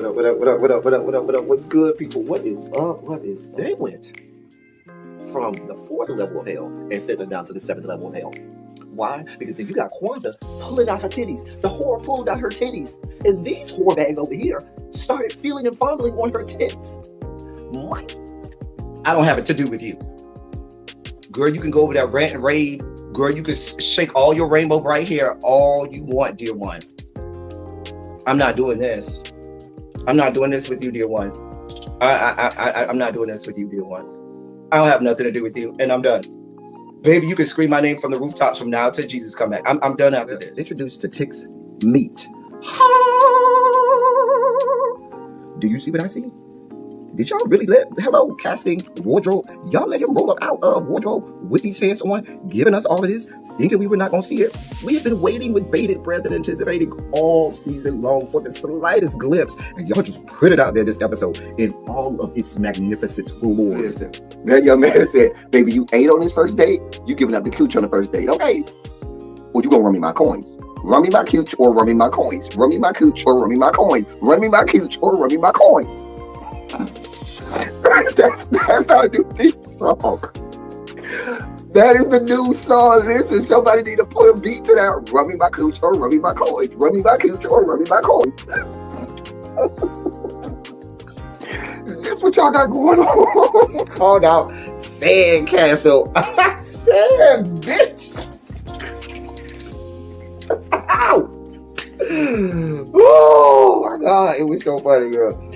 What up? What's good, people? What is up? What is They went from the fourth level of hell and sent us down to the seventh level of hell. Why? Because then you got Kwanzaa pulling out her titties. The whore pulled out her titties. And these whore bags over here started feeling and fondling on her tits. What? I don't have it to do with you. Girl, you can go over there, rant and rave. Girl, you can shake all your rainbow bright hair all you want, dear one. I'm not doing this. I'm not doing this with you, dear one. I'm not doing this with you, dear one. I don't have nothing to do with you, and I'm done. Baby, you can scream my name from the rooftops from now till Jesus come back. I'm done after this. Introduced to Tick's Meat. Do you see what I see? Did y'all really let Hello Casting Wardrobe? Y'all let him roll up out of wardrobe with these fans on, giving us all of this, thinking we were not gonna see it. We have been waiting with bated breath and anticipating all season long for the slightest glimpse, and y'all just put it out there this episode in all of its magnificent glory. Listen, that young man said, "Baby, you ate on this first date. You giving up the cooch on the first date, okay? Or you gonna run me my coins? Run me my cooch or run me my coins? Run me my cooch or run me my coins? Run me my cooch or run me my coins." That's our new theme song. That is the new song. Listen, somebody need to put a beat to that. Run me my cooch or run me my coins. Run me my cooch or run me my coins. That's what y'all got going on. Called out Sandcastle. Sand, bitch. Ow. Oh my God, it was so funny, girl.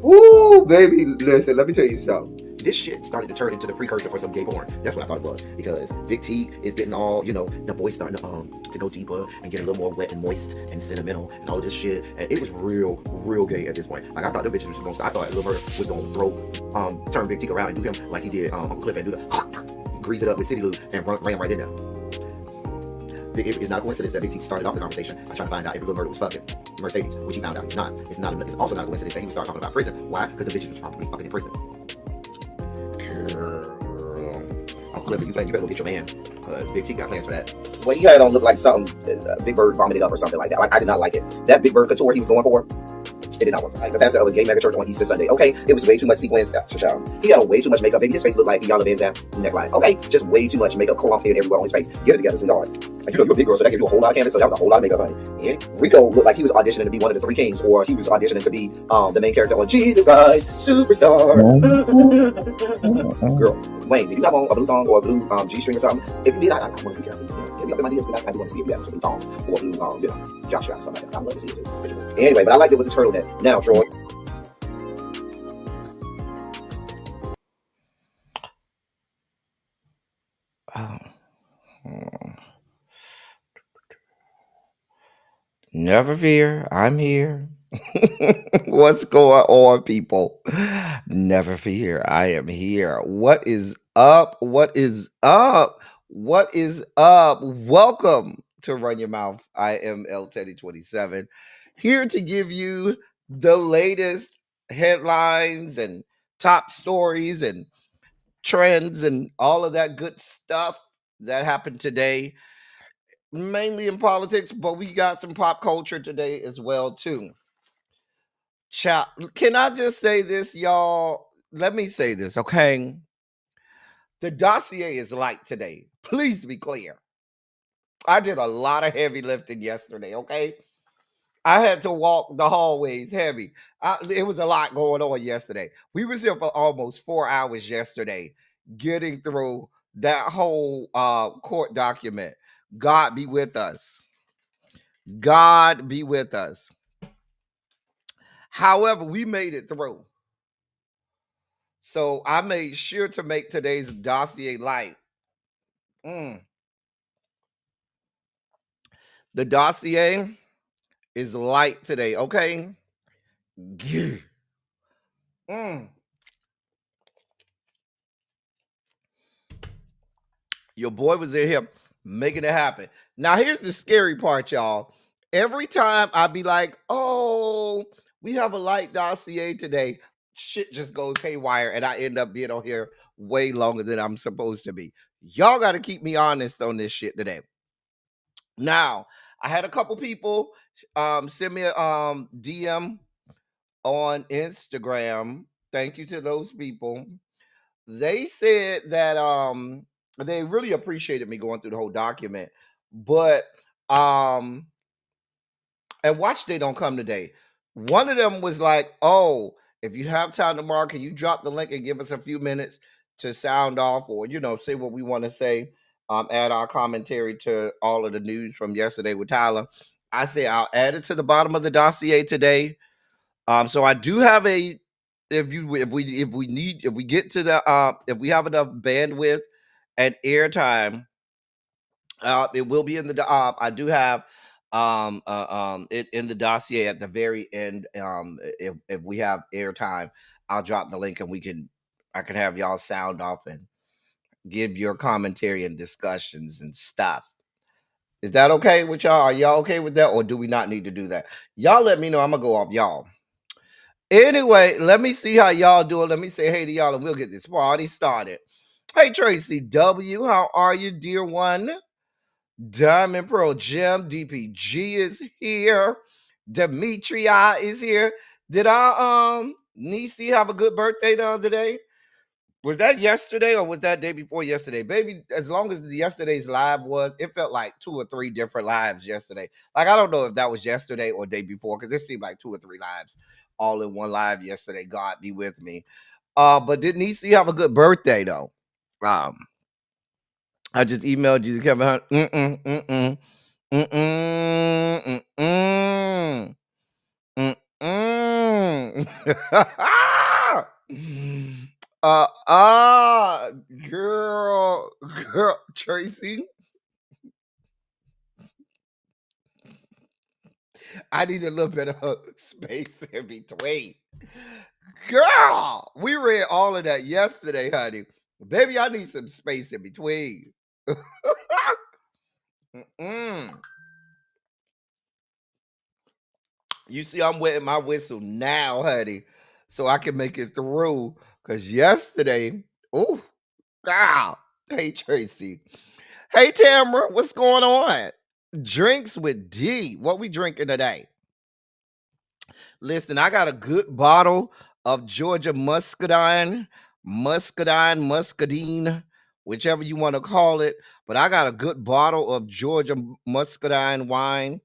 Woo, baby, listen, let me tell you something. This shit started to turn into the precursor for some gay porn. That's what I thought it was. Because Big T is getting all, the voice starting to go deeper and get a little more wet and moist and sentimental and all this shit. And it was real gay at this point. Like, I thought the bitches was going to start. I thought Lil Bird was going to turn Big T around and do him like he did Uncle Cliff and do the grease it up with City Lou and ran right in there. It's not a coincidence that Big T started off the conversation by trying to find out if Lil Bird was fucking Mercedes, which he found out he's not. It's also not a coincidence that he would start talking about prison. Why? Because the bitches was probably fucking in prison. Uncle Cliff, you better go get your man. Big T got plans for that. Well, he had it on look like something Big Bird vomited up or something like that. Like, I did not like it. That Big Bird couture he was going for, it did not work. Like the pastor of a gay mega church on Easter Sunday. Okay, it was way too much sequins. He had on way too much makeup. Baby, his face looked like Iyanla Vanzant's neckline. Okay, just way too much makeup clumped in everywhere on his face. Get it together, sweetheart. Like, you're a big girl, so that gives you a whole lot of canvas. So that was a whole lot of makeup, honey. And Rico looked like he was auditioning to be one of the three kings, or he was auditioning to be the main character on Jesus Christ Superstar. Girl, Wayne, did you have on a blue thong or a blue G-string or something? If you did, I want to see it. Hit me up in my DMs, and I do want to see if you have a blue thong or a blue, jock strap or something like that. I'd love to see it too. Anyway, but I liked it with the turtleneck. Now, Troy. Never fear, I'm here. What's going on, people? Never fear, I am here. What is up? What is up? What is up? Welcome to Run Your Mouth. I am L Teddy 27, here to give you the latest headlines and top stories and trends and all of that good stuff that happened today. Mainly in politics, but we got some pop culture today as well too. Can I just say this, y'all? Let me say this, okay? The dossier is light today. Please be clear. I did a lot of heavy lifting yesterday, okay? I had to walk the hallways heavy. It was a lot going on yesterday. We was here for almost 4 hours yesterday getting through that whole court document. God be with us. God be with us. However, we made it through. So I made sure to make today's dossier light. The dossier is light today, okay? Your boy was in here making it happen. Now, here's the scary part, y'all. Every time I be like, oh, we have a light dossier today, shit just goes haywire, and I end up being on here way longer than I'm supposed to be. Y'all got to keep me honest on this shit today. Now, I had a couple people send me a DM on Instagram. Thank you to those people. They said that they really appreciated me going through the whole document, but um and watch they don't come today. One of them was like, "Oh, if you have time tomorrow, can you drop the link and give us a few minutes to sound off or say what we want to say, add our commentary to all of the news from yesterday with Tyler." I say I'll add it to the bottom of the dossier today. So I do have a if we get to the if we have enough bandwidth and airtime, it will be in the I do have it in the dossier at the very end. If we have airtime, I'll drop the link and I can have y'all sound off and give your commentary and discussions and stuff. Is that okay with y'all? Are y'all okay with that, or do we not need to do that? Y'all let me know. I'm gonna go off y'all. Anyway, let me see how y'all doing. Let me say hey to y'all and we'll get this party started. Hey Tracy W, how are you, dear one? Diamond Pearl Gem DPG is here. Demetria is here. Did our Nisi have a good birthday the other day? Was that yesterday or was that day before yesterday? Baby, as long as yesterday's live was, it felt like 2 or 3 different lives yesterday. Like, I don't know if that was yesterday or day before, because it seemed like 2 or 3 lives all in one live yesterday. God be with me. But did Nisi have a good birthday though? I just emailed you, Kevin Hunt. Girl, Tracy. I need a little bit of space in between. Girl, we read all of that yesterday, honey. Baby, I need some space in between. You see, I'm wetting my whistle now, honey, so I can make it through. Because yesterday, oh, God. Hey, Tracy. Hey, Tamara, what's going on? Drinks with D. What we drinking today? Listen, I got a good bottle of Georgia muscadine, whichever you want to call it. But I got a good bottle of Georgia muscadine wine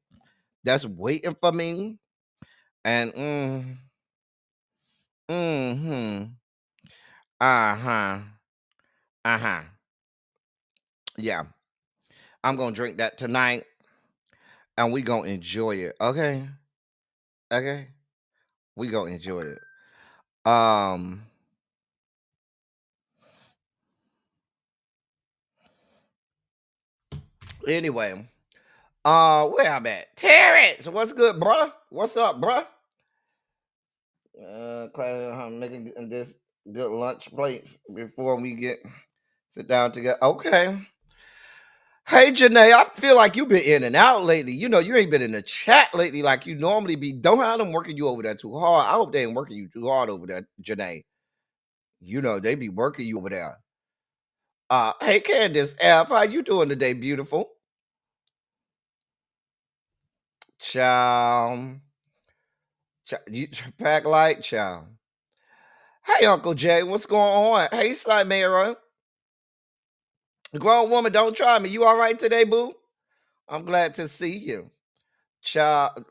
that's waiting for me. And uh-huh. Uh-huh. Yeah. I'm gonna drink that tonight and we gonna enjoy it. Okay. Okay. We gonna enjoy it. Anyway, where I'm at? Terrence, what's good, bruh? What's up, bruh? I'm making this good lunch plates before we sit down together. Okay. Hey, Janae, I feel like you've been in and out lately. You ain't been in the chat lately like you normally be. Don't have them working you over there too hard. I hope they ain't working you too hard over there, Janae. They be working you over there. Hey, Candace F, how you doing today, beautiful? Chow. You pack light, chow. Hey, Uncle Jay, what's going on? Hey, Slimera. Grown woman, don't try me. You all right today, boo? I'm glad to see you. Child,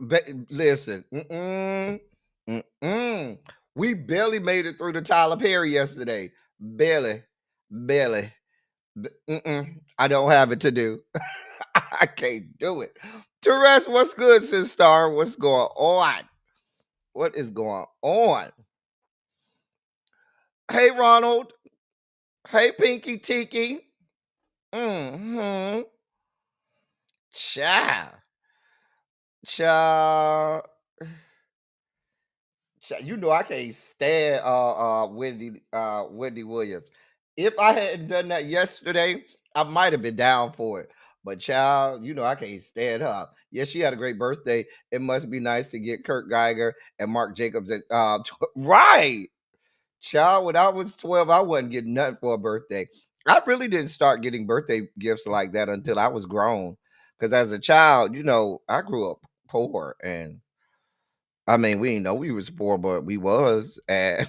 listen. We barely made it through the Tyler Perry yesterday. Barely. Barely. I don't have it to do. I can't do it. Therese, what's good, sis star? What's going on? What is going on? Hey, Ronald. Hey, Pinky Tiki. Mm-hmm. Child. Child. I can't stand Wendy Williams. If I hadn't done that yesterday, I might have been down for it. But child, I can't stand her. Yes, she had a great birthday. It must be nice to get Kurt Geiger and Mark Jacobs at right. Child, when I was 12, I wasn't getting nothing for a birthday. I really didn't start getting birthday gifts like that until I was grown. Because as a child, I grew up poor and I mean, we ain't know we was poor, but we was, and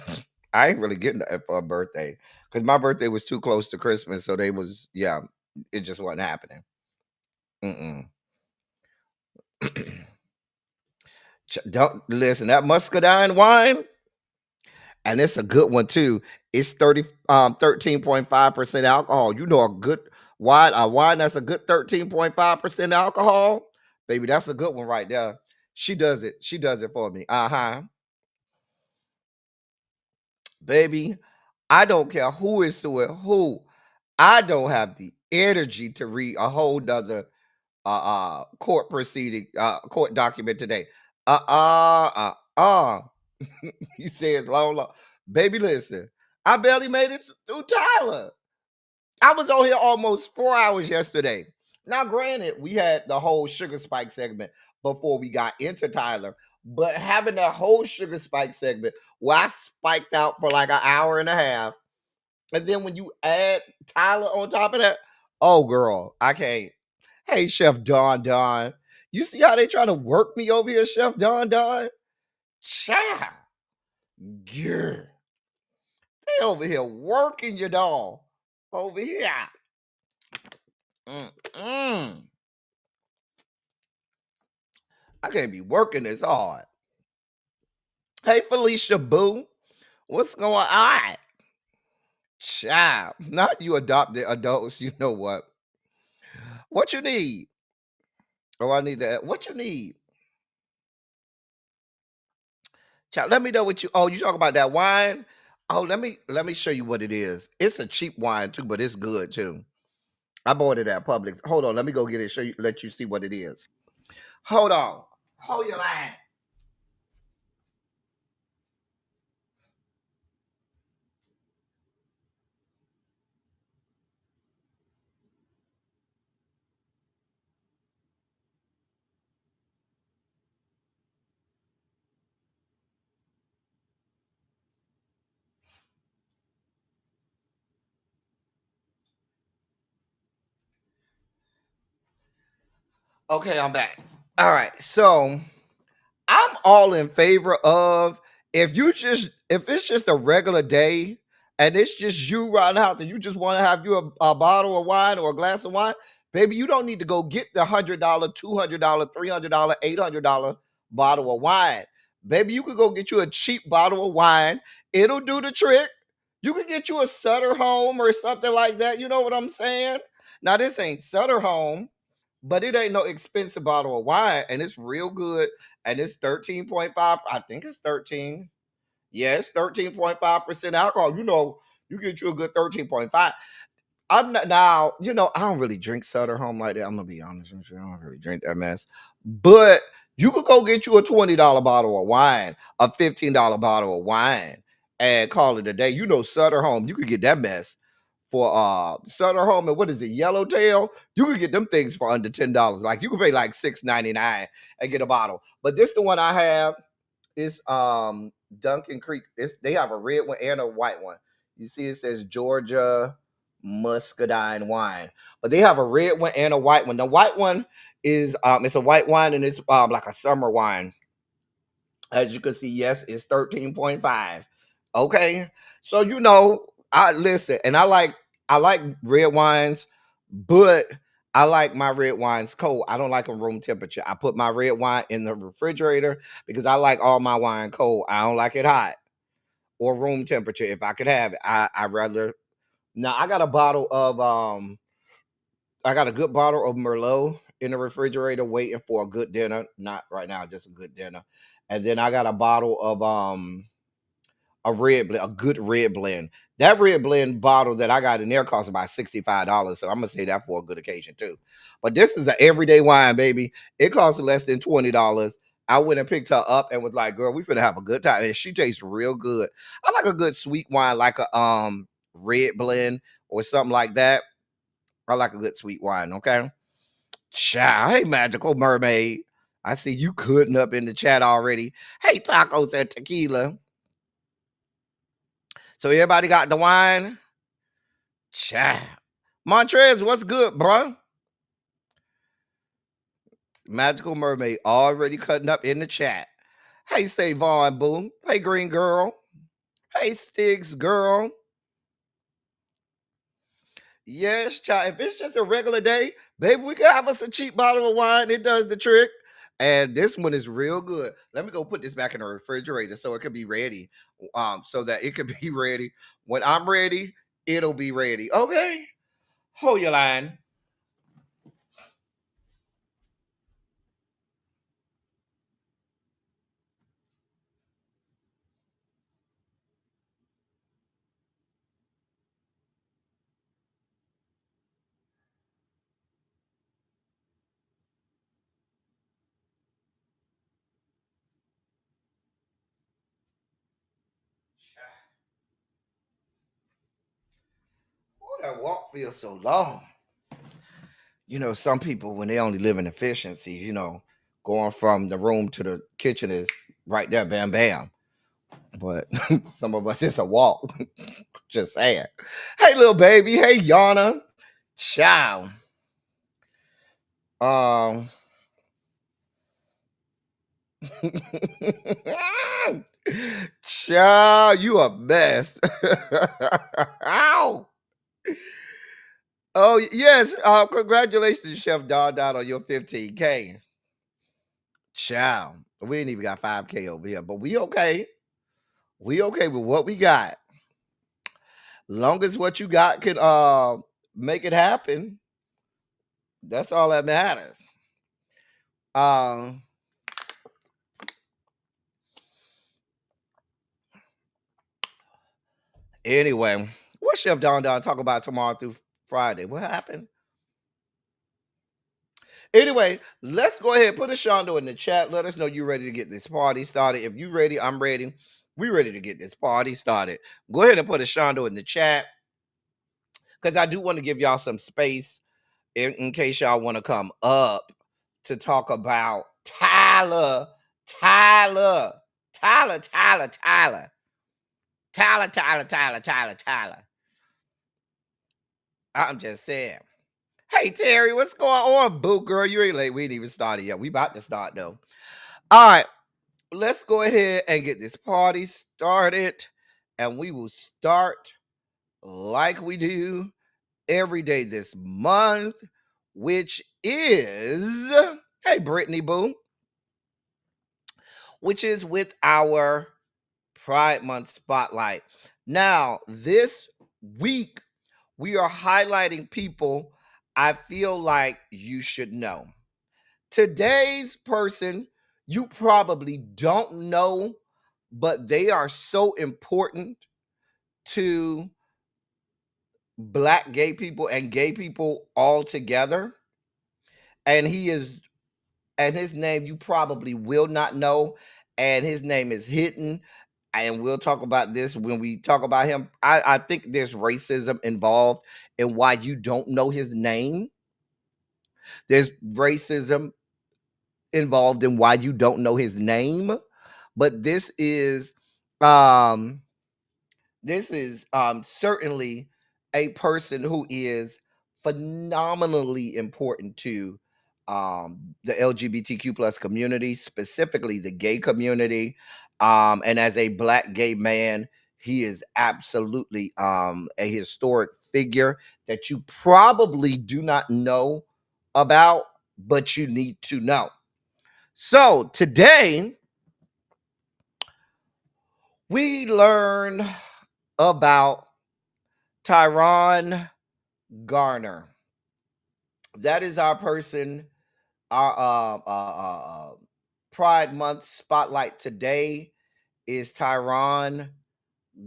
I ain't really getting that for a birthday because my birthday was too close to Christmas, so they was yeah, it just wasn't happening. Mm-mm. Don't listen that muscadine wine, and it's a good one too. It's 13.5% alcohol. You know, a wine that's a good 13.5% alcohol, baby. That's a good one right there. She does it. She does it for me. Uh-huh. Baby, I don't care who is suing who. I don't have the energy to read a whole nother court proceeding, court document today. Uh. He says, long. Baby, listen, I barely made it through Tyler. I was on here almost 4 hours yesterday. Now, granted, we had the whole sugar spike segment before we got into Tyler, but having that whole sugar spike segment where I spiked out for like an hour and a half, and then when you add Tyler on top of that, oh girl, I can't. Hey, Chef Don. You see how they trying to work me over here, Chef Don? Child. Yeah. They over here working your dog. Over here. Mm-mm. I can't be working this hard. Hey, Felicia Boo. What's going on? Child. Not you adopted adults. You know what? What you need? Oh, I need that. What you need? Child, let me know what you. Oh, you talk about that wine? Oh, let me show you what it is. It's a cheap wine too, but it's good too. I bought it at Publix. Hold on, let me go get it. Show you, let you see what it is. Hold on. Hold your line. Okay, I'm back. All right, so I'm all in favor of if it's just a regular day and it's just you riding out and you just want to have you a bottle of wine or a glass of wine, baby, you don't need to go get the $100, $200, $300, $800 bottle of wine. Baby, you could go get you a cheap bottle of wine. It'll do the trick. You could get you a Sutter Home or something like that. You know what I'm saying? Now, this ain't Sutter Home, but it ain't no expensive bottle of wine, and it's real good. And it's 13.5. I think it's 13. Yeah, it's 13.5% alcohol. You know, you get you a good 13.5. I'm not now, I don't really drink Sutter Home like that. I'm gonna be honest with you. I don't really drink that mess. But you could go get you a $20 bottle of wine, a $15 bottle of wine, and call it a day. You know, Sutter Home, you could get that mess for Sutter Home and what is it, Yellowtail? You could get them things for under $10. Like you could pay like $6.99 and get a bottle. But this the one I have. It's Duncan Creek. They have a red one and a white one. You see, it says Georgia Muscadine wine, but they have a red one and a white one. The white one is it's a white wine and it's like a summer wine. As you can see, yes, it's 13.5. Okay. So I listen, and I like red wines, but I like my red wines cold. I don't like them room temperature. I put my red wine in the refrigerator because I like all my wine cold. I don't like it hot or room temperature. If I could have it, I rather. Now I got a good bottle of Merlot in the refrigerator waiting for a good dinner. Not right now, just a good dinner. And then I got a bottle of a red blend, a good red blend. That red blend bottle that I got in there costs about $65. So I'm gonna say that for a good occasion too. But this is an everyday wine, baby. It costs less than $20. I went and picked her up and was like, girl, we finna have a good time. And she tastes real good. I like a good sweet wine, like a red blend or something like that. I like a good sweet wine, okay? Child, hey, Magical Mermaid. I see you cutting up in the chat already. Hey, tacos and tequila. So everybody got the wine? Child. Montrez, what's good, bro? Magical Mermaid already cutting up in the chat. Hey, Savon Boo. Hey, Green Girl. Hey, Sticks Girl. Yes, child. If it's just a regular day, baby, we can have us a cheap bottle of wine. It does the trick. And this one is real good. Let me go put this back in the refrigerator so it can be ready. So that it can be ready. When I'm ready, it'll be ready. Okay. Hold your line. Oh, that walk feels so long. You know, some people, when they only live in efficiencies, going from the room to the kitchen is right there, bam, bam. But some of us, it's a walk. Just saying. Hey, little baby. Hey, Yana. Ciao. Um, Child, you a mess. Ow. Oh, yes. Congratulations, Chef Don Don, on your 15K. Child. We ain't even got 5K over here, but we okay. We okay with what we got. Long as what you got can make it happen. That's all that matters. Um anyway, what Chef Don Don talk about tomorrow through Friday? What happened? Anyway, let's go ahead. Put a Shondo in the chat. Let us know you're ready to get this party started. If you're ready, I'm ready. We're ready to get this party started. Go ahead and put a Shondo in the chat because I do want to give y'all some space in case y'all want to come up to talk about Tyler. Tyler. Tyler, Tyler, Tyler. Tyler, Tyler, Tyler, Tyler, Tyler. I'm just saying. Hey, Terry, what's going on, boo girl? You ain't late. We ain't even started yet. We about to start, though. All right. Let's go ahead and get this party started. And we will start like we do every day this month, which is, hey, Brittany Boo, which is with our Pride Month Spotlight. Now, this week, we are highlighting people I feel like you should know. Today's person, you probably don't know, but they are so important to Black gay people and gay people all together. And his name you probably will not know. And his name is hidden. And we'll talk about this when we talk about him. I think there's racism involved in why you don't know his name. There's racism involved in why you don't know his name. But um this is certainly a person who is phenomenally important to the LGBTQ plus community, specifically the gay community. And as a Black gay man, he is absolutely a historic figure that you probably do not know about, but you need to know. So today we learn about Tyron Garner. That is our person, our Pride Month spotlight today is Tyron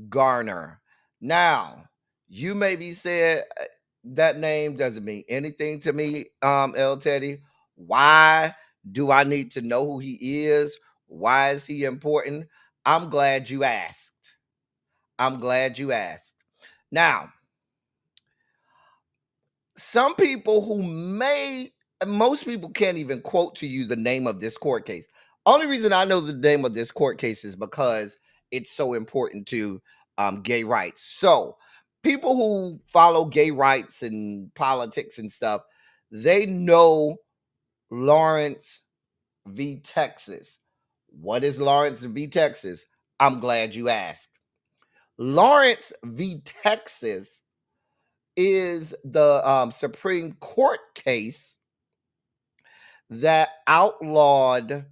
Garner. Now, you may be saying that name doesn't mean anything to me, L Teddy. Why do I need to know who he is? Why is he important? I'm glad you asked. I'm glad you asked. Now, some people most people can't even quote to you the name of this court case. Only reason I know the name of this court case is because it's so important to gay rights. So people who follow gay rights and politics and stuff, they know Lawrence v. Texas. What is Lawrence v. Texas? I'm glad you asked. Lawrence v. Texas is the Supreme Court case that outlawed,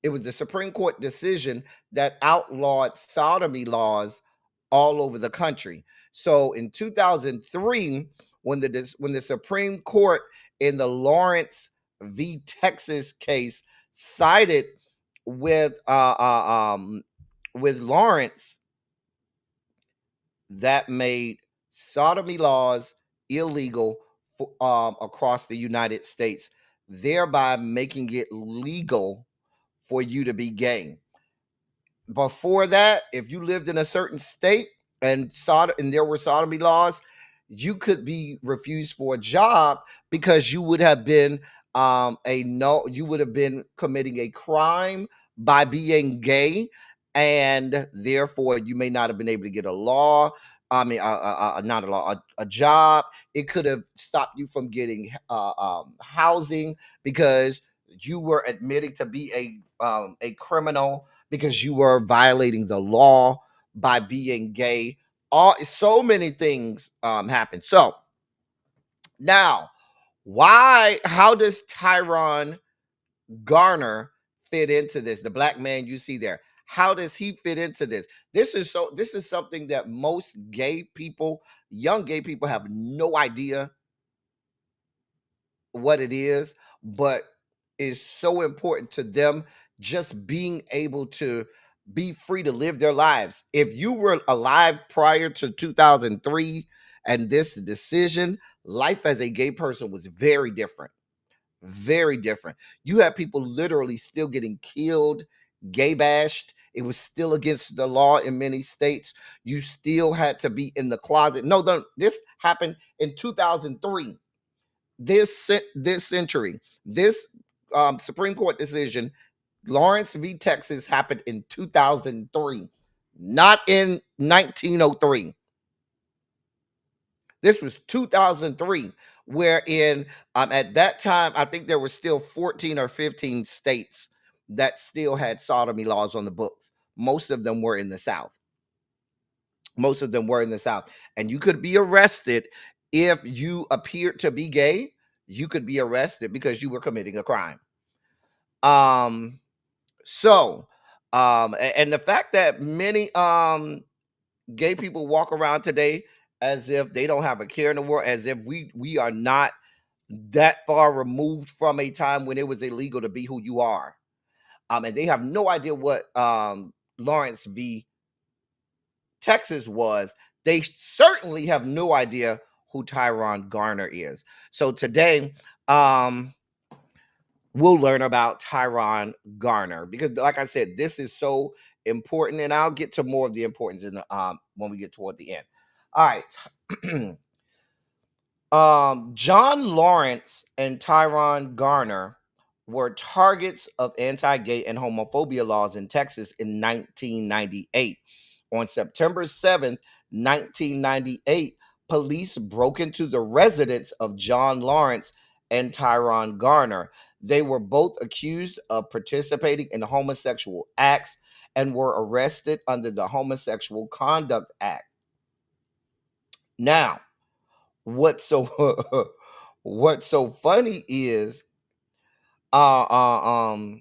it was the Supreme Court decision that outlawed sodomy laws all over the country. So in 2003, when the Supreme Court in the Lawrence v. Texas case sided with Lawrence, that made sodomy laws illegal across the United States, thereby making it legal for you to be gay. Before that, if you lived in a certain state and there were sodomy laws, you could be refused for a job because you would have been you would have been committing a crime by being gay, and therefore you may not have been able to get a law. I mean, not a law, a job. It could have stopped you from getting housing because you were admitting to be a criminal because you were violating the law by being gay. So many things happen. So now, how does Tyrone Garner fit into this? The black man you see there. How does he fit into this? This is something that most gay people, young gay people, have no idea what it is, but is so important to them, just being able to be free to live their lives. If you were alive prior to 2003 and this decision, life as a gay person was very different. Very different. You have people literally still getting killed, gay bashed. It was still against the law in many states. You still had to be in the closet. This happened in 2003. This century, this Supreme Court decision, Lawrence v. Texas, happened in 2003, not in 1903. This was 2003, wherein at that time, I think there were still 14 or 15 states that still had sodomy laws on the books. Most of them were in the South. And you could be arrested if you appeared to be gay. You could be arrested because you were committing a crime. And the fact that many gay people walk around today as if they don't have a care in the world, as if we are not that far removed from a time when it was illegal to be who you are. And they have no idea what Lawrence v. Texas was. They certainly have no idea who Tyrone Garner is. So today, we'll learn about Tyrone Garner because, like I said, this is so important, and I'll get to more of the importance in the when we get toward the end. All right. John Lawrence and Tyrone Garner were targets of anti-gay and homophobia laws in Texas in 1998. On September 7th, 1998, police broke into the residence of John Lawrence and Tyrone Garner. They were both accused of participating in homosexual acts and were arrested under the Homosexual Conduct Act. Now, what's so funny is the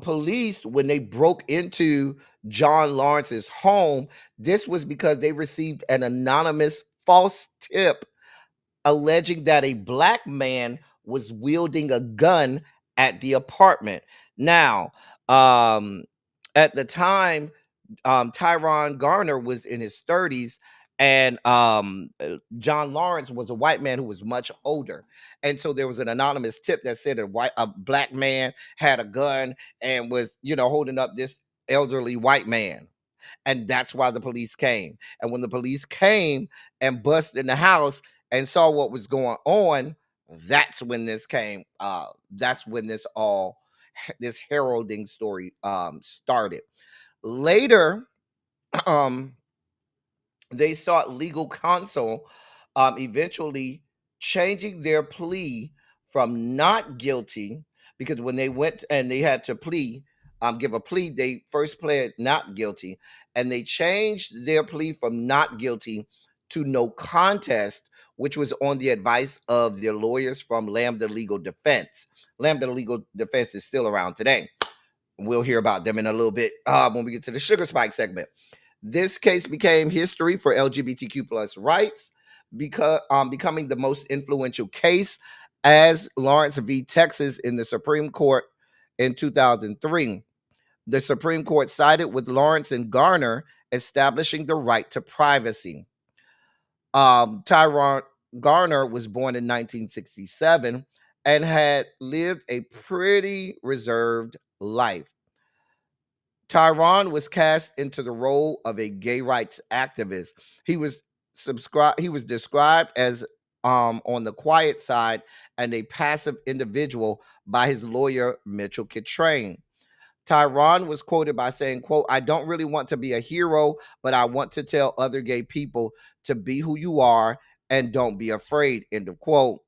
police, when they broke into John Lawrence's home, this was because they received an anonymous false tip alleging that a black man was wielding a gun at the apartment. Now, at the time, Tyrone Garner was in his 30s, and John Lawrence was a white man who was much older. And so there was an anonymous tip that said a black man had a gun and was, holding up this elderly white man. And that's why the police came. And when the police came and busted in the house and saw what was going on, that's when this came. That's when this heralding story started. Later, they sought legal counsel, eventually changing their plea from not guilty because when they went and they had to give a plea, they first pled not guilty, and they changed their plea from not guilty to no contest, which was on the advice of their lawyers from Lambda Legal Defense. Lambda Legal Defense is still around today. We'll hear about them in a little bit when we get to the Sugar Spike segment. This case became history for LGBTQ plus rights, because becoming the most influential case as Lawrence v. Texas in the Supreme Court in 2003. The Supreme Court sided with Lawrence and Garner, establishing the right to privacy. Tyrone Garner was born in 1967 and had lived a pretty reserved life. Tyrone was cast into the role of a gay rights activist. He was described as on the quiet side and a passive individual by his lawyer Mitchell Kitrain. Tyrone was quoted by saying, quote, "I don't really want to be a hero, but I want to tell other gay people to be who you are and don't be afraid," end of quote.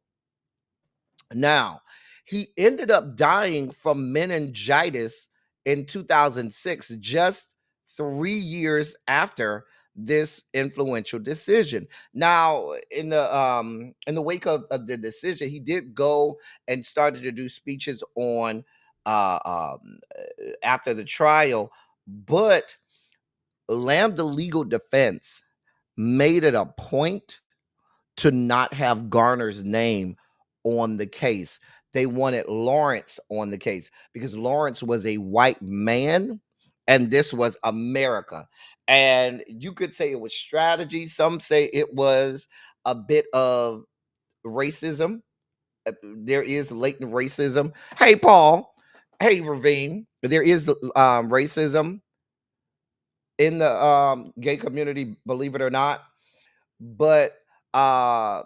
Now, he ended up dying from meningitis in 2006, just 3 years after this influential decision. Now, in the wake of the decision, he did go and started to do speeches on after the trial, but Lambda Legal Defense made it a point to not have Garner's name on the case. They wanted Lawrence on the case because Lawrence was a white man and this was America. And you could say it was strategy. Some say it was a bit of racism. There is latent racism. Hey, Paul. Hey, Ravine. There is racism in the gay community, believe it or not. But uh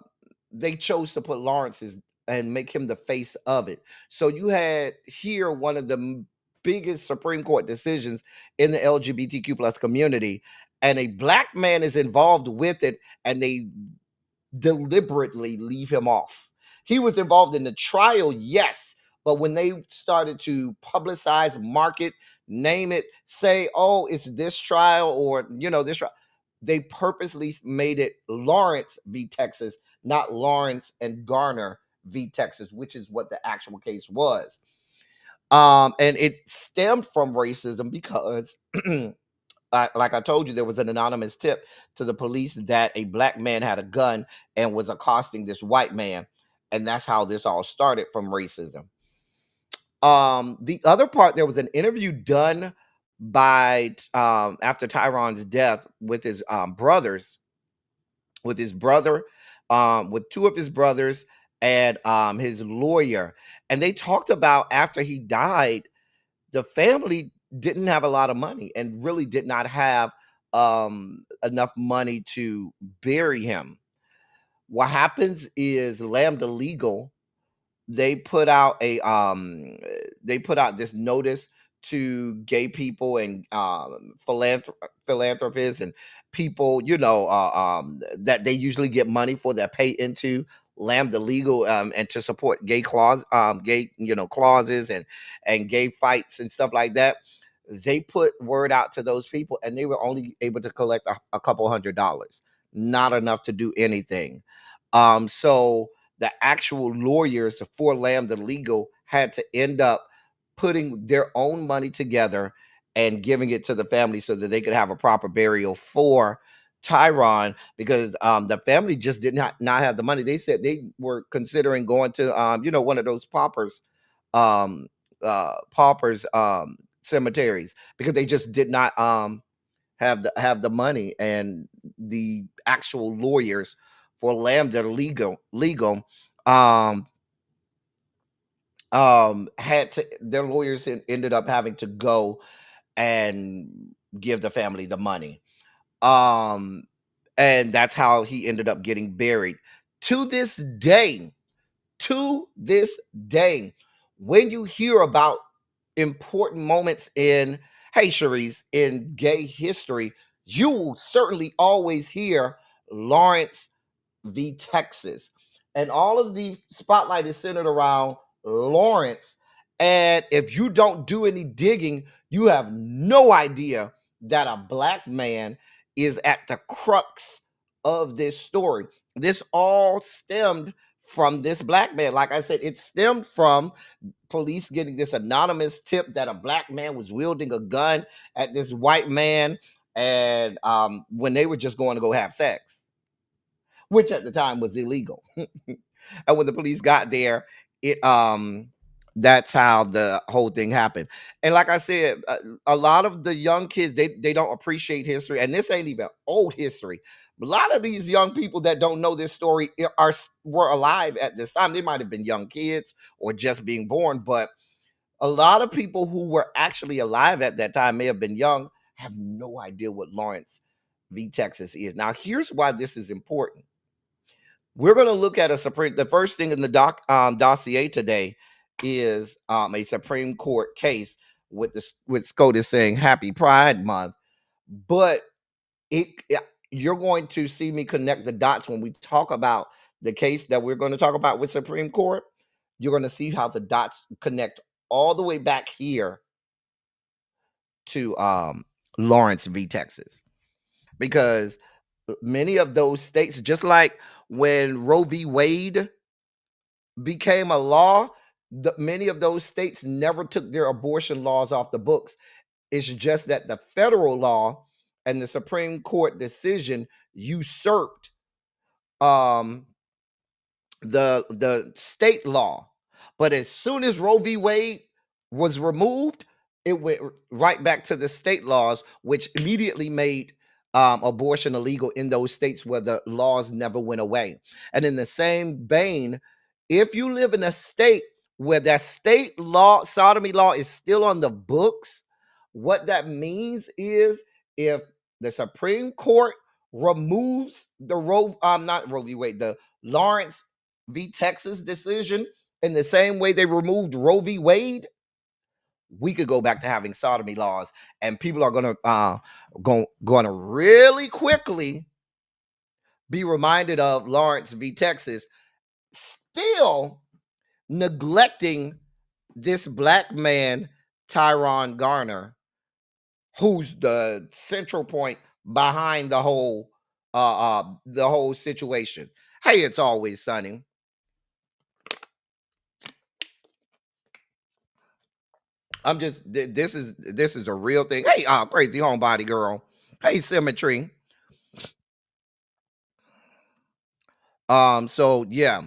they chose to put Lawrence's and make him the face of it. So you had here one of the biggest Supreme Court decisions in the LGBTQ plus community, and a black man is involved with it, and they deliberately leave him off. He was involved in the trial, yes, but when they started to publicize, market, name it, say, "Oh, it's this trial," or this trial, they purposely made it Lawrence v. Texas, not Lawrence and Garner v. Texas, which is what the actual case was. And it stemmed from racism because like I told you, there was an anonymous tip to the police that a black man had a gun and was accosting this white man. And that's how this all started, from racism. The other part, there was an interview done by after Tyron's death with his brothers, with his brother, with two of his brothers and his lawyer. And they talked about after he died, the family didn't have a lot of money and really did not have enough money to bury him. What happens is Lambda Legal, they put out this notice to gay people and philanthropists and people, that they usually get money for, that pay into Lambda Legal and to support gay clauses and gay fights and stuff like that. They put word out to those people, and they were only able to collect a couple $100, not enough to do anything. So the actual lawyers for Lambda Legal had to end up putting their own money together and giving it to the family so that they could have a proper burial for Tyrone, because the family just did not have the money. They said they were considering going to one of those um paupers cemeteries, because they just did not have the money. And the actual lawyers for Lambda legal had to, their lawyers ended up having to go and give the family the money. um and that's how he ended up getting buried. To this day, to this day, when you hear about important moments in, hey Cherise, in gay history, you will certainly always hear Lawrence v. Texas. And all of the spotlight is centered around Lawrence And if you don't do any digging, you have no idea that a black man is at the crux of this story. This all stemmed from this black man. Like I said, it stemmed from police getting this anonymous tip that a black man was wielding a gun at this white man, and when they were just going to go have sex, which at the time was illegal. And when the police got there, it that's how the whole thing happened. And like I said, a lot of the young kids, they don't appreciate history, and this ain't even old history. A lot of these young people that don't know this story were alive at this time. They might have been young kids or just being born, but a lot of people who were actually alive at that time, may have been young, have no idea what Lawrence v. Texas is. Now, here's why this is important. We're going to look at the first thing in the dossier today is a Supreme Court case with SCOTUS saying Happy Pride Month. But you're going to see me connect the dots when we talk about the case that we're going to talk about with Supreme Court. You're going to see how the dots connect all the way back here to Lawrence v. Texas. Because many of those states, just like when Roe v. Wade became a law, many of those states never took their abortion laws off the books. It's just that the federal law and the Supreme Court decision usurped the state law. But as soon as Roe v. Wade was removed, it went right back to the state laws, which immediately made abortion illegal in those states where the laws never went away. And in the same vein, if you live in a state where that state law, sodomy law, is still on the books, what that means is if the Supreme Court removes the not Roe v. Wade, the Lawrence v. Texas decision in the same way they removed Roe v. Wade, we could go back to having sodomy laws, and people are going to really quickly be reminded of Lawrence v. Texas, still neglecting this black man, Tyrone Garner, who's the central point behind the whole situation. Hey, it's always sunny. I'm just this is a real thing. Hey, crazy homebody girl. Hey, Symmetry. So yeah,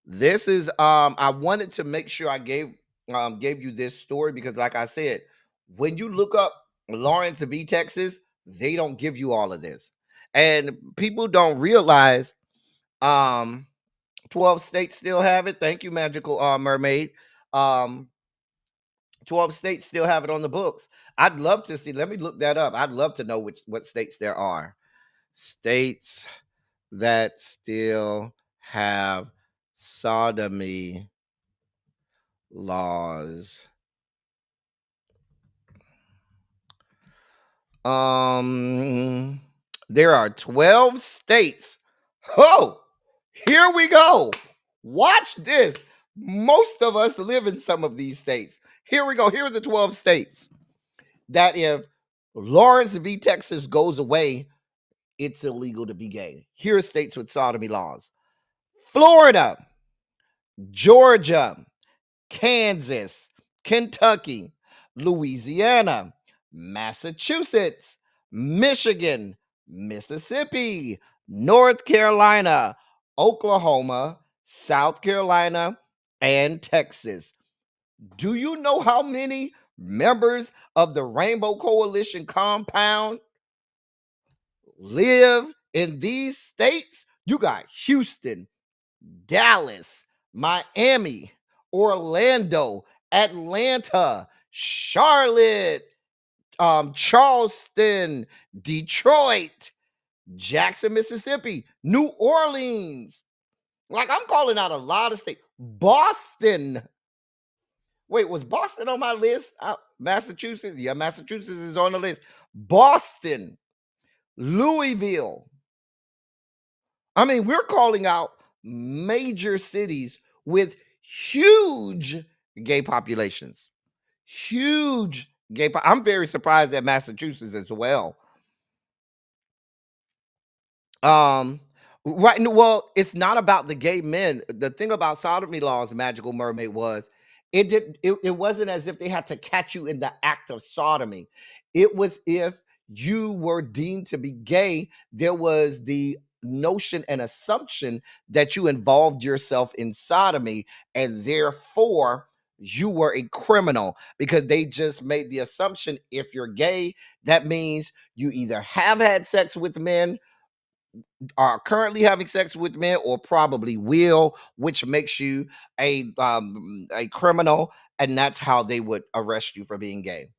this is I wanted to make sure I gave you this story because, like I said, when you look up Lawrence v. Texas, they don't give you all of this, and people don't realize 12 states still have it. Thank you, Magical Mermaid. 12 states still have it on the books. I'd love to see. Let me look that up. I'd love to know what states there are. States that still have sodomy laws. There are 12 states. Oh, here we go. Watch this. Most of us live in some of these states. Here we go. Here are the 12 states that if Lawrence v. Texas goes away, it's illegal to be gay. Here are states with sodomy laws: Florida, Georgia, Kansas, Kentucky, Louisiana, Massachusetts, Michigan, Mississippi, North Carolina, Oklahoma, South Carolina, and Texas. Do you know how many members of the Rainbow Coalition compound live in these states? You got Houston, Dallas, Miami, Orlando, Atlanta, Charlotte, Charleston, Detroit, Jackson, Mississippi, New Orleans. Like, I'm calling out a lot of states. Boston. Wait, was Boston on my list? Massachusetts? Yeah, Massachusetts is on the list. Boston, Louisville. I mean, we're calling out major cities with huge gay populations. Huge gay. I'm very surprised at Massachusetts as well. Um, right. Well, it's not about the gay men. The thing about sodomy laws, Magical Mermaid, was it wasn't as if they had to catch you in the act of sodomy. It was if you were deemed to be gay, there was the notion and assumption that you involved yourself in sodomy, and therefore you were a criminal, because they just made the assumption if you're gay, that means you either have had sex with men, are currently having sex with men, or probably will, which makes you a criminal, and that's how they would arrest you for being gay.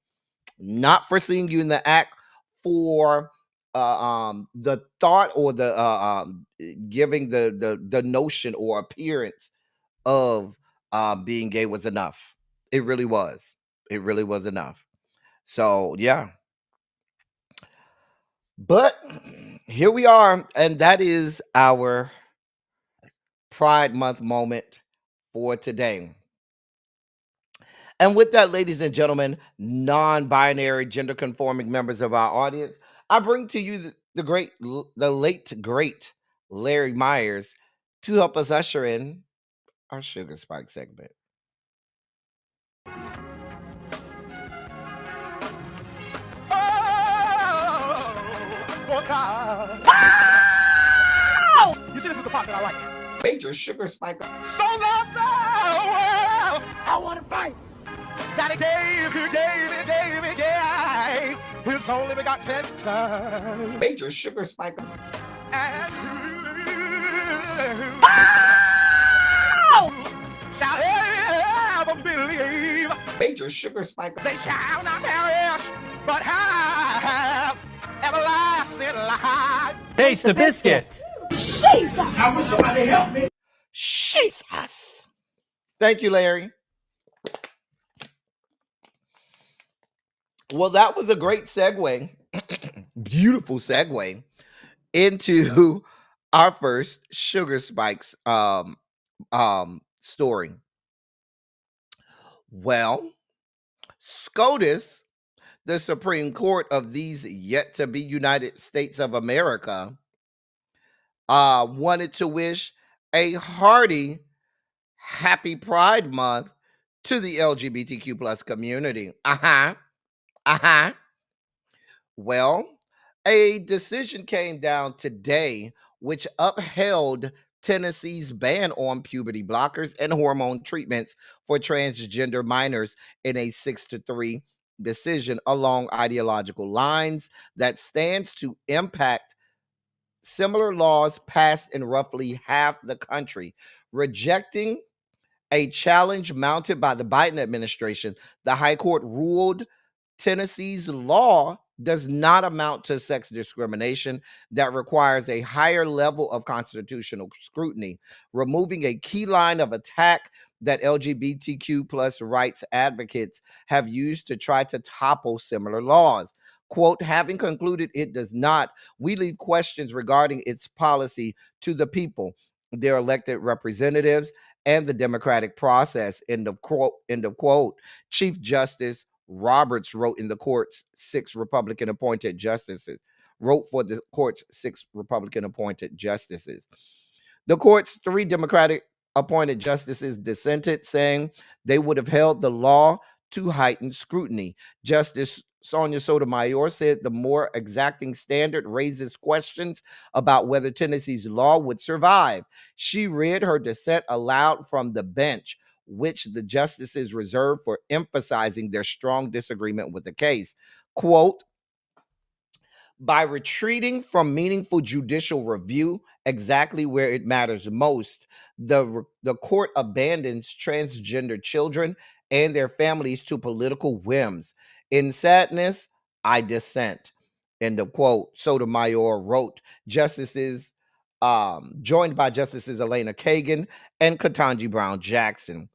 Not for seeing you in the act, for the thought or the giving the notion or appearance of being gay was enough. It really was. It really was enough. So yeah. But here we are, and that is our Pride Month moment for today. And with that, ladies and gentlemen, non-binary, gender-conforming members of our audience, I bring to you the late great Larry Myers to help us usher in our Sugar Spike segment. Oh, God. You see, this is the part that I like. Major Sugar Spike. So loved the world, I want to fight. That he gave his only begotten son. Major Sugar Spike. And shall ever believe. Major Sugar Spike. They shall not perish, but have everlasting life. Taste the biscuit. Jesus. Thank you, Larry. Well, that was a great segue, beautiful segue into our first Sugar Spikes story. Well, SCOTUS, the Supreme Court of these yet to be United States of America, wanted to wish a hearty happy Pride Month to the LGBTQ plus community. Well, a decision came down today which upheld Tennessee's ban on puberty blockers and hormone treatments for transgender minors in a 6-3 decision along ideological lines that stands to impact similar laws passed in roughly half the country. Rejecting a challenge mounted by the Biden administration, the High Court ruled Tennessee's law does not amount to sex discrimination that requires a higher level of constitutional scrutiny, removing a key line of attack that LGBTQ plus rights advocates have used to try to topple similar laws. Quote, having concluded it does not, we leave questions regarding its policy to the people, their elected representatives, and the democratic process, end of quote, end of quote. Chief Justice Roberts wrote for the court's 6 Republican appointed justices. The court's 3 Democratic appointed justices dissented, saying they would have held the law to heightened scrutiny. Justice Sonia Sotomayor said the more exacting standard raises questions about whether Tennessee's law would survive. She read her dissent aloud from the bench, which the justices reserved for emphasizing their strong disagreement with the case. Quote, by retreating from meaningful judicial review, exactly where it matters most, the court abandons transgender children and their families to political whims. In sadness, I dissent. End of quote. Sotomayor wrote. Justices, joined by Justices Elena Kagan and Ketanji Brown Jackson.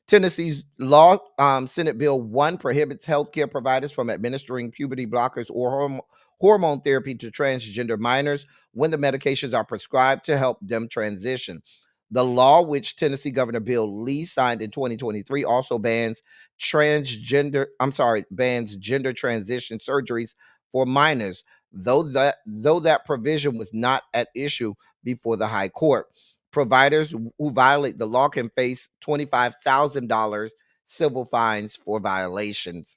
Tennessee's law, Senate Bill 1, prohibits healthcare providers from administering puberty blockers or hormone therapy to transgender minors when the medications are prescribed to help them transition. The law, which Tennessee Governor Bill Lee signed in 2023, also bans gender transition surgeries for minors, though that provision was not at issue before the high court. Providers who violate the law can face $25,000 civil fines for violations.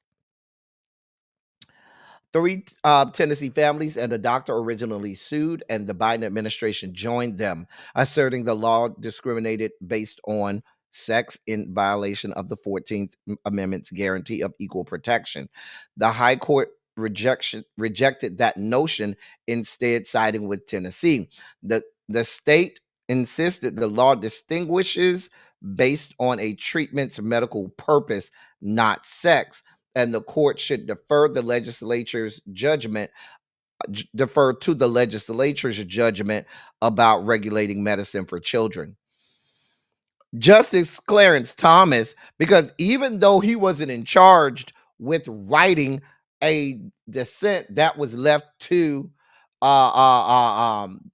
Three Tennessee families and a doctor originally sued, and the Biden administration joined them, asserting the law discriminated based on sex in violation of the 14th Amendment's guarantee of equal protection. The High Court rejected that notion, instead siding with Tennessee. The state insisted the law distinguishes based on a treatment's medical purpose, not sex, and the court should defer to the legislature's judgment about regulating medicine for children. Justice Clarence Thomas, because even though he wasn't in charge with writing a dissent, that was left to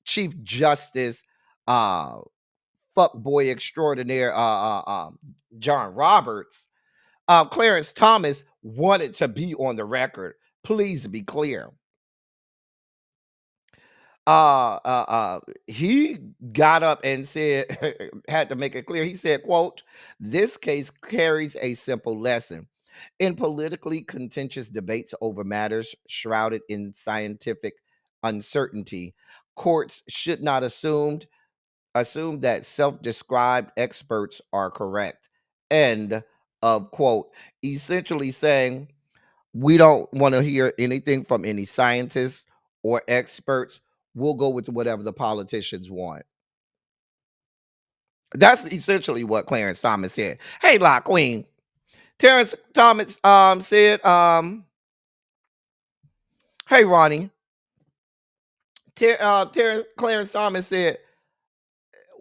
Chief Justice fuckboy extraordinaire John Roberts. Clarence Thomas wanted to be on the record. Please be clear. He got up and said, had to make it clear. He said, quote, "This case carries a simple lesson. In politically contentious debates over matters shrouded in scientific uncertainty, courts should not assume that self-described experts are correct." End of quote. Essentially saying, we don't want to hear anything from any scientists or experts. We'll go with whatever the politicians want. That's essentially what Clarence Thomas said. Hey, La Queen. Terrence Thomas said, hey, Ronnie. Clarence Thomas said,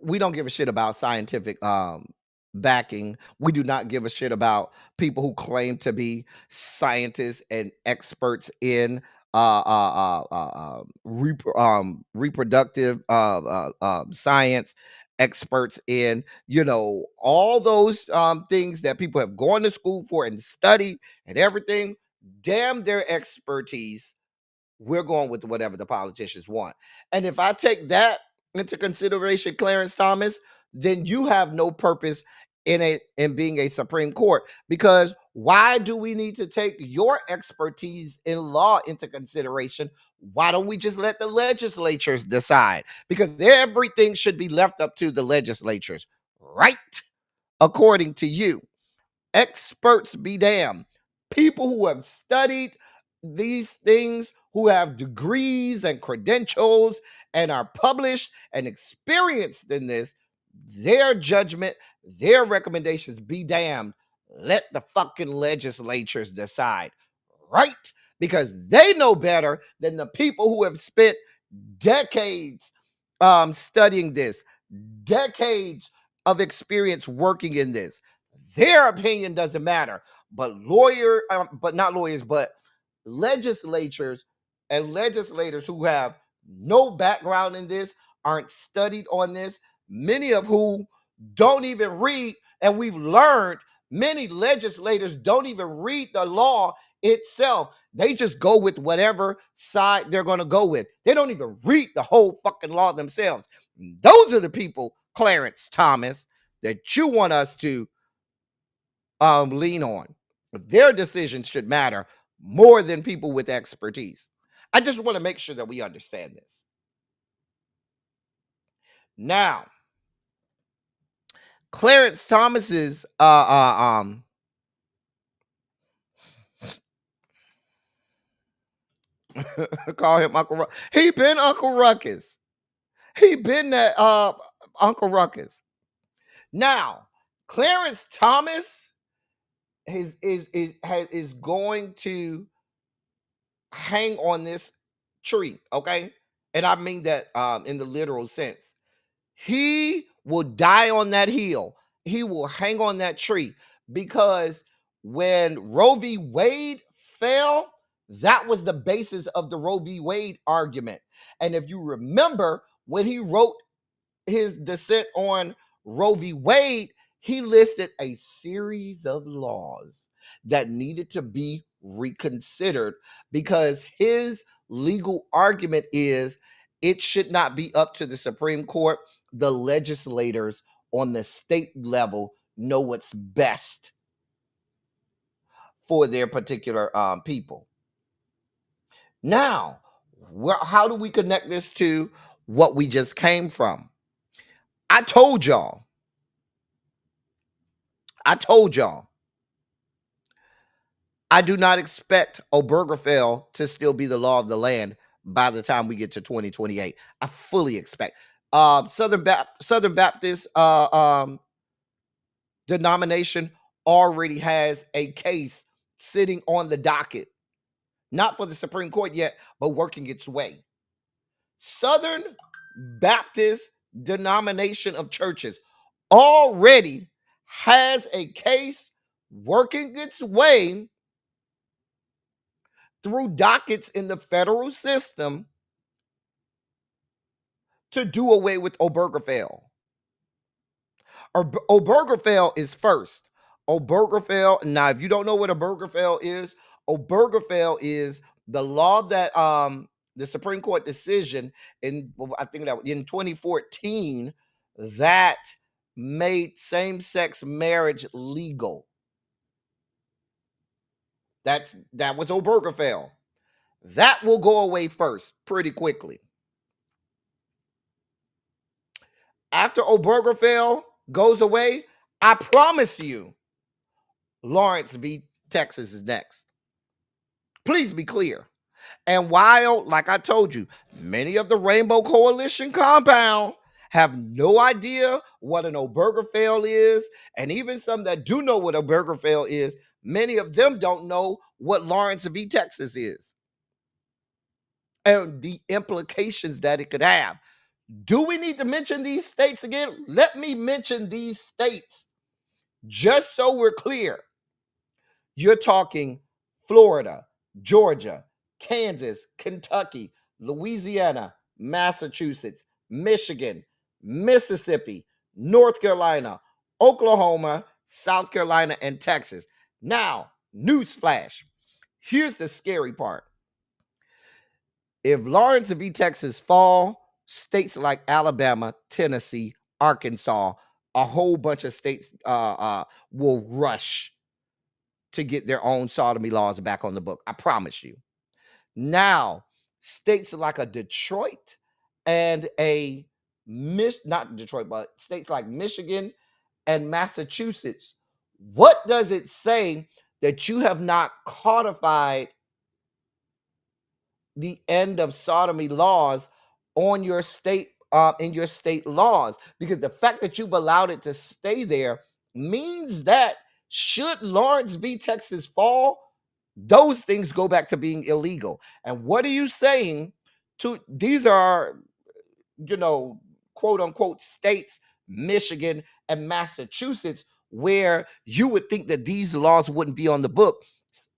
we don't give a shit about scientific backing. We do not give a shit about people who claim to be scientists and experts in reproductive science, experts in, all those things that people have gone to school for and studied and everything. Damn their expertise. We're going with whatever the politicians want. And if I take that into consideration, Clarence Thomas, then you have no purpose in being a Supreme Court, because why do we need to take your expertise in law into consideration? Why don't we just let the legislatures decide? Because everything should be left up to the legislatures, right? According to you. Experts be damned. People who have studied these things, who have degrees and credentials and are published and experienced in this, their judgment, their recommendations be damned. Let the fucking legislatures decide, right? Because they know better than the people who have spent decades studying this, decades of experience working in this. Their opinion doesn't matter. But legislatures and legislators who have no background in this, aren't studied on this, many of who don't even read, and we've learned many legislators don't even read the law itself. They just go with whatever side they're going to go with. They don't even read the whole fucking law themselves. Those are the people, Clarence Thomas, that you want us to lean on. Their decisions should matter more than people with expertise. I just want to make sure that we understand this. Now, Clarence Thomas's call him Uncle Ruckus. He been Uncle Ruckus. He been that Uncle Ruckus. Now, Clarence Thomas is going to hang on this tree, okay? And I mean that in the literal sense. He will die on that hill. He will hang on that tree, because when Roe v. Wade fell, that was the basis of the Roe v. Wade argument. And if you remember, when he wrote his dissent on Roe v. Wade, he listed a series of laws that needed to be reconsidered because his legal argument is it should not be up to the Supreme Court. The legislators on the state level know what's best for their particular people. Now, how do we connect this to what we just came from? I told y'all, I do not expect Obergefell to still be the law of the land by the time we get to 2028. I fully expect. Southern Baptist denomination already has a case sitting on the docket, not for the Supreme Court yet, but working its way. Southern Baptist denomination of churches already has a case working its way through dockets in the federal system to do away with Obergefell. Obergefell is first. Obergefell, now if you don't know what Obergefell is the law that the Supreme Court decision in, I think that in 2014 that made same-sex marriage legal. That was Obergefell. That will go away first pretty quickly. After Obergefell goes away, I promise you, Lawrence v. Texas is next. Please be clear. And while, like I told you, many of the Rainbow Coalition compound have no idea what an Obergefell is, and even some that do know what Obergefell is, many of them don't know what Lawrence v. Texas is and the implications that it could have. Do we need to mention these states again? Let me mention these states just so we're clear. You're talking Florida, Georgia, Kansas, Kentucky, Louisiana, Massachusetts, Michigan, Mississippi, North Carolina, Oklahoma, South Carolina, and Texas. Now, newsflash. Here's the scary part. If Lawrence v. Texas fall, states like Alabama, Tennessee, Arkansas, a whole bunch of states will rush to get their own sodomy laws back on the book. I promise you. Now, states like a Detroit and not Detroit, but states like Michigan and Massachusetts, what does it say that you have not codified the end of sodomy laws on your state in your state laws? Because the fact that you've allowed it to stay there means that should Lawrence v. Texas fall, those things go back to being illegal. And what are you saying to these are, quote unquote states, Michigan and Massachusetts, where you would think that these laws wouldn't be on the book?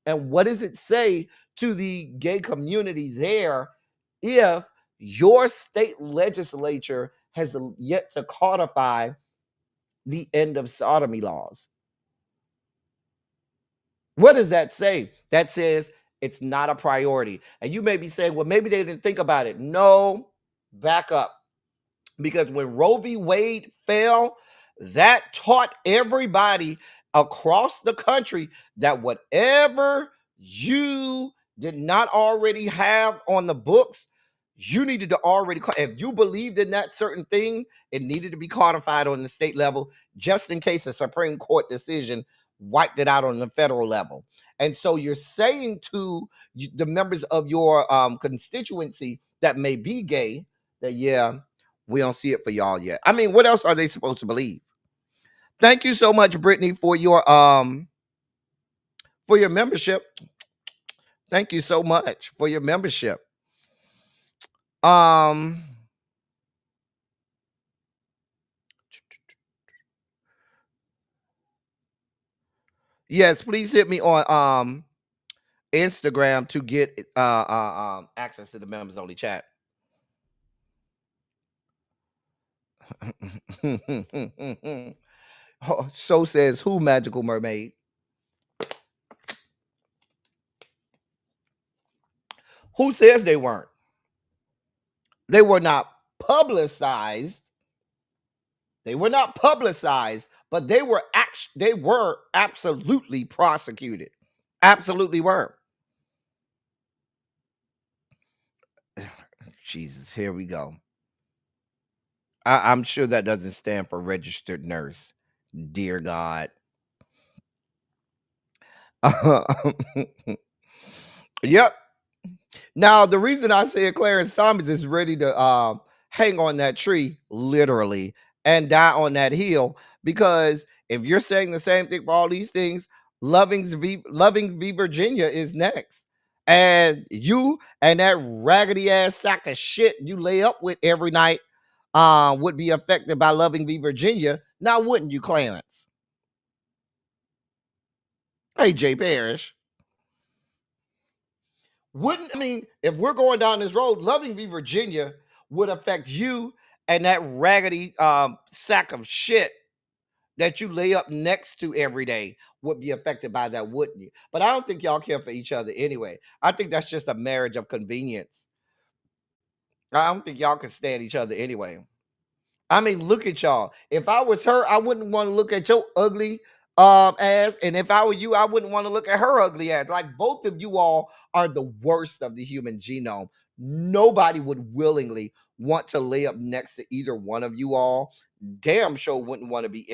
And what does it say to the gay community there if your state legislature has yet to codify the end of sodomy laws? What does that say? That says it's not a priority. And you may be saying, well, maybe they didn't think about it. No, back up. Because when Roe v. Wade fell, that taught everybody across the country that whatever you did not already have on the books, you needed to already, if you believed in that certain thing, it needed to be codified on the state level, just in case a Supreme Court decision wiped it out on the federal level. And so you're saying to the members of your constituency that may be gay that, yeah, we don't see it for y'all yet. I mean, what else are they supposed to believe? Thank you so much, Brittany, for your membership. Thank you so much for your membership. Yes, please hit me on Instagram to get access to the members only chat. So says who, Magical Mermaid? Who says they weren't? They were not publicized. They were not publicized, but they were absolutely prosecuted. Absolutely were. Jesus, here we go. I'm sure that doesn't stand for registered nurse. Dear God. Yep. Now, the reason I said Clarence Thomas is ready to hang on that tree, literally, and die on that hill, because if you're saying the same thing for all these things, Loving v. Virginia is next. And you and that raggedy ass sack of shit you lay up with every night would be affected by Loving v. Virginia. Now, wouldn't you, Clarence? Hey, Jay Parrish. Wouldn't, I mean, if we're going down this road, Loving v. Virginia would affect you and that raggedy sack of shit that you lay up next to every day would be affected by that, wouldn't you? But I don't think y'all care for each other anyway. I think that's just a marriage of convenience. I don't think y'all can stand each other anyway. I mean, look at y'all. If I was her, I wouldn't want to look at your ugly ass. And if I were you, I wouldn't want to look at her ugly ass. Like, both of you all are the worst of the human genome. Nobody would willingly want to lay up next to either one of you all. Damn sure wouldn't want to be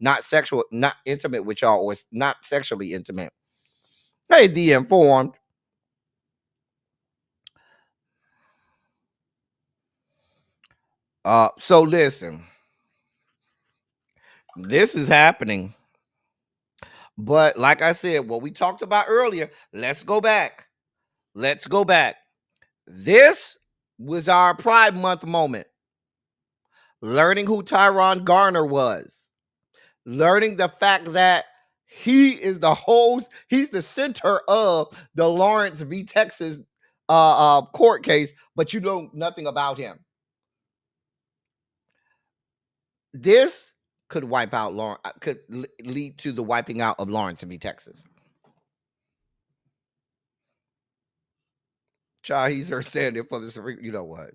not intimate with y'all, or not sexually intimate. Hey, the informed. So listen, this is happening. But like I said, what we talked about earlier, let's go back. Let's go back. This was our Pride Month moment. Learning who Tyron Garner was. Learning the fact that he is the host, he's the center of the Lawrence v. Texas court case, but you know nothing about him. This could lead to the wiping out of Lawrence v. Texas. Child, he's her standing for the Supreme. You know what?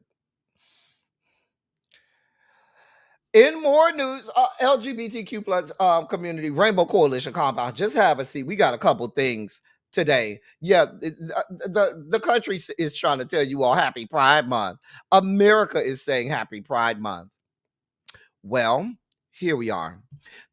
In more news, LGBTQ plus community Rainbow Coalition compound. Just have a seat. We got a couple things today. Yeah, the country is trying to tell you all Happy Pride Month. America is saying Happy Pride Month. Well, here we are.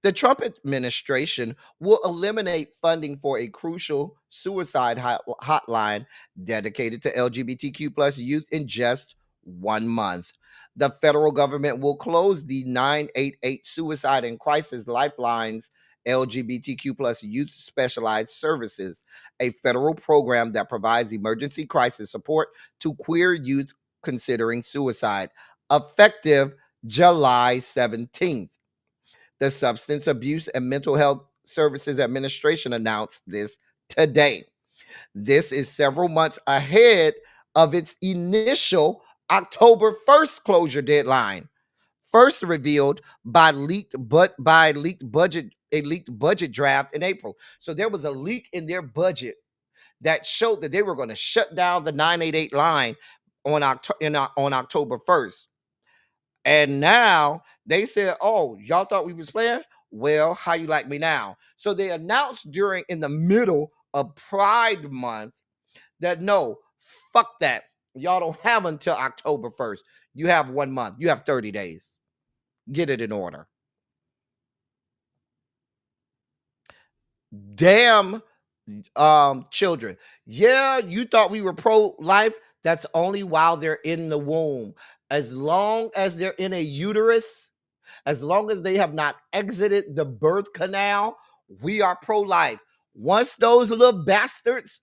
The Trump administration will eliminate funding for a crucial suicide hotline dedicated to LGBTQ plus youth in just 1 month. The federal government will close the 988 Suicide and Crisis Lifelines LGBTQ plus youth specialized services, a federal program that provides emergency crisis support to queer youth considering suicide, effective July 17th. The Substance Abuse and Mental Health Services Administration announced this today. This is several months ahead of its initial October 1st closure deadline, first revealed by leaked budget draft in April. So there was a leak in their budget that showed that they were going to shut down the 988 line on October 1st. And now they said, "Oh, y'all thought we was playing? Well, how you like me now?" So they announced in the middle of Pride Month that no, fuck that. Y'all don't have until October 1st. You have 1 month. You have 30 days. Get it in order. Damn children. Yeah, you thought we were pro-life. That's only while they're in the womb. As long as they're in a uterus, as long as they have not exited the birth canal, we are pro-life. Once those little bastards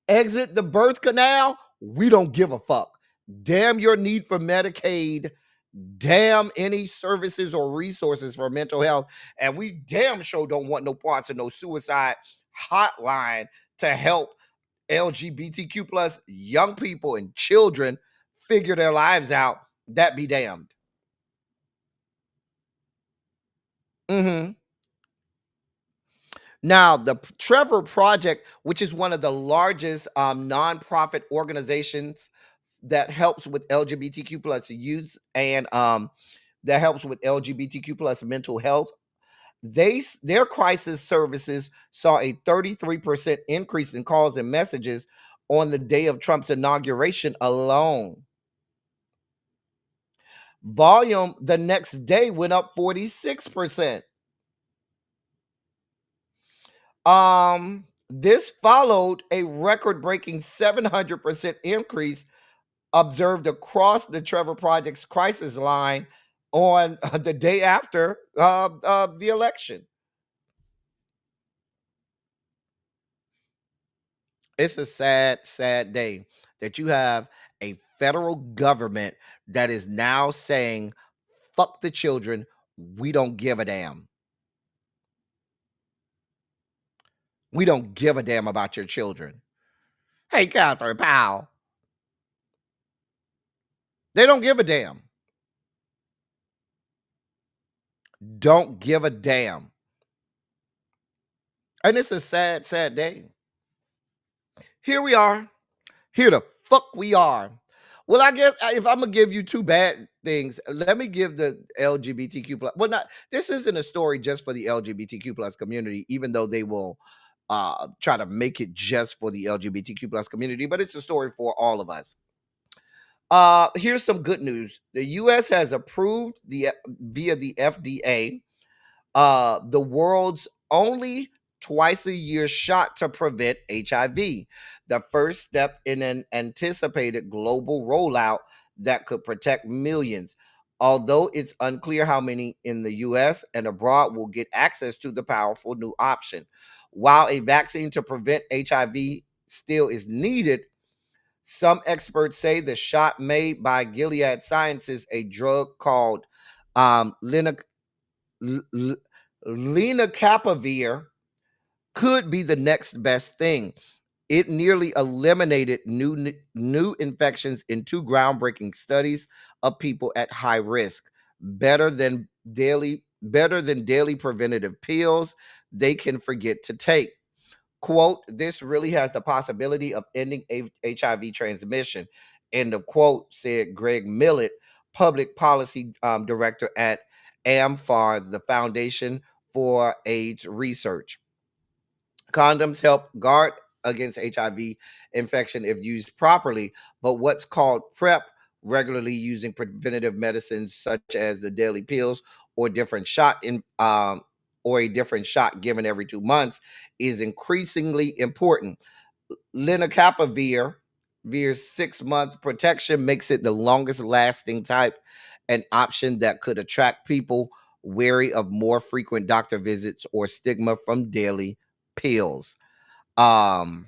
exit the birth canal, we don't give a fuck. Damn your need for Medicaid. Damn any services or resources for mental health. And we damn sure don't want no parts of no suicide hotline to help LGBTQ plus young people and children figure their lives out. That be damned. Hmm. Now, the Trevor Project, which is one of the largest nonprofit organizations that helps with LGBTQ plus youth and that helps with LGBTQ plus mental health, their crisis services saw a 33% increase in calls and messages on the day of Trump's inauguration alone. Volume the next day went up 46%. This followed a record-breaking 700% increase observed across the Trevor Project's crisis line on the day after the election. It's a sad, sad day that you have a federal government that is now saying, fuck the children. We don't give a damn. We don't give a damn about your children. Hey, Catherine Powell. They don't give a damn. Don't give a damn. And it's a sad, sad day. Here we are. Here the fuck we are. Well, I guess if I'm gonna give you two bad things, let me give the LGBTQ plus. Well, not this isn't a story just for the LGBTQ plus community, even though they will try to make it just for the LGBTQ plus community, but it's a story for all of us. Here's some good news. The US has approved via the FDA the world's only twice a year shot to prevent HIV, the first step in an anticipated global rollout that could protect millions. Although it's unclear how many in the US and abroad will get access to the powerful new option. While a vaccine to prevent HIV still is needed, some experts say the shot made by Gilead Sciences, a drug called lenacapavir, could be the next best thing. It nearly eliminated new infections in two groundbreaking studies of people at high risk. Better than daily preventative pills they can forget to take. Quote, this really has the possibility of ending HIV transmission. End of quote, said Greg Millett, public policy director at AMFAR, the Foundation for AIDS Research. Condoms help guard against HIV infection if used properly, but what's called PrEP, regularly using preventative medicines such as the daily pills or a different shot given every 2 months, is increasingly important. Lenacapavir's 6 month protection makes it the longest lasting type, an option that could attract people wary of more frequent doctor visits or stigma from daily pills. Um,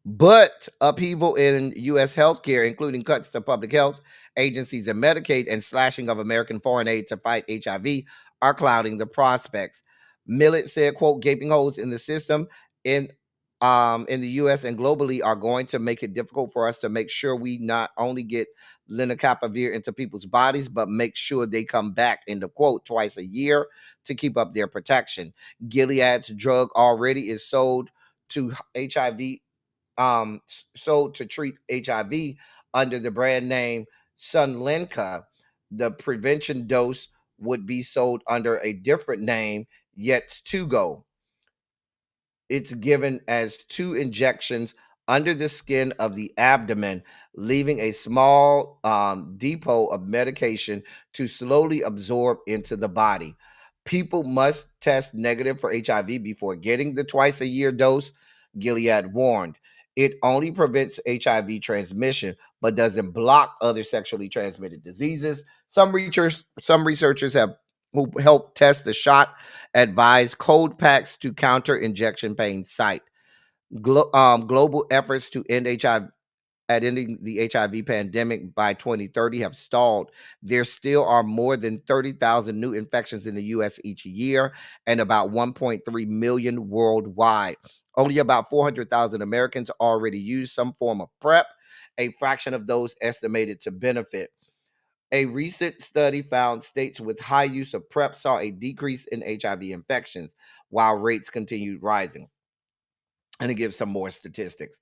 but upheaval in U.S. healthcare, including cuts to public health agencies and Medicaid and slashing of American foreign aid to fight HIV, are clouding the prospects. Millett said, quote, gaping holes in the system in the U.S. and globally are going to make it difficult for us to make sure we not only get lenacapavir into people's bodies, but make sure they come back, end of quote, twice a year to keep up their protection. Gilead's drug already is sold to HIV, sold to treat HIV under the brand name Sunlenca. The prevention dose would be sold under a different name, yet to go. It's given as 2 injections under the skin of the abdomen, leaving a small depot of medication to slowly absorb into the body. People must test negative for HIV before getting the twice a year dose, Gilead warned. It only prevents HIV transmission, but doesn't block other sexually transmitted diseases. Some researchers have who helped test the shot advise cold packs to counter injection pain site. Global efforts to end HIV at ending the HIV pandemic by 2030 have stalled. There still are more than 30,000 new infections in the US each year and about 1.3 million worldwide. Only about 400,000 Americans already use some form of PrEP, a fraction of those estimated to benefit. A recent study found states with high use of PrEP saw a decrease in HIV infections while rates continued rising. And it gives some more statistics.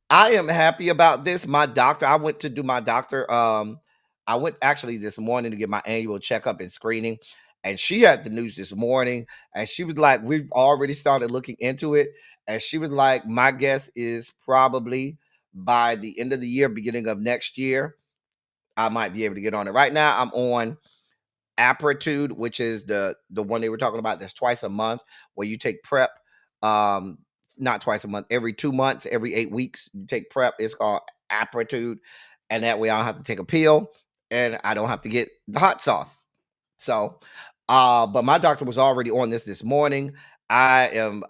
I am happy about this. My doctor, I went to do my doctor. I went actually this morning to get my annual checkup and screening, and she had the news this morning, and she was like, "We've already started looking into it." And she was like, "My guess is probably by the end of the year, beginning of next year, I might be able to get on it." Right now, I'm on Apritude, which is the one they were talking about. That's twice a month, where you take PrEP. Um, Not twice a month, every 2 months, every 8 weeks, you take PrEP. It's called Apritude, and that way I don't have to take a pill, and I don't have to get the hot sauce. So, but my doctor was already on this morning. I'm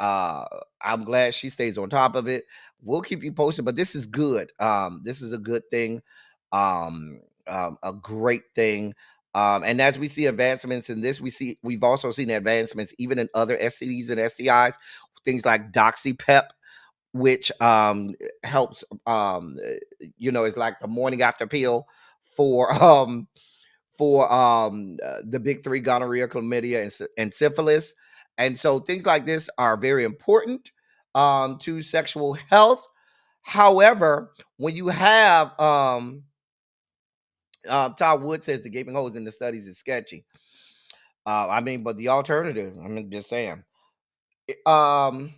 glad she stays on top of it. We'll keep you posted, but this is good. This is a good thing. A great thing. And as we see advancements in this, we've also seen advancements even in other STDs and STIs, things like doxypep, which helps it's like the morning after pill for the big three: gonorrhea, chlamydia, and syphilis. And so things like this are very important to sexual health. However, when you have Todd Wood says the gaping holes in the studies is sketchy. But the alternative, just saying. Um,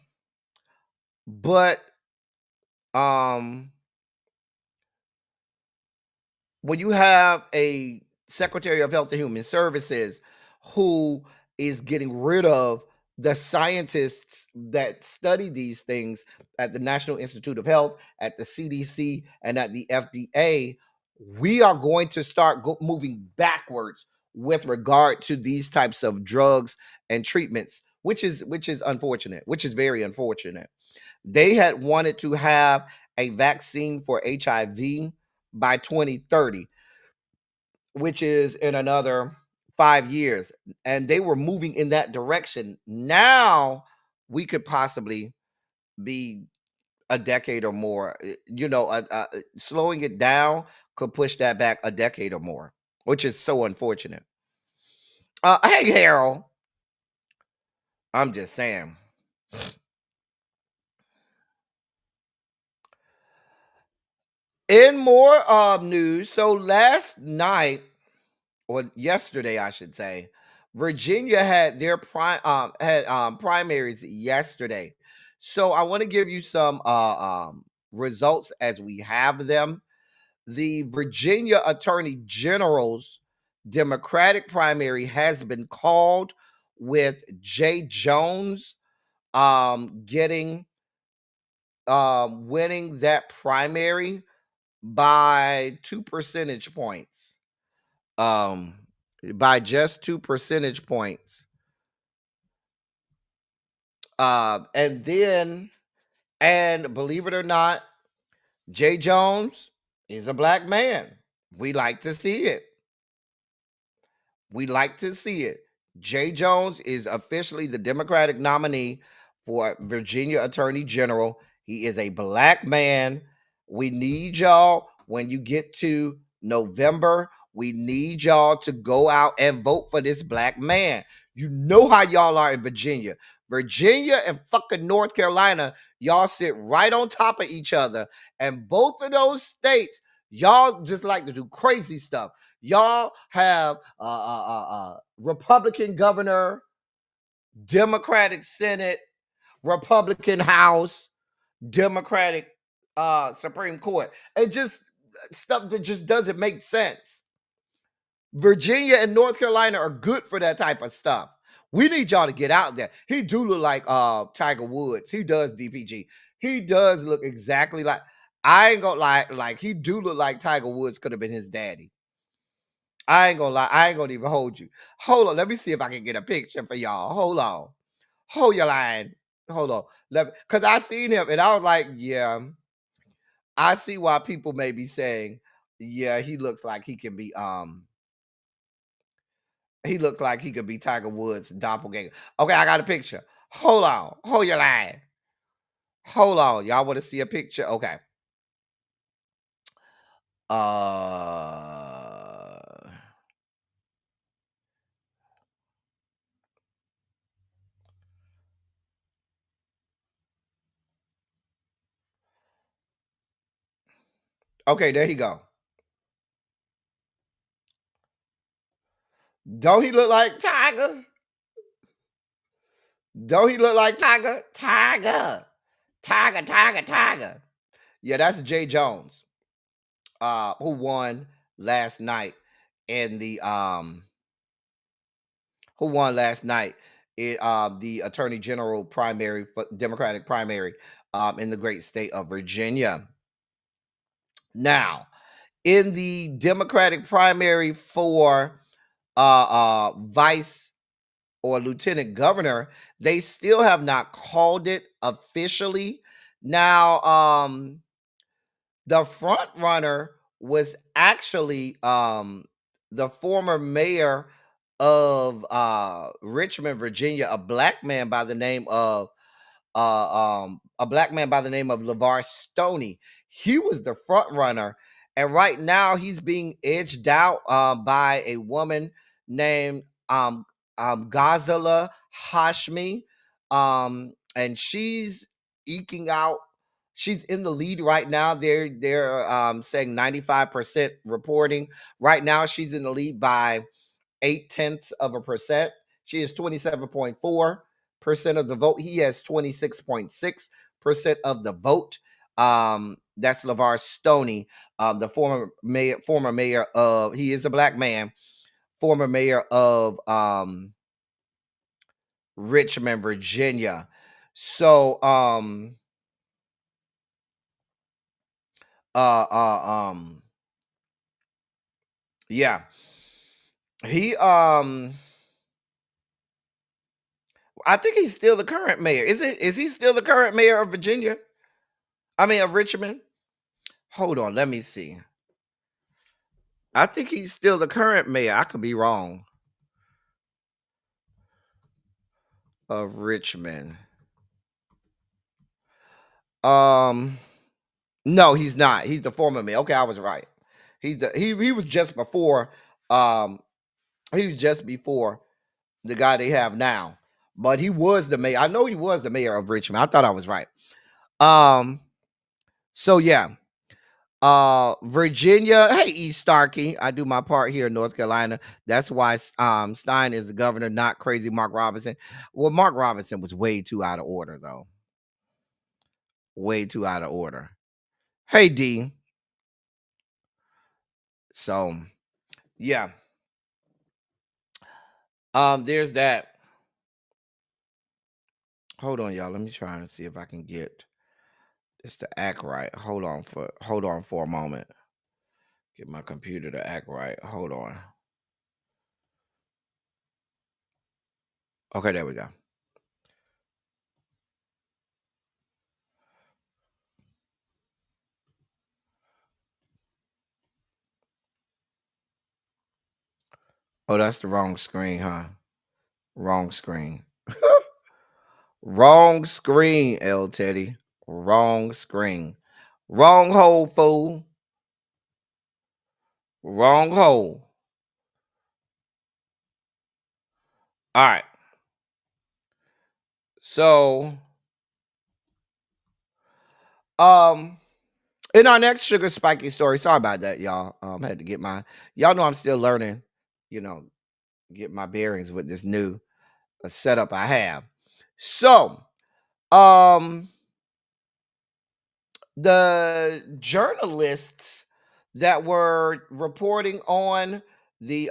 but um, when you have a Secretary of Health and Human Services who is getting rid of the scientists that study these things at the National Institute of Health, at the CDC, and at the FDA, we are going to start moving backwards with regard to these types of drugs and treatments, which is unfortunate, which is very unfortunate. They had wanted to have a vaccine for HIV by 2030, which is in another 5 years. And they were moving in that direction. Now we could possibly be a decade or more. Slowing it down could push that back a decade or more, which is so unfortunate. Hey, Harold. I'm just saying. In more news, so last night, or yesterday, I should say, Virginia had their primaries yesterday. So I want to give you some results as we have them. The Virginia Attorney General's Democratic primary has been called, with Jay Jones getting winning that primary by 2 percentage points. By just 2 percentage points. And believe it or not, Jay Jones is a black man. We like to see it. We like to see it. Jay Jones is officially the Democratic nominee for Virginia Attorney General. He is a black man. We need y'all, when you get to November, we need y'all to go out and vote for this black man. You know how y'all are in Virginia. Virginia and fucking North Carolina, y'all sit right on top of each other. And both of those states, y'all just like to do crazy stuff. Y'all have Republican governor, Democratic Senate, Republican House, Democratic Supreme Court, and just stuff that just doesn't make sense. Virginia and North Carolina are good for that type of stuff. We need y'all to get out there. He do look like Tiger Woods. He does, DPG. He does look exactly like, I ain't gonna lie, like he do look like Tiger Woods could have been his daddy. I ain't gonna lie. I ain't gonna even hold you. Hold on. Let me see if I can get a picture for y'all. Hold on. Hold your line. Hold on. Because I seen him and I was like, yeah, I see why people may be saying, yeah, he looks like he can be he looks like he could be Tiger Woods' doppelganger. Okay, I got a picture. Hold on. Hold your line. Hold on. Y'all want to see a picture? Okay. Okay, there you go. Don't he look like Tiger? Don't he look like Tiger? Tiger. Tiger, Tiger, Tiger. Yeah, that's Jay Jones, who won last night in the the Attorney General primary, Democratic primary, in the great state of Virginia. Now, in the Democratic primary for vice or lieutenant governor, they still have not called it officially. Now, the front runner was actually the former mayor of Richmond, Virginia, a black man by the name of LeVar Stoney. He was the front runner, and right now he's being edged out by a woman named Ghazala Hashmi, and she's eking out. She's in the lead right now. They're saying 95% reporting. Right now, she's in the lead by 0.8%. She is 27.4% of the vote. He has 26.6% of the vote. That's LeVar Stoney, the former mayor of, he is a black man, former mayor of Richmond, Virginia. So yeah. He I think he's still the current mayor. Is he still the current mayor of Virginia? I mean of Richmond? Hold on, let me see. I think he's still the current mayor. I could be wrong. Of Richmond. No, he's not. He's the former mayor. Okay, I was right. He was just before he was just before the guy they have now. But he was the mayor. I know he was the mayor of Richmond. I thought I was right. So yeah. Virginia. Hey, E. Starkey. I do my part here in North Carolina. That's why Stein is the governor, not crazy Mark Robinson. Well, Mark Robinson was way too out of order, though. Way too out of order. Hey, D. So, yeah. There's that. Hold on, y'all. Let me try and see if I can get this to act right. Hold on for a moment. Get my computer to act right. Hold on. Okay, there we go. Oh, that's the wrong screen, huh? Wrong screen. Wrong screen, L Teddy. Wrong screen. Wrong hole, fool. Wrong hole. All right. So, in our next sugar spiky story, sorry about that, y'all. Had to get y'all know I'm still learning, get my bearings with this new setup I have. So, the journalists that were reporting on the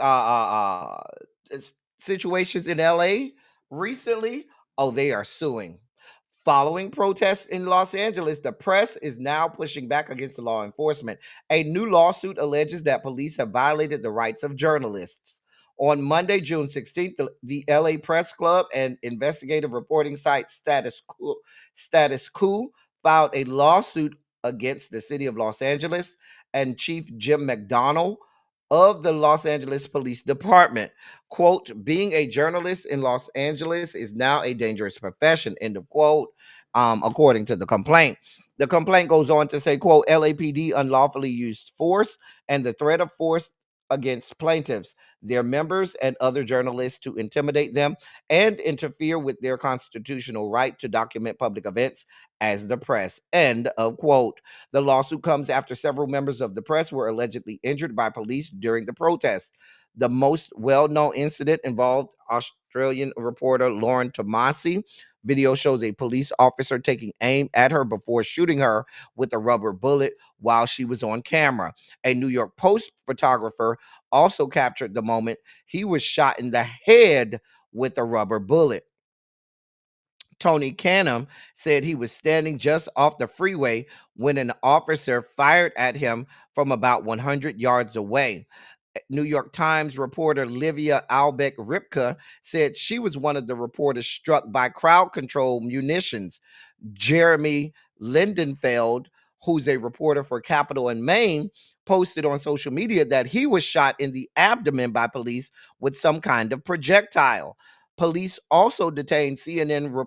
situations in LA recently, they are suing. Following protests in Los Angeles, the press is now pushing back against the law enforcement. A new lawsuit alleges that police have violated the rights of journalists. On Monday, June 16th, the LA Press Club and investigative reporting site Status Quo filed a lawsuit against the city of Los Angeles and Chief Jim McDonnell of the Los Angeles Police Department. Quote, being a journalist in Los Angeles is now a dangerous profession, end of quote, according to the complaint. The complaint goes on to say, quote, LAPD unlawfully used force and the threat of force against plaintiffs, their members, and other journalists to intimidate them and interfere with their constitutional right to document public events as the press. End of quote. The lawsuit comes after several members of the press were allegedly injured by police during the protest. The most well-known incident involved Australian reporter Lauren Tomasi. Video shows a police officer taking aim at her before shooting her with a rubber bullet while she was on camera. A New York Post photographer also captured the moment he was shot in the head with a rubber bullet. Tony Canham said he was standing just off the freeway when an officer fired at him from about 100 yards away. New York Times reporter Livia Albeck Ripka said she was one of the reporters struck by crowd control munitions. Jeremy Lindenfeld, who's a reporter for Capital in Maine, posted on social media that he was shot in the abdomen by police with some kind of projectile. Police also detained CNN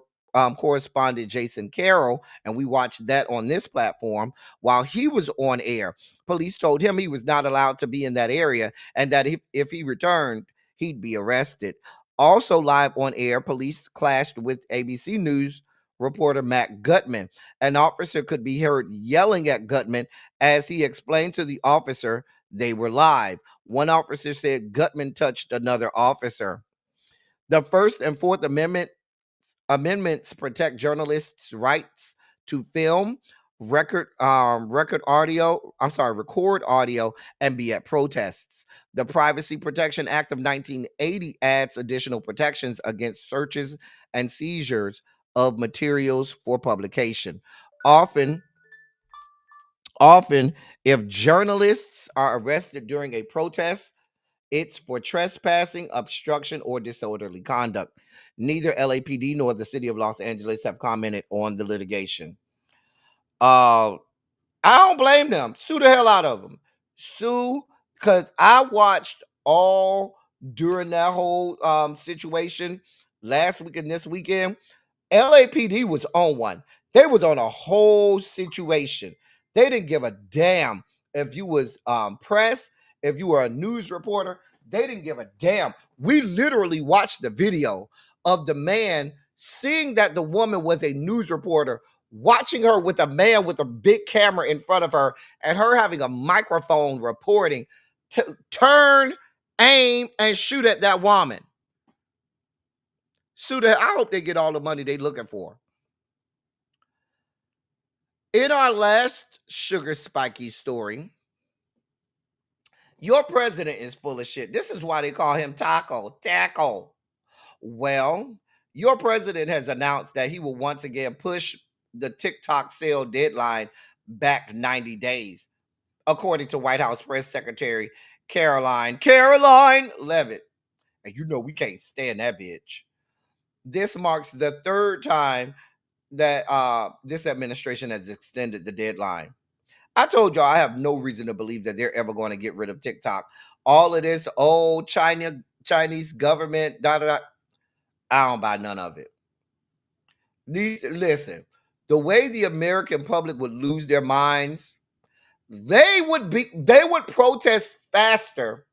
correspondent Jason Carroll, and we watched that on this platform while he was on air. Police told him he was not allowed to be in that area and that if he returned, he'd be arrested. Also live on air, police clashed with ABC News reporter Matt Gutman. An officer could be heard yelling at Gutman as he explained to the officer they were live. One officer said Gutman touched another officer. The First and Fourth Amendments protect journalists' rights to film, record audio, and be at protests. The Privacy Protection Act of 1980 adds additional protections against searches and seizures of materials for publication. Often, if journalists are arrested during a protest, it's for trespassing, obstruction, or disorderly conduct. Neither LAPD nor the city of Los Angeles have commented on the litigation. I don't blame them. Sue the hell out of them. Sue, because I watched all during that whole situation last week and this weekend. LAPD was on one. They was on a whole situation. They didn't give a damn if you was press, if you were a news reporter. They didn't give a damn. We literally watched the video of the man seeing that the woman was a news reporter, watching her with a man with a big camera in front of her, and her having a microphone reporting to turn, aim, and shoot at that woman. I hope they get all the money they looking for. In our last sugar spiky story, your president is full of shit. This is why they call him Taco. Well, your president has announced that he will once again push the TikTok sale deadline back 90 days, according to White House Press Secretary Caroline Leavitt. And you know we can't stand that bitch. This marks the third time that this administration has extended the deadline. I told y'all I have no reason to believe that they're ever going to get rid of TikTok. All of this old Chinese government, I don't buy none of it. Listen, the way the American public would lose their minds, they would protest faster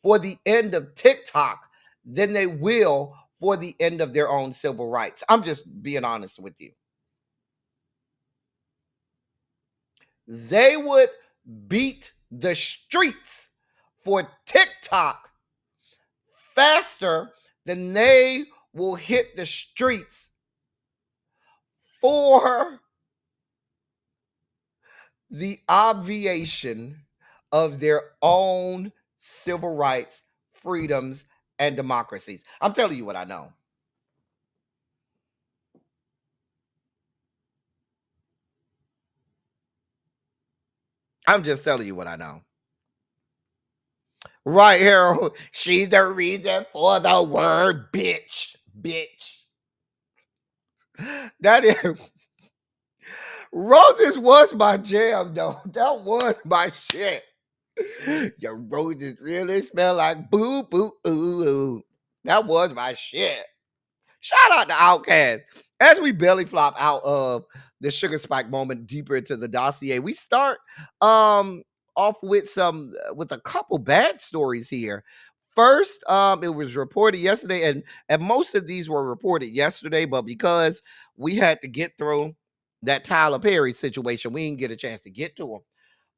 for the end of TikTok than they will for the end of their own civil rights. I'm just being honest with you. They would beat the streets for TikTok faster than they will hit the streets for the obviation of their own civil rights, freedoms, and democracies. I'm telling you what I know. I'm just telling you what I know. Right here, she's the reason for the word bitch. That is... Roses was my jam, though. That was my shit. Your roses really smell like boo, boo, ooh, ooh. That was my shit. Shout out to Outkast. As we belly flop out of the sugar spike moment deeper into the dossier, we start off with a couple bad stories here. First, it was reported yesterday, and most of these were reported yesterday, but because we had to get through that Tyler Perry situation. We didn't get a chance to get to him.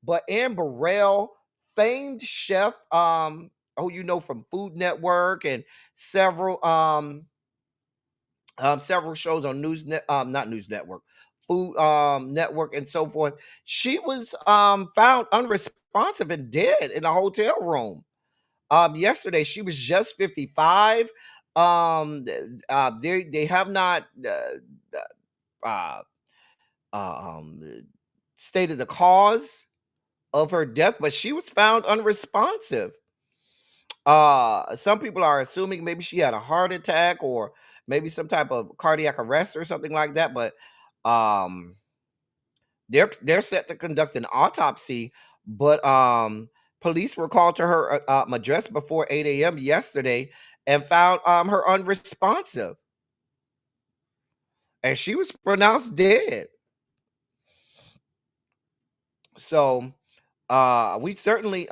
But Ann Burrell, famed chef, who you know from Food Network and several several shows on not News Network, Food Network and so forth. She was found unresponsive and dead in a hotel room. Yesterday. She was just 55. They have not uh, um, stated the cause of her death, but she was found unresponsive. Some people are assuming maybe she had a heart attack or maybe some type of cardiac arrest or something like that. But um, they're set to conduct an autopsy. But police were called to her address before 8 a.m. yesterday and found her unresponsive, and she was pronounced dead. So we certainly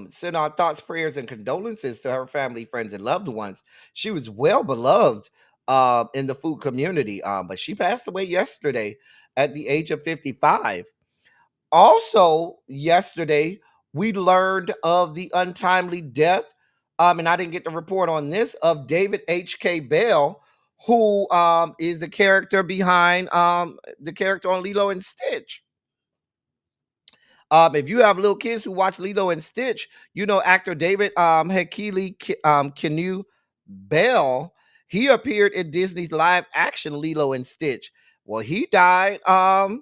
send our thoughts, prayers, and condolences to her family, friends, and loved ones. She was well beloved in the food community, but she passed away yesterday at the age of 55. Also, yesterday, we learned of the untimely death, and I didn't get the report on this, of David H.K. Bell, who is the character behind the character on Lilo and Stitch. If you have little kids who watch Lilo and Stitch, you know actor David Hekili Kenu Bell. He appeared in Disney's live action Lilo and Stitch. Well, he died as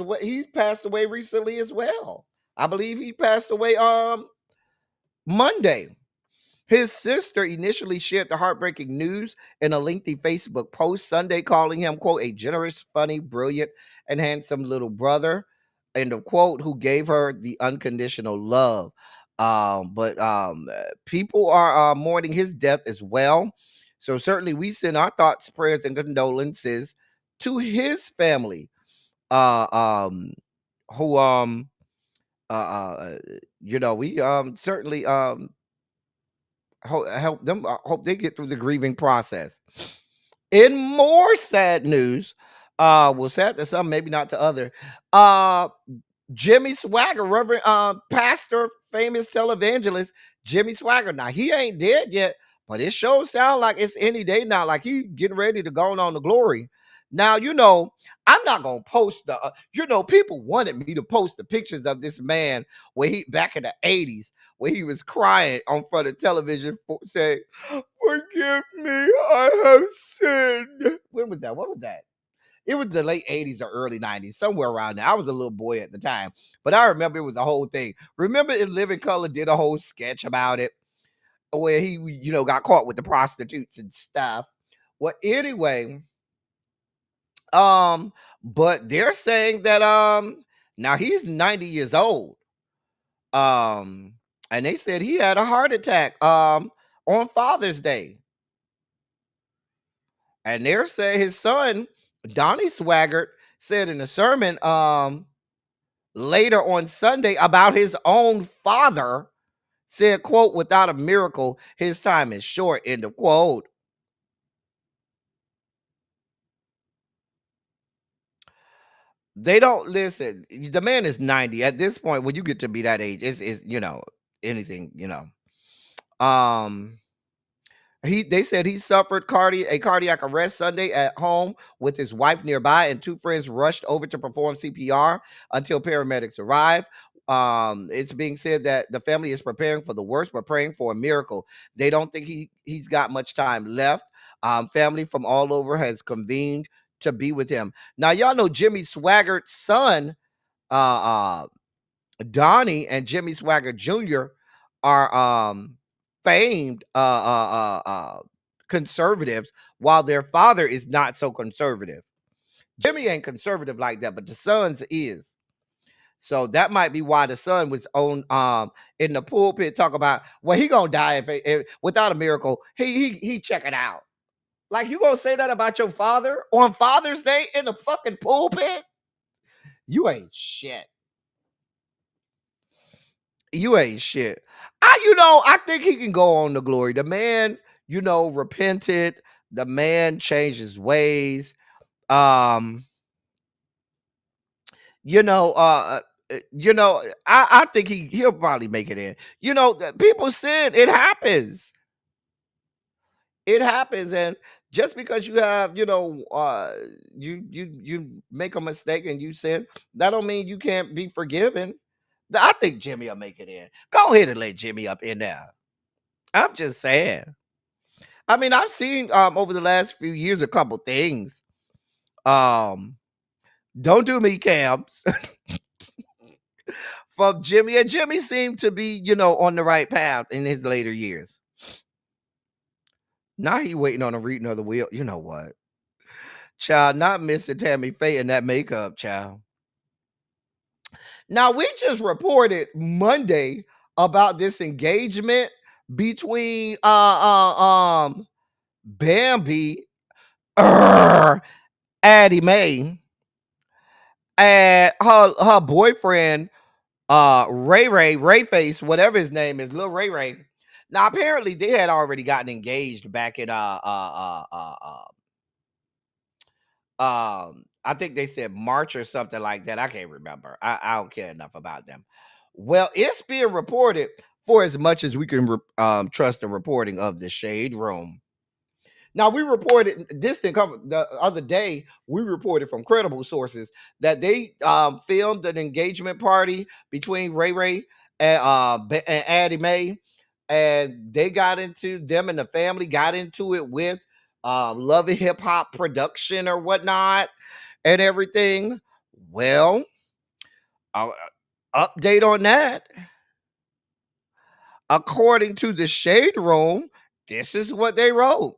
well. He passed away recently as well. I believe he passed away Monday. His sister initially shared the heartbreaking news in a lengthy Facebook post Sunday, calling him, quote, a generous, funny, brilliant, and handsome little brother, end of quote, who gave her the unconditional love. But people are mourning his death as well. So certainly we send our thoughts, prayers, and condolences to his family, who we certainly help them. Hope they get through the grieving process. In more sad news, well, sad to some, maybe not to other. Jimmy Swagger, Reverend pastor, famous televangelist Jimmy Swagger. Now he ain't dead yet, but it sure sound like it's any day now. Like he getting ready to go on to glory. Now I'm not gonna post the. People wanted me to post the pictures of this man where he back in the 80s where he was crying on front of television saying, "Forgive me, I have sinned." When was that? What was that? It was the late 80s or early 90s, somewhere around there. I was a little boy at the time, but I remember it was a whole thing. Remember In Living Color did a whole sketch about it where he, got caught with the prostitutes and stuff. Well, anyway, but they're saying that now he's 90 years old. And they said he had a heart attack on Father's Day. And they're saying his son, Donnie Swaggart, said in a sermon later on Sunday about his own father, said, quote, without a miracle, his time is short, end of quote. They don't listen. The man is 90. At this point, when you get to be that age, it's anything, They said he suffered a cardiac arrest Sunday at home with his wife nearby, and two friends rushed over to perform CPR until paramedics arrived. It's being said that the family is preparing for the worst, but praying for a miracle. They don't think he's got much time left. Family from all over has convened to be with him. Now, y'all know Jimmy Swaggart's son, Donnie, and Jimmy Swaggart Jr. are famed conservatives, while their father is not so conservative. Jimmy ain't conservative like that, but the son's is. So that might be why the son was on in the pulpit talk about, well, he gonna die if without a miracle. He check it out. Like, you gonna say that about your father on Father's Day in the fucking pulpit? You ain't shit. You ain't shit. I think he can go on to glory. The man, repented. The man changed his ways. you know, I think he'll probably make it in. People sin. It happens. It happens, and just because you have, you make a mistake and you sin, that don't mean you can't be forgiven. I think Jimmy will make it in. Go ahead and let Jimmy up in there. I'm just saying. I mean, I've seen over the last few years a couple things. Um, don't do me, Cams, from Jimmy, and Jimmy seemed to be, on the right path in his later years. Now he waiting on a reading of the wheel. You know what? Child, not missing Tammy Faye and that makeup, child. Now, we just reported Monday about this engagement between Bambi, Addie Mae, and her boyfriend, Ray Face, whatever his name is, Lil Ray Ray. Now, apparently, they had already gotten engaged back in I think they said March or something like that. I can't remember. I don't care enough about them. Well, it's being reported, for as much as we can trust the reporting of the Shade Room. Now, we reported this thing the other day. We reported from credible sources that they filmed an engagement party between Ray Ray and Addie Mae, and they got into them and the family got into it with Love and Hip Hop production or whatnot and everything. Well, update on that. According to the Shade Room, this is what they wrote.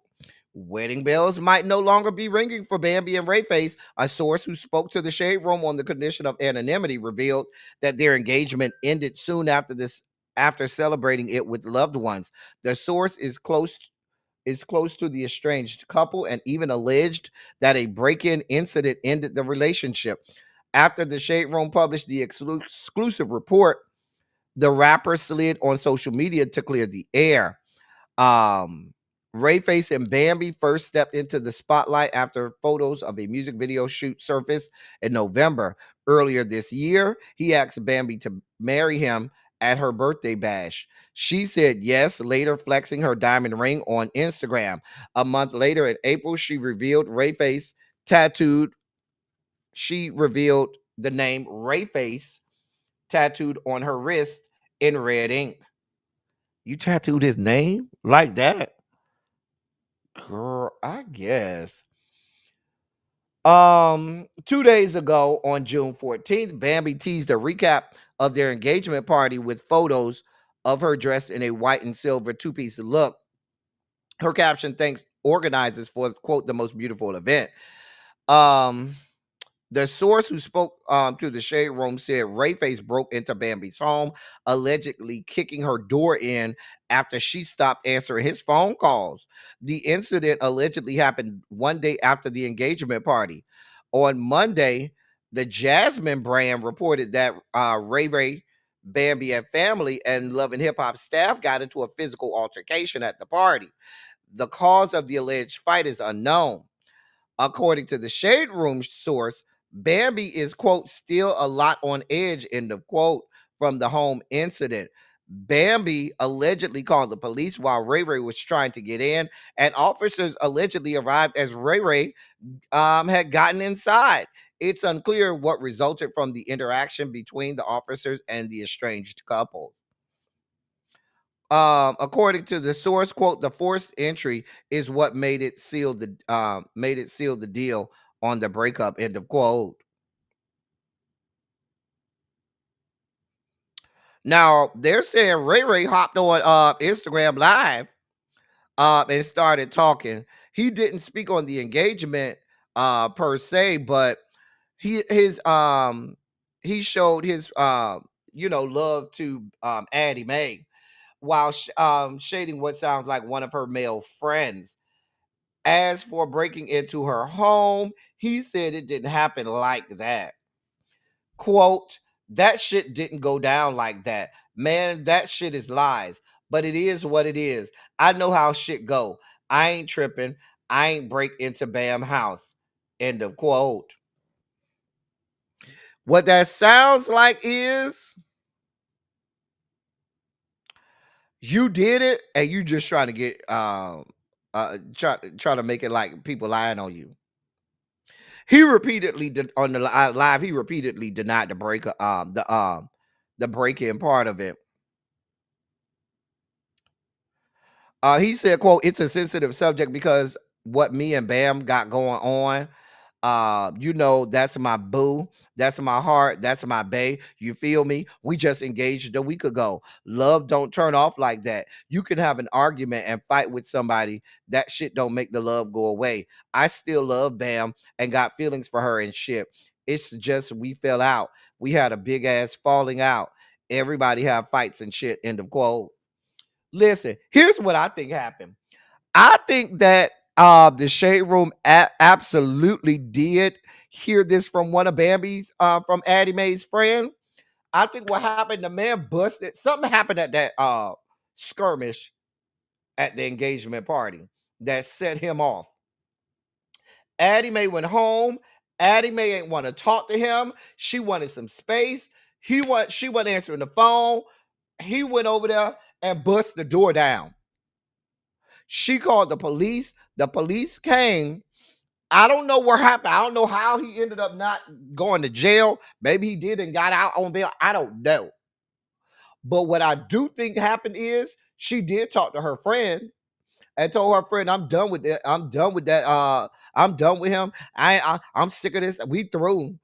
Wedding bells might no longer be ringing for Bambi and Rayface. A source who spoke to the Shade Room on the condition of anonymity revealed that their engagement ended soon after celebrating it with loved ones. The source is close to the estranged couple and even alleged that a break-in incident ended the relationship. After the Shade Room published the exclusive report, the rapper slid on social media to clear the air. Rayface and Bambi first stepped into the spotlight after photos of a music video shoot surfaced in November. Earlier this year, he asked Bambi to marry him at her birthday bash. She said yes, later flexing her diamond ring on Instagram. A month later, in April, she revealed the name Rayface tattooed on her wrist in red ink. You tattooed his name like that? Girl, I guess. 2 days ago on June 14th, Bambi teased a recap of their engagement party with photos of her dressed in a white and silver two-piece look. Her caption thanks organizers for, quote, the most beautiful event. The source who spoke to the Shade Room said Rayface broke into Bambi's home, allegedly kicking her door in after she stopped answering his phone calls. The incident allegedly happened one day after the engagement party. On Monday, the Jasmine brand reported that Ray Ray, Bambi, and family and Love and Hip Hop staff got into a physical altercation at the party. The cause of the alleged fight is unknown. According to the Shade Room source, Bambi is, quote, still a lot on edge, end of quote, from the home incident. Bambi allegedly called the police while Ray Ray was trying to get in, and officers allegedly arrived as Ray Ray had gotten inside. It's unclear what resulted from the interaction between the officers and the estranged couple. According to the source, quote, the forced entry is what made it seal the deal on the breakup, end of quote. Now they're saying Ray Ray hopped on Instagram Live and started talking. He didn't speak on the engagement per se, but he showed his love to Addie Mae while shading what sounds like one of her male friends. As for breaking into her home, he said it didn't happen like that. Quote, that shit didn't go down like that. Man, that shit is lies. But it is what it is. I know how shit go. I ain't tripping. I ain't break into Bam house. End of quote. What that sounds like is you did it and you just trying to get try to make it like people lying on you. He repeatedly on the live. He repeatedly denied the break in part of it. He said, "quote It's a sensitive subject because what me and Bam got going on. That's my boo. That's my heart. That's my bae. You feel me? We just engaged a week ago. Love don't turn off like that. You can have an argument and fight with somebody. That shit don't make the love go away. I still love Bam and got feelings for her and shit. It's just we fell out. We had a big ass falling out. Everybody have fights and shit." End of quote. Listen, here's what I think happened. I think that the Shade Room absolutely did hear this from one of Bambi's from Addie Mae's friend. I think what happened, the man busted. Something happened at that skirmish at the engagement party that set him off. Addie Mae went home. Addie Mae ain't want to talk to him. She wanted some space. She wasn't answering the phone. He went over there and bust the door down. She called the police. The police came. I don't know what happened. I don't know how he ended up not going to jail. Maybe he did and got out on bail. I don't know. But what I do think happened is she did talk to her friend and told her friend, "I'm done with that. I'm done with that. I'm done with him. I'm sick of this. We through."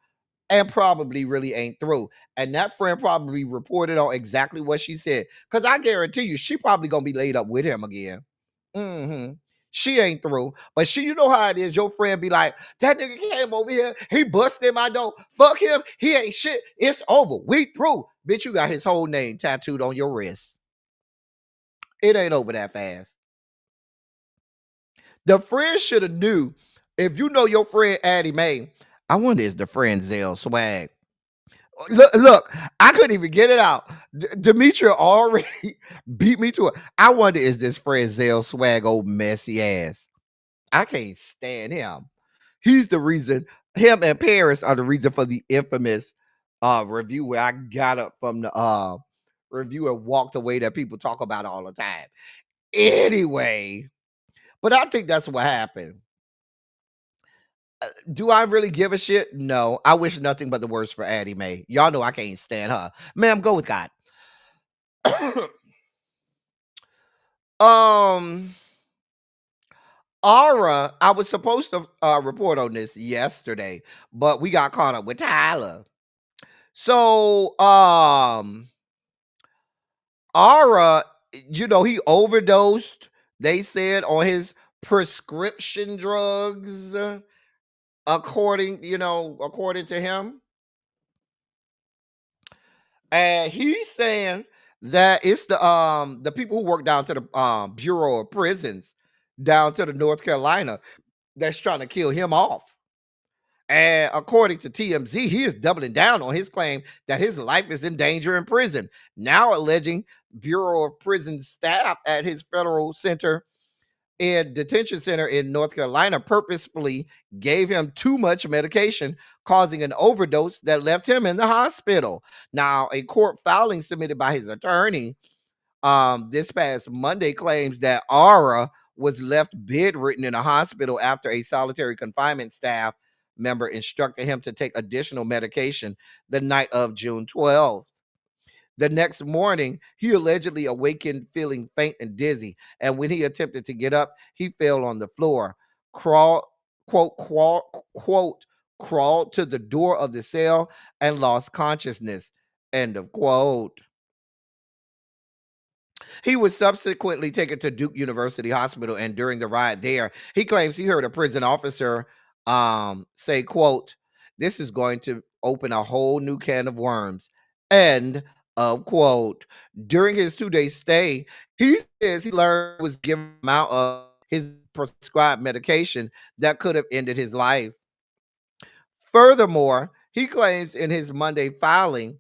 And probably really ain't through. And that friend probably reported on exactly what she said. Because I guarantee you, she probably gonna be laid up with him again. She ain't through. But you know how it is. Your friend be like, "That nigga came over here. He busted my door. Fuck him. He ain't shit. It's over. We through." Bitch, you got his whole name tattooed on your wrist. It ain't over that fast. The friend should have knew. If you know your friend Addie Mae, I wonder is the friend Zell Swag. Look, I couldn't even get it out. Demetria already beat me to it. I wonder is this friend Zell Swag old messy ass. I can't stand him. He's the reason. Him and Paris are the reason for the infamous review where I got up from the review and walked away that people talk about all the time. Anyway, but I think that's what happened. Do I really give a shit? No. I wish nothing but the worst for Addie Mae. Y'all know I can't stand her. Ma'am, go with God. Aura, I was supposed to report on this yesterday, but we got caught up with Tyler. So, Aura, he overdosed, they said, on his prescription drugs, according to him. And he's saying that it's the people who work down to the Bureau of Prisons down to the North Carolina that's trying to kill him off. And according to TMZ, he is doubling down on his claim that his life is in danger in prison, now alleging Bureau of Prisons staff at his federal detention center in North Carolina purposefully gave him too much medication, causing an overdose that left him in the hospital. Now, a court filing submitted by his attorney this past Monday claims that Aura was left bedridden in a hospital after a solitary confinement staff member instructed him to take additional medication the night of June 12th. The next morning, he allegedly awakened feeling faint and dizzy, and when he attempted to get up, he fell on the floor, crawled to the door of the cell and lost consciousness. End of quote. He was subsequently taken to Duke University Hospital, and during the ride there, he claims he heard a prison officer say, quote, "This is going to open a whole new can of worms." End of quote. During his 2-day stay, he says he learned was given out of his prescribed medication that could have ended his life. Furthermore, he claims in his Monday filing,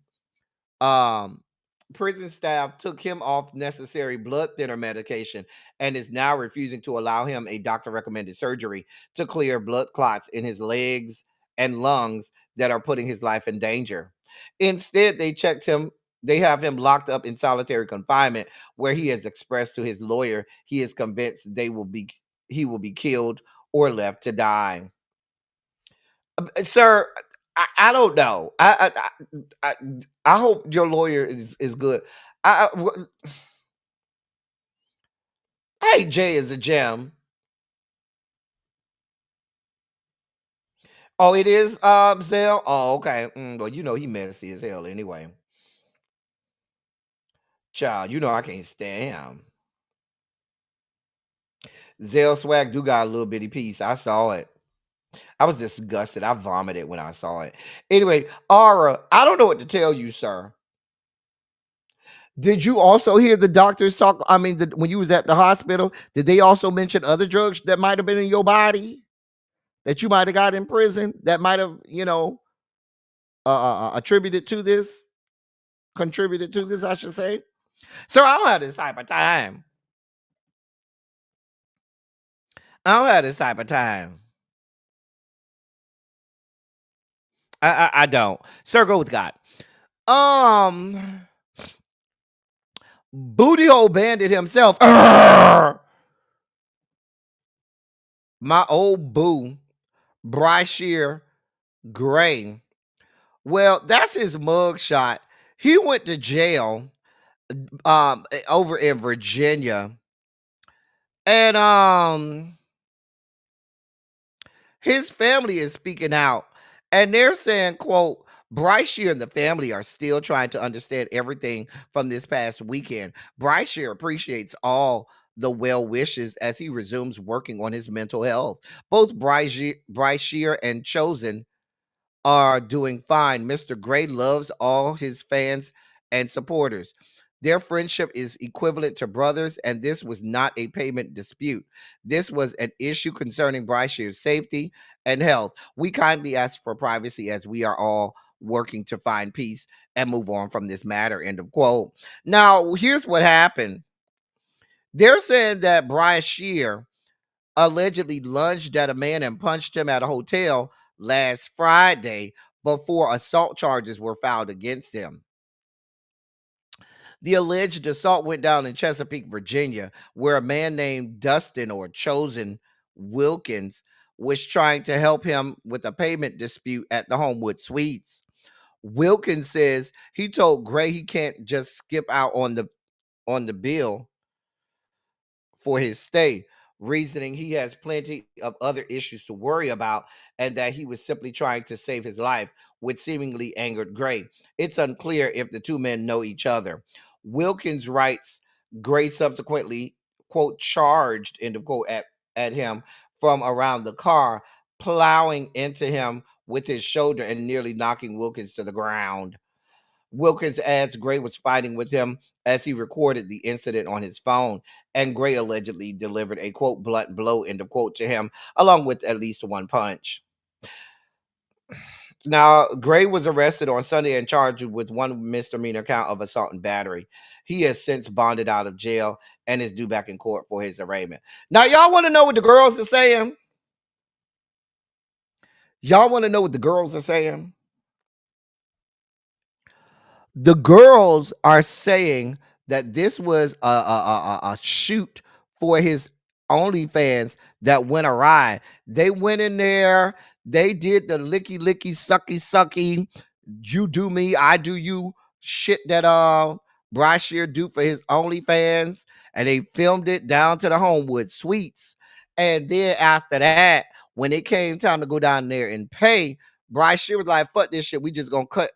prison staff took him off necessary blood thinner medication and is now refusing to allow him a doctor recommended surgery to clear blood clots in his legs and lungs that are putting his life in danger. Instead, they have him locked up in solitary confinement, where he has expressed to his lawyer he is convinced he will be killed or left to die. Sir, I don't know. I hope your lawyer is good. Hey, Jay is a gem. Oh, it is Zell. Oh, okay. Well, he messy as hell anyway. Child, I can't stand him. Zell swag do got a little bitty piece. I saw it. I was disgusted. I vomited when I saw it. Anyway, Aura, I don't know what to tell you, sir. Did you also hear the doctors talk? I mean, when you was at the hospital, did they also mention other drugs that might have been in your body that you might have got in prison that might have, attributed to this, contributed to this, I should say? Sir, I don't have this type of time. I don't. Sir, go with God. Booty hole bandit himself. Arrgh! My old boo, Brashear Gray. Well, that's his mugshot. He went to jail over in Virginia. And his family is speaking out, and they're saying, quote, Bryce Shear and the family are still trying to understand everything from this past weekend. Bryce Shear appreciates all the well wishes as he resumes working on his mental health. Both Bryce Shear and Chosen are doing fine. Mr. Gray loves all his fans and supporters. Their friendship is equivalent to brothers, and this was not a payment dispute. This was an issue concerning Brashear's safety and health. We kindly ask for privacy as we are all working to find peace and move on from this matter. End of quote. Now, here's what happened. They're saying that Brashear allegedly lunged at a man and punched him at a hotel last Friday before assault charges were filed against him. The alleged assault went down in Chesapeake, Virginia, where a man named Dustin or Chosen Wilkins was trying to help him with a payment dispute at the Homewood Suites. Wilkins says he told Gray he can't just skip out on the bill for his stay, reasoning he has plenty of other issues to worry about and that he was simply trying to save his life, which seemingly angered Gray. It's unclear if the two men know each other. Wilkins writes Gray subsequently, quote, charged, end of quote, at him from around the car, plowing into him with his shoulder and nearly knocking Wilkins to the ground. Wilkins adds Gray was fighting with him as he recorded the incident on his phone, and Gray allegedly delivered a, quote, blunt blow, end of quote, to him, along with at least one punch. Now, Gray was arrested on Sunday and charged with one misdemeanor count of assault and battery. He has since bonded out of jail and is due back in court for his arraignment. Now, y'all want to know what the girls are saying? The girls are saying that this was a shoot for his OnlyFans that went awry. They went in there, they did the licky licky sucky sucky, you do me, I do you shit that Brashear do for his OnlyFans, and they filmed it down to the Homewood Suites. And then after that, when it came time to go down there and pay, Brashear was like, fuck this shit, we just gonna cut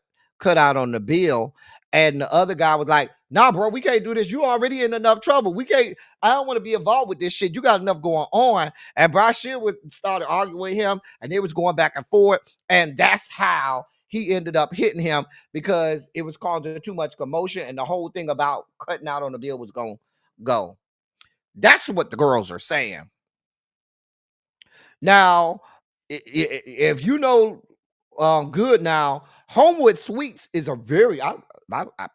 out on the bill. And the other guy was like, nah, bro, we can't do this. You already in enough trouble. I don't want to be involved with this shit. You got enough going on. And Brashear started arguing with him, and they was going back and forth. And that's how he ended up hitting him, because it was causing too much commotion, and the whole thing about cutting out on the bill was going to go. That's what the girls are saying. Now, if you know good now, Homewood Suites is a very, I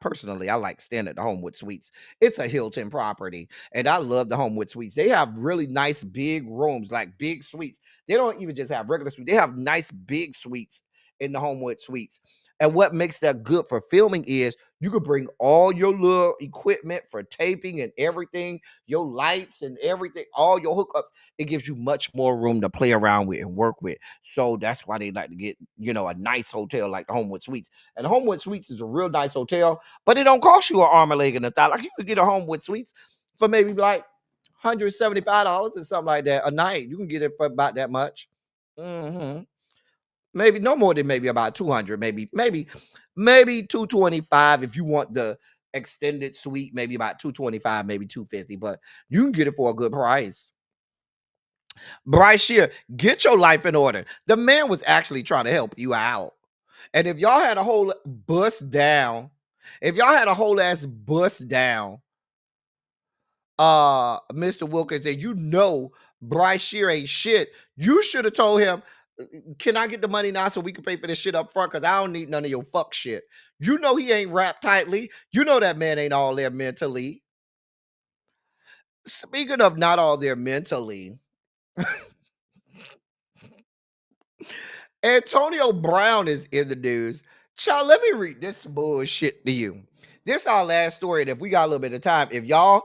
personally, I like staying at the Homewood Suites. It's a Hilton property, and I love the Homewood Suites. They have really nice big rooms, like big suites. They don't even just have regular suites. They have nice big suites in the Homewood Suites. And what makes that good for filming is you could bring all your little equipment for taping and everything, your lights and everything, all your hookups. It gives you much more room to play around with and work with. So that's why they like to get, a nice hotel like the Homewood Suites. And the Homewood Suites is a real nice hotel, but it don't cost you an arm, a leg, and a thigh. Like you could get a Homewood Suites for maybe like $175 or something like that a night. You can get it for about that much. Maybe no more than maybe about 200, maybe 225 if you want the extended suite, maybe about 225, maybe 250, but you can get it for a good price. Bryce Shear, get your life in order. The man was actually trying to help you out. And if y'all had a whole bust down, Mr. Wilkins, and Bryce Shear ain't shit, you should have told him, can I get the money now so we can pay for this shit up front? Because I don't need none of your fuck shit. You know he ain't wrapped tightly. You know that man ain't all there mentally. Speaking of not all there mentally, Antonio Brown is in the news. Child, let me read this bullshit to you. This is our last story, and if we got a little bit of time, if y'all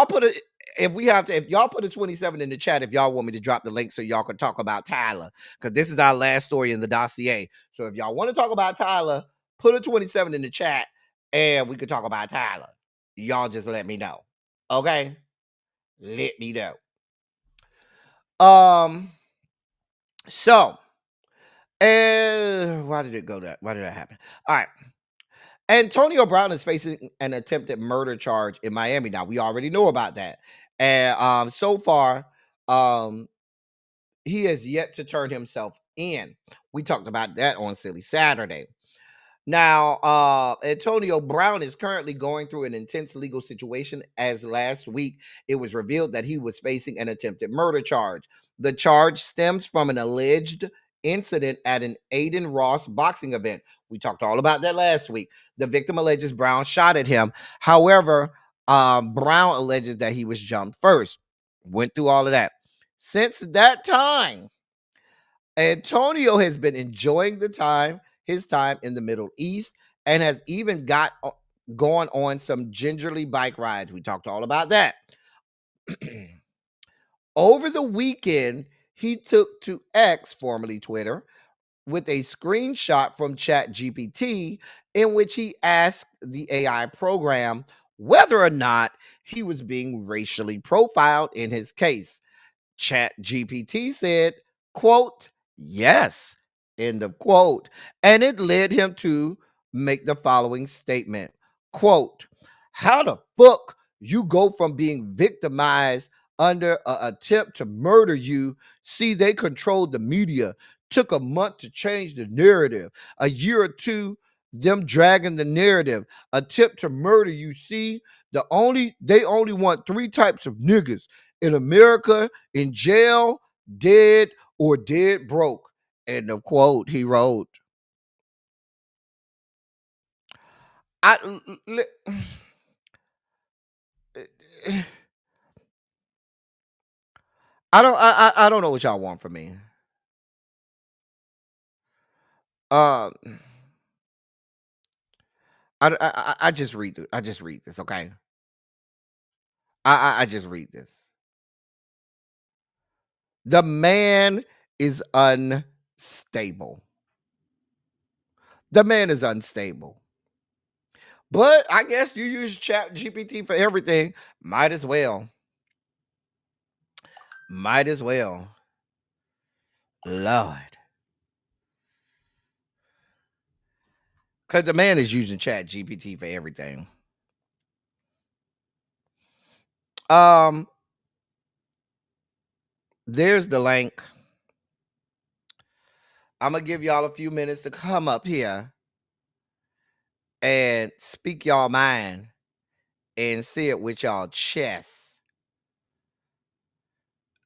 put a if y'all put a 27 in the chat, if y'all want me to drop the link so y'all can talk about Tyler, because this is our last story in the dossier. So if y'all want to talk about Tyler, put a 27 in the chat and we could talk about Tyler. Y'all just let me know. Okay? Let me know. So, and why did it go that? Why did that happen? All right. Antonio Brown is facing an attempted murder charge in Miami. Now, we already know about that. And so far, he has yet to turn himself in. We talked about that on Silly Saturday. Now, Antonio Brown is currently going through an intense legal situation, as last week it was revealed that he was facing an attempted murder charge. The charge stems from an alleged incident at an Aiden Ross boxing event. We talked all about that last week. The victim alleges Brown shot at him. However, Brown alleges that he was jumped first. Went through all of that. Since that time, Antonio has been enjoying his time in the Middle East, and has even gone on some gingerly bike rides. We talked all about that. Over the weekend, he took to X, formerly Twitter, with a screenshot from ChatGPT in which he asked the AI program whether or not he was being racially profiled in his case. ChatGPT said, quote, yes, end of quote. And it led him to make the following statement, quote, how the fuck you go from being victimized under an attempt to murder you? See, they controlled the media. Took a month to change the narrative. A year or two, them dragging the narrative. Attempt to murder you. See, they only want 3 types of niggas in America: in jail, dead, or dead broke. End of quote. He wrote. I don't know what y'all want from me. I just read this. I just read this, okay? I just read this. The man is unstable. The man is unstable. But I guess you use Chat GPT for everything. Might as well. Might as well. Lord. Because the man is using Chat GPT for everything. There's the link. I'm going to give y'all a few minutes to come up here and speak y'all mind and say it with y'all chest.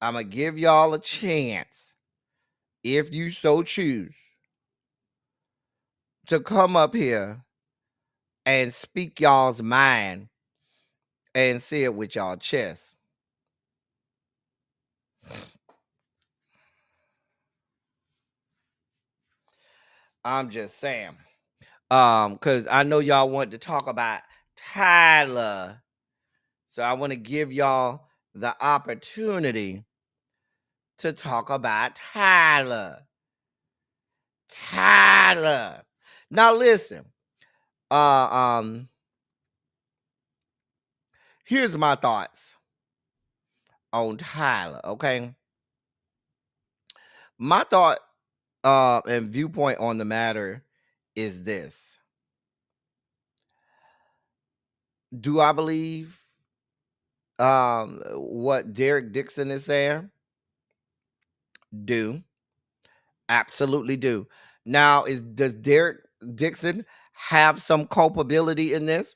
I'm going to give y'all a chance, if you so choose, to come up here and speak y'all's mind and say it with y'all chest. I'm just saying. Because I know y'all want to talk about Tyler. So I want to give y'all the opportunity to talk about Tyler. Tyler. Now listen. Uh um Here's my thoughts on Tyler, okay? My thought and viewpoint on the matter is this. Do I believe what Derek Dixon is saying? Do. Absolutely do. Now, does Derek Dixon have some culpability in this?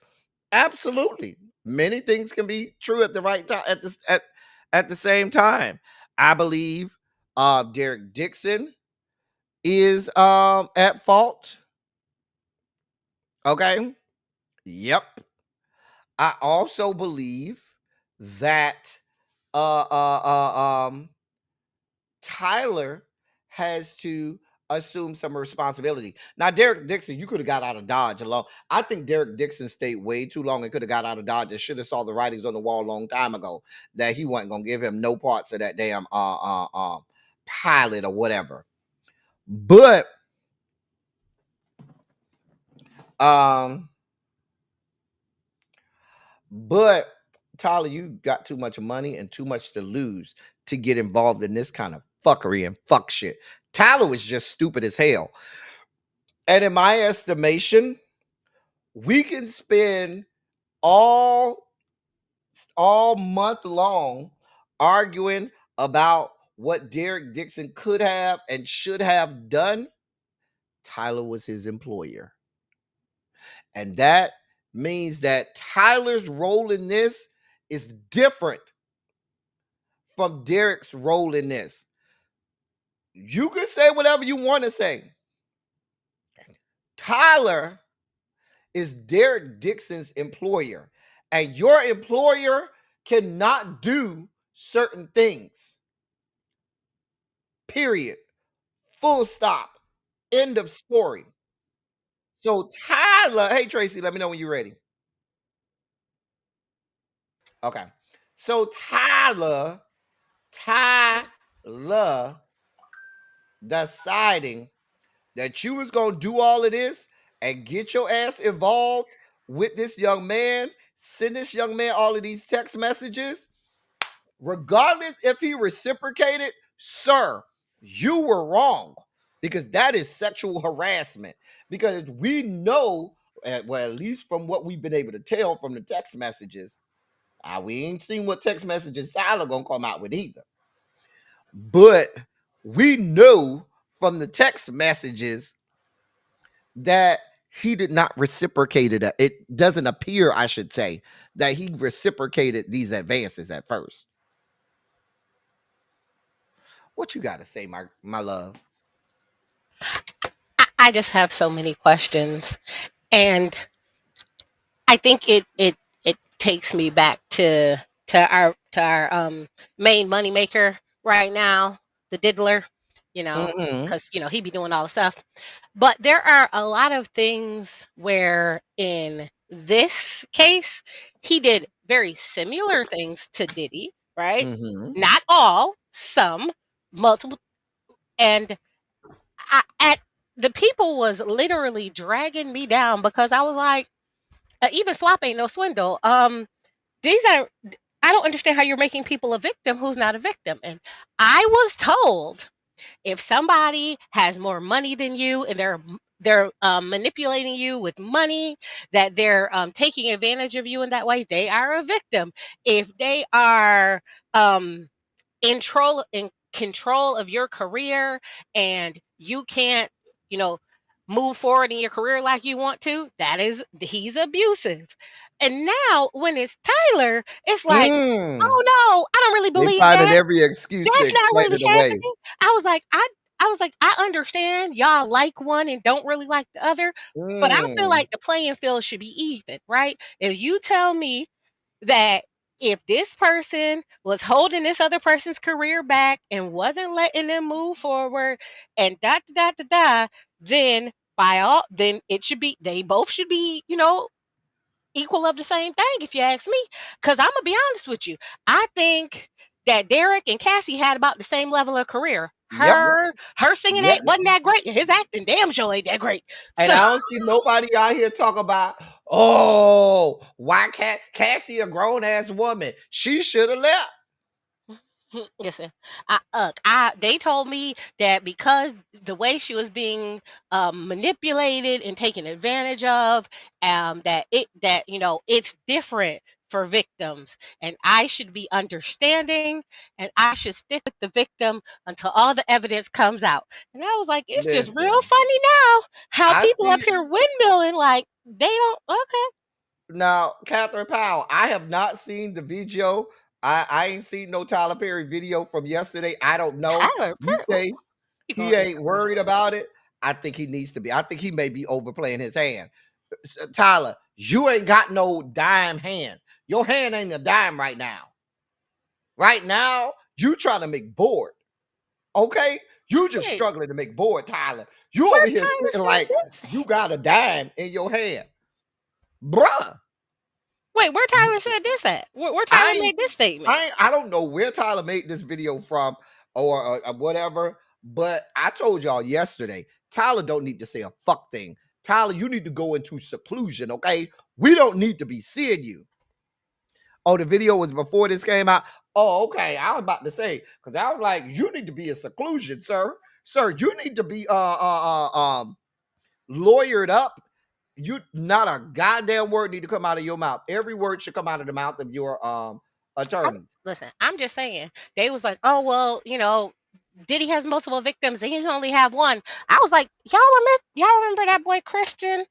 Absolutely. Many things can be true at the right time at the same time. I believe Derek Dixon is at fault. Okay. Yep. I also believe that uh uh Tyler has to assume some responsibility. Now, Derek Dixon, you could have got out of Dodge alone. I think Derek Dixon stayed way too long and could have got out of Dodge and should have saw the writings on the wall a long time ago that he wasn't gonna give him no parts of that damn pilot or whatever. But um, but Tyler, you got too much money and too much to lose to get involved in this kind of fuckery and fuck shit. Tyler was just stupid as hell. And in my estimation, we can spend all month long arguing about what Derek Dixon could have and should have done. Tyler was his employer. And that means that Tyler's role in this is different from Derek's role in this. You can say whatever you want to say. Tyler is Derek Dixon's employer, and your employer cannot do certain things. Period. Full stop. End of story. So Tyler, hey Tracy, let me know when you're ready. Okay. So Tyler deciding that you was gonna do all of this and get your ass involved with this young man, send this young man all of these text messages, regardless if he reciprocated, sir, you were wrong because that is sexual harassment. Because we know, well, at least from what we've been able to tell from the text messages, we ain't seen what text messages Tyler gonna come out with either. But we know from the text messages that he did not reciprocate it. It doesn't appear, I should say, that he reciprocated these advances at first. What you got to say, my love? I just have so many questions, and I think it takes me back to our main moneymaker right now, the diddler, Mm-hmm. because he be doing all the stuff. But there are a lot of things where in this case he did very similar things to Diddy, right? Mm-hmm. Not all, some, multiple, and at the people was literally dragging me down because I was like, even swap ain't no swindle. These are I don't understand how you're making people a victim who's not a victim. And I was told if somebody has more money than you and they're manipulating you with money, that they're taking advantage of you in that way, they are a victim. If they are in control of your career and you can't, you know, move forward in your career like you want to, he's abusive. And now when it's Tyler, it's like, Mm. oh no, I don't really They believe finding that. every excuse to That's not explain really it away. happening. I was like, I understand y'all like one and don't really like the other, but I feel Mm. like the playing field should be even, right? If you tell me that if this person was holding this other person's career back and wasn't letting them move forward and then then it should be they both should be, equal of the same thing, if you ask me. Because I'm gonna be honest with you, I think that Derek and Cassie had about the same level of career. Yep. Her singing Yep. wasn't that great. His acting damn sure ain't that great. And So I don't see nobody out here talk about, oh, why can't Cassie a grown ass woman? She should have left. listen, they told me that because the way she was being manipulated and taken advantage of, it's different for victims, and I should be understanding, and I should stick with the victim until all the evidence comes out. And I was like, it's just real Listen, funny now how I people up see here windmilling like they don't. Okay, now, Catherine Powell. I have not seen the video. I ain't seen no Tyler Perry video from yesterday. I don't know. Tyler You Perry, say you he going ain't worried about it. I think he needs to be. I think he may be overplaying his hand. Tyler, you ain't got no dime hand. Your hand ain't a dime right now. Right now, you trying to make board. Okay? You just Wait, struggling to make board, Tyler. You where over here Tyler sitting said like this? you got a dime in your hand. Bruh. Wait, where Tyler said this at? Where Tyler I made this statement? I don't know where Tyler made this video from or whatever, but I told y'all yesterday, Tyler don't need to say a fuck thing. Tyler, you need to go into seclusion, okay? We don't need to be seeing you. Oh, the video was before this came out. Oh, okay. I was about to say, because I was like, you need to be in seclusion, sir. Sir, you need to be lawyered up. You not a goddamn word need to come out of your mouth. Every word should come out of the mouth of your attorneys. Listen, I'm just saying. They was like, oh well, Diddy has multiple victims and he can only have one. I was like, y'all remember that boy Christian?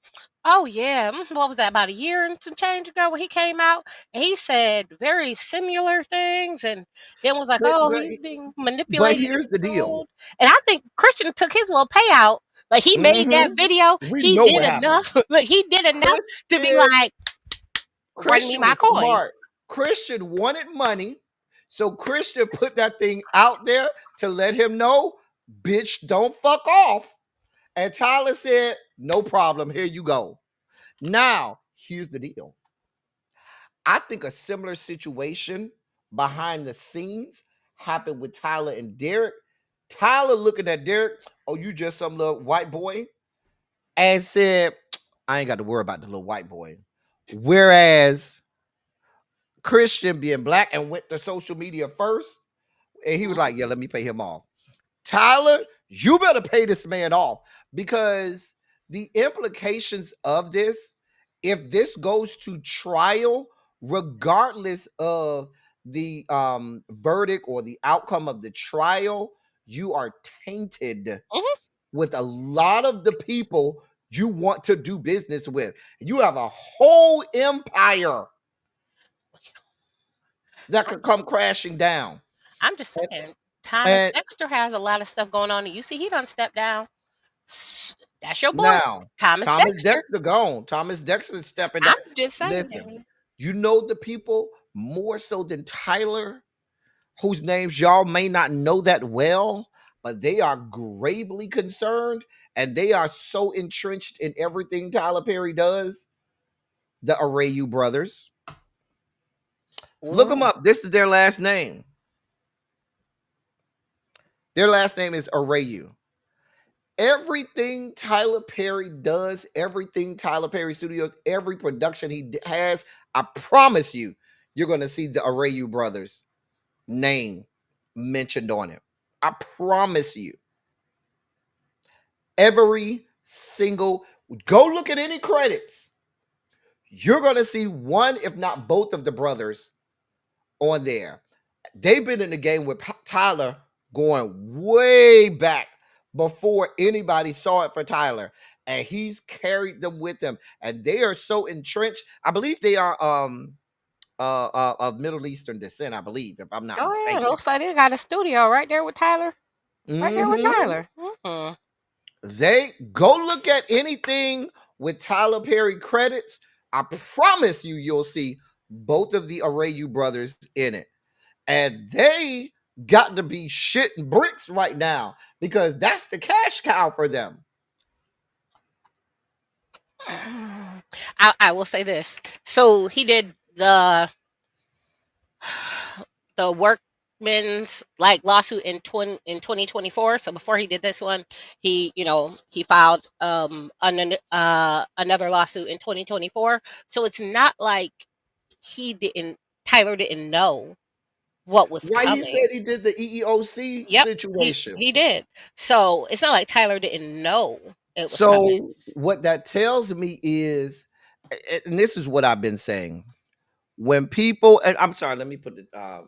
Oh yeah, what was that, about a year and some change ago when he came out and he said very similar things and then was like, But oh, but he's being but manipulated and here's the deal. controlled. And I think Christian took his little payout. Like he made that Mhm. video. We He know did what happened. enough. Look, he did enough to be Christian like, bring me Christian my was coin. smart. Christian wanted money, so Christian put that thing out there to let him know, bitch, don't fuck off. And Tyler said, no problem. Here you go. Now, here's the deal. I think a similar situation behind the scenes happened with Tyler and Derek. Tyler looking at Derek, oh, you just some little white boy, and said, I ain't got to worry about the little white boy. Whereas Christian being black and went to social media first, and he was like, yeah, let me pay him off. Tyler, you better pay this man off because the implications of this, if this goes to trial, regardless of the verdict or the outcome of the trial, you are tainted Mhm. with a lot of the people you want to do business with. You have a whole empire that could come crashing down. I'm just saying, Thomas And Dexter has a lot of stuff going on. And you see, he done stepped down. That's your boy, now, Thomas Thomas Dexter. Dexter gone. Thomas Dexter stepping down. I'm just saying. Listen, you know the people more so than Tyler, whose names y'all may not know that well, but they are gravely concerned and they are so entrenched in everything Tyler Perry does. The RYM brothers. Look them up. This is their last name. Their last name is RYM. Everything Tyler Perry does, everything Tyler Perry Studios, every production he has, I promise you, you're going to see the RYM brothers name mentioned on it. I promise you. Every single, go look at any credits. You're going to see one, if not both of the brothers on there. They've been in the game with Tyler going way back before anybody saw it for Tyler, and he's carried them with him, and they are so entrenched. I believe they are of Middle Eastern descent, I believe, if I'm not Oh yeah, mistaken. looks like they got a studio right there with Tyler. Right there with Mhm. Tyler. They go look at anything with Tyler Perry credits. I promise you, you'll see both of the Arayu brothers in it. And they got to be shitting bricks right now because that's the cash cow for them. I will say this. So he did the workman's like lawsuit in 2024. So before he did this one, he filed another lawsuit in 2024. So it's not like he didn't Tyler didn't know what was Why he coming. said he did the EEOC Yep, he situation. he did. So it's not like Tyler didn't know it was coming. So what that tells me is, and this is what I've been saying, when people, and I'm sorry, let me put the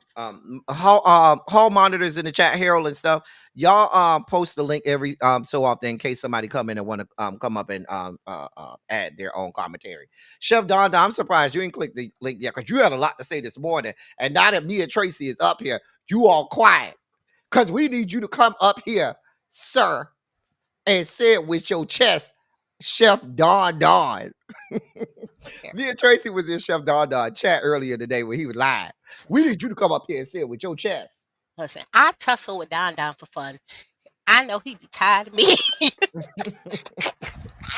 hall monitors in the chat, Harold and stuff. Y'all post the link every so often in case somebody come in and want to come up and add their own commentary. Chef Don, I'm surprised you didn't click the link yet because you had a lot to say this morning, and now that me and Tracy is up here, you all quiet because we need you to come up here, sir, and say it with your chest, Chef Don. Me and Tracy was in Chef Don chat earlier today when he was live. We need you to come up here and say it with your chest. Listen, I tussle with Don for fun. I know he be tired of me.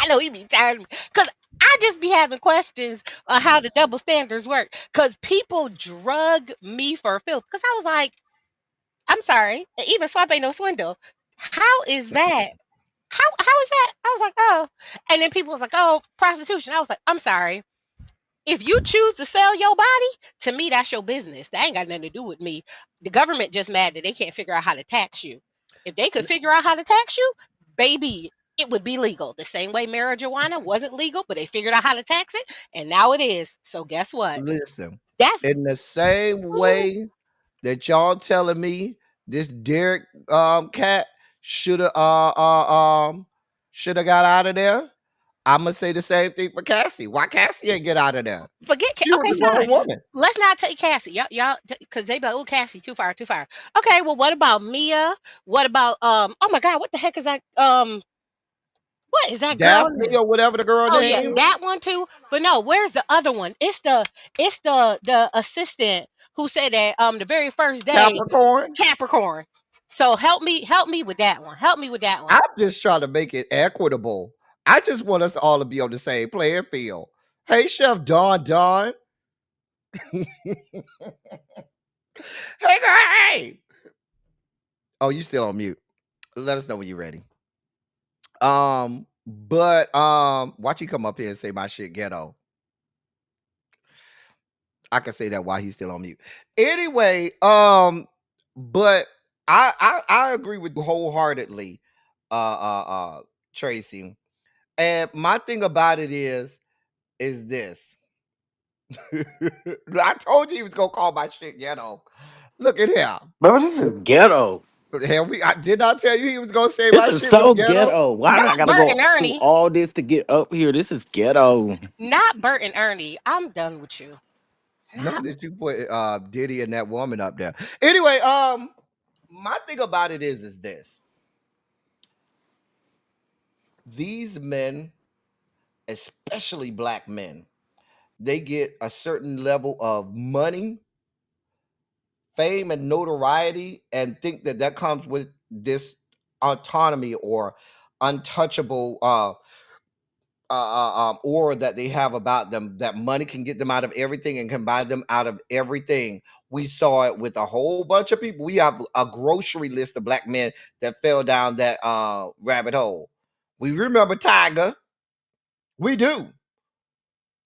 I know he be tired of me because I just be having questions on how the double standards work. Because people drug me for filth. Because I was like, I'm sorry, even swap ain't no swindle. How is that? How is that? I was like, oh, and then people was like, oh, prostitution. I was like, I'm sorry. If you choose to sell your body, to me, that's your business. That ain't got nothing to do with me. The government just mad that they can't figure out how to tax you. If they could figure out how to tax you, baby, it would be legal. The same way marijuana wasn't legal, but they figured out how to tax it, and now it is. So guess what? Listen, That's in the same way that y'all telling me this Derek cat should have got out of there, I'm gonna say the same thing for Cassie. Why Cassie ain't get out of there? forget. She was Okay, a grown fine. woman. Let's not take Cassie. Y'all, because they be like, oh, Cassie, too far, too far. Okay, well, what about Mia? What about Oh my God, what the heck is that? What is that girl Daphne name? or whatever the girl Oh yeah, name. that one too. But no, where's the other one? It's the assistant who said that the very first day Capricorn. Capricorn. So help me with that one. Help me with that one. I'm just trying to make it equitable. I just want us all to be on the same playing field. Hey, Chef Don. Hey, girl, hey. Oh, you still on mute. Let us know when you're ready. But watch you come up here and say my shit ghetto. I can say that while he's still on mute. Anyway, but I agree with you wholeheartedly, Tracy. And my thing about it is this. I told you he was gonna call my shit ghetto. Look at him. Bro, this is ghetto. Hell, I did not tell you he was gonna say This my is shit was so ghetto. ghetto. Why did I Not gotta Bert and go through Ernie. all this to get up here? This is ghetto. Not Bert and Ernie. I'm done with you. No, Not that you put Diddy and that woman up there. Anyway, my thing about it is this. These men, especially black men, they get a certain level of money, fame, and notoriety, and think that that comes with this autonomy or untouchable aura that they have about them, that money can get them out of everything and can buy them out of everything. We saw it with a whole bunch of people. We have a grocery list of black men that fell down that rabbit hole. We remember Tiger. We do.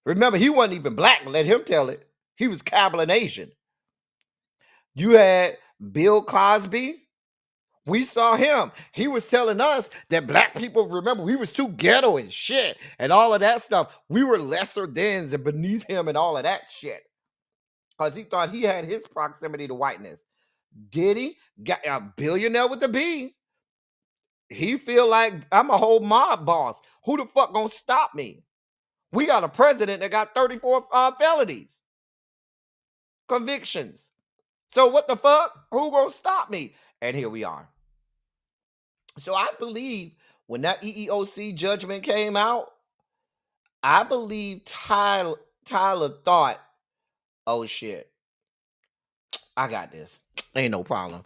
Remember, he wasn't even black. Let him tell it. He was Cablinasian. You had Bill Cosby. We saw him. He was telling us that black people, remember, we was too ghetto and shit and all of that stuff. We were lesser thans and beneath him and all of that shit. Because he thought he had his proximity to whiteness. Did he? Got a billionaire with a B. He feel like I'm a whole mob boss. Who the fuck gonna stop me? We got a president that got 34 felonies, convictions. So what the fuck? Who gonna stop me? And here we are. So I believe when that EEOC judgment came out, I believe Tyler thought oh shit, I got this. Ain't no problem.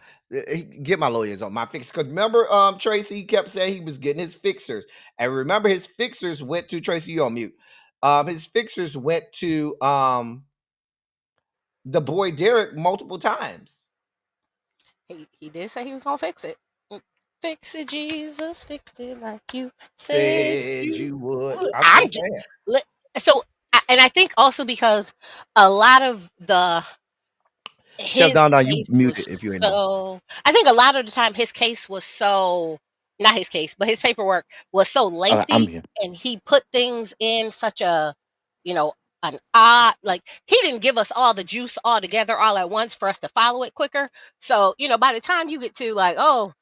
Get my lawyers on my fix. Because remember, Tracy kept saying he was getting his fixers. And remember, his fixers went to Tracy, you on mute. His fixers went to the boy Derek multiple times. He did say he was gonna fix it. Fix it, Jesus, fix it like you said Said you you would. would. I'm I'm just just saying. so, and I think also because a lot of Chef his Don, you case was muted if you ain't know. so. I think a lot of the time his case was so, not his case, but his paperwork was so I'm lengthy, here. and he put things in such a, you know, an odd, like he didn't give us all the juice all together all at once for us to follow it quicker. So, by the time you get to like, oh,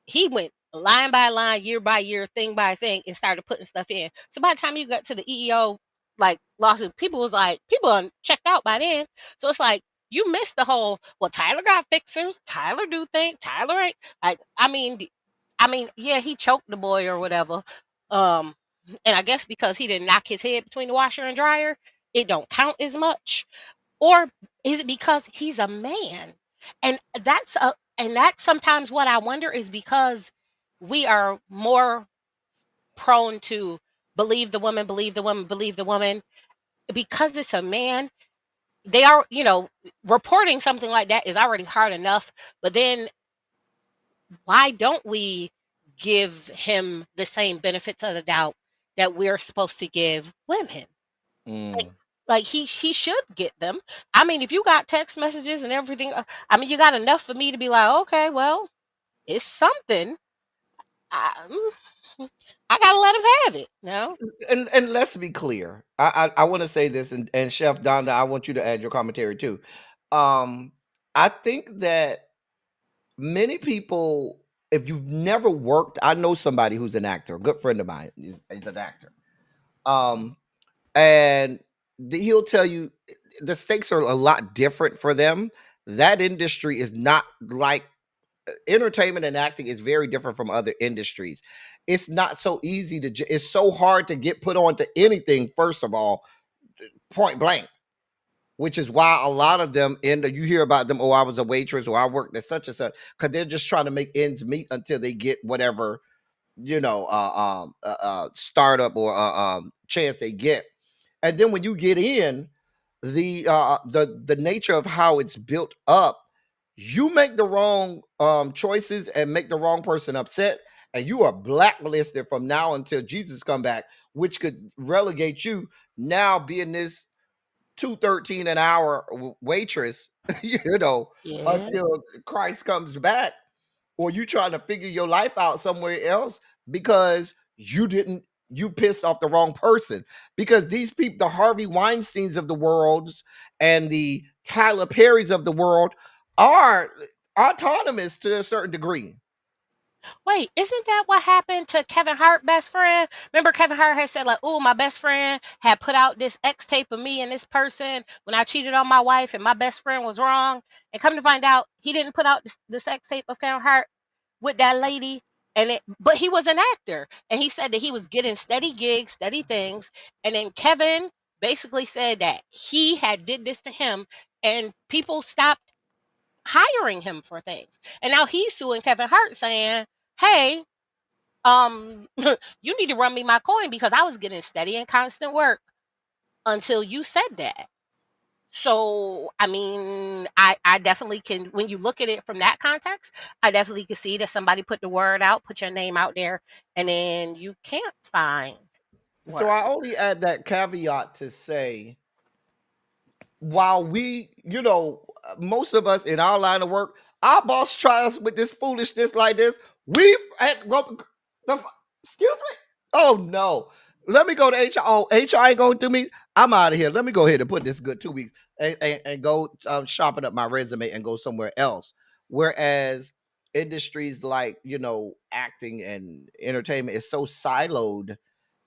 he went line by line, year by year, thing by thing, and started putting stuff in. So by the time you got to the EEO like lawsuit, people checked out by then. So it's like you missed the whole. Well, Tyler got fixers. Tyler do things. Tyler ain't like. Yeah, he choked the boy or whatever. Um, and I guess because he didn't knock his head between the washer and dryer, it don't count as much. Or is it because he's a man? And that's sometimes what I wonder, is because we are more prone to believe the woman, believe the woman, believe the woman. Because it's a man, they are, reporting something like that is already hard enough. But then why don't we give him the same benefits of the doubt that we're supposed to give women? Like, Mm. like he should get them. I mean, if you got text messages and everything, you got enough for me to be like, okay, well, it's something. I, I gotta let him have it. No, And let's be clear. I want to say this, and Chef Donda, I want you to add your commentary too. Um, I think that many people, if you've never worked, I know somebody who's an actor, a good friend of mine is an actor. Um, and he'll tell you the stakes are a lot different for them. That industry is not like entertainment and acting is very different from other industries. It's not so easy to, it's so hard to get put onto anything, first of all, point blank, which is why a lot of them you hear about them, oh, I was a waitress or I worked at such and such, because they're just trying to make ends meet until they get whatever, startup or chance they get. And then when you get in, the nature of how it's built up, you make the wrong choices and make the wrong person upset, and you are blacklisted from now until Jesus come back, which could relegate you now being this 213 an hour waitress, yeah. until Christ comes back, or you trying to figure your life out somewhere else because you pissed off the wrong person. Because these people, the Harvey Weinsteins of the world and the Tyler Perrys of the world, are autonomous to a certain degree. Wait, isn't that what happened to Kevin Hart best friend? Remember Kevin Hart had said like, "Oh, my best friend had put out this X tape of me and this person when I cheated on my wife, and my best friend was wrong." And come to find out, he didn't put out this X tape of Kevin Hart with that lady, but he was an actor, and he said that he was getting steady gigs, steady things, and then Kevin basically said that he had did this to him, and people stopped hiring him for things, and now he's suing Kevin Hart saying, "Hey, you need to run me my coin because I was getting steady and constant work until you said that." So, I definitely can, when you look at it from that context, I definitely can see that somebody put the word out, put your name out there, and then you can't find So work. I only add that caveat to say, while we, most of us in our line of work, our boss try us with this foolishness like this. We've had excuse me. Oh no. Let me go to HR. Oh, HR ain't going to do me. I'm out of here. Let me go ahead and put this good 2 weeks and go sharpen up my resume and go somewhere else. Whereas industries like, acting and entertainment is so siloed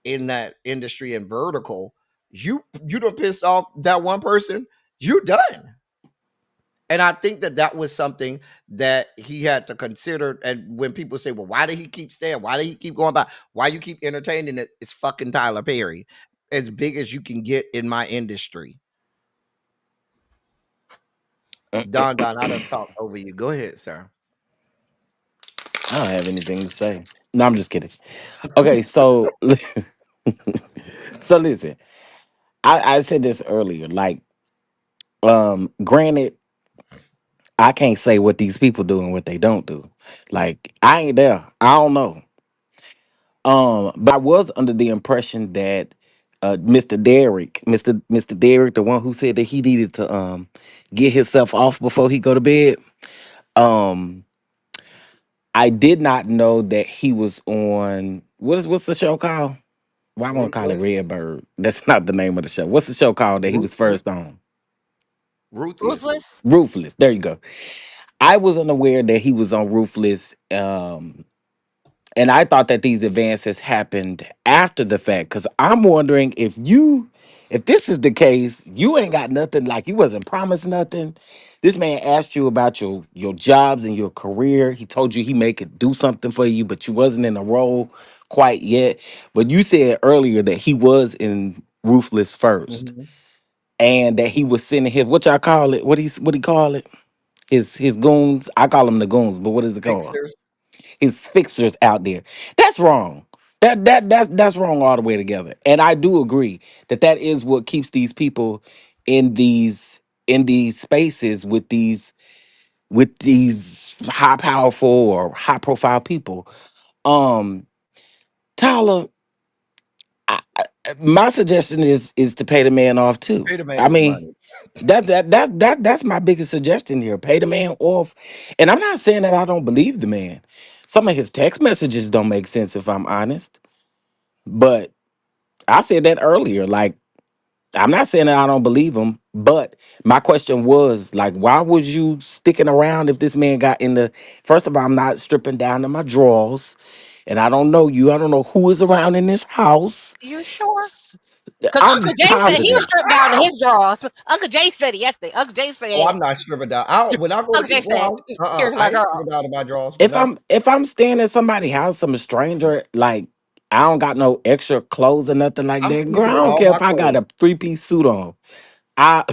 in that industry and vertical, you don't piss off that one person, you done. And I think that was something that he had to consider. And when people say, well, why did he keep staying? Why did he keep going back? Why you keep entertaining it? It's fucking Tyler Perry, as big as you can get in my industry. Don Don, I done talked over you. Go ahead, sir. I don't have anything to say. No, I'm just kidding. Okay, so so listen, I said this earlier. Like, granted, I can't say what these people do and what they don't do. Like, I ain't there. I don't know. But I was under the impression that Mr. Derrick, the one who said that he needed to get himself off before he go to bed. Um, I did not know that he was on what's the show called? Why I want to call it Ruthless. Redbird. That's not the name of the show. What's the show called that he was Ruthless. first on? Ruthless. Ruthless. Ruthless. There you go. I was unaware that he was on Ruthless. And I thought that these advances happened after the fact. Cause I'm wondering if this is the case, you ain't got nothing, like you wasn't promised nothing. This man asked you about your jobs and your career. He told you he may could do something for you, but you wasn't in a role quite yet. But you said earlier that he was in Ruthless first, Mhm. and that he was sending his, what y'all call it? What he call it? His goons. I call them the goons, but what is it called? Fixers. His fixers out there. That's wrong. That's wrong all the way together. And I do agree that that is what keeps these people in these spaces with these high powerful or high profile people. Um, Tyler, my suggestion is to pay the man off too. Pay the man I his mean, money. that's my biggest suggestion here. Pay the man off. And I'm not saying that I don't believe the man. Some of his text messages don't make sense if I'm honest. But I said that earlier. Like, I'm not saying that I don't believe him, but my question was like, why was you sticking around if this man got in the first of all, I'm not stripping down to my drawers, and I don't know you. I don't know who is around in this house. You sure? S- Because Uncle I'm Jay said he was positive. stripped down to his drawers. Uncle Jay said it yesterday. Uncle Jay Oh, said, I'm not stripping down. I don't, when I go to Uncle Jay people said, house, here's I my ain't stripping down drawers. to my drawers for If nothing. I'm staying at somebody's house, I'm a stranger, like I don't got no extra clothes or nothing like I'm that. Girl, I sleeping in don't all care my if I got clothes. a 3-piece suit on. I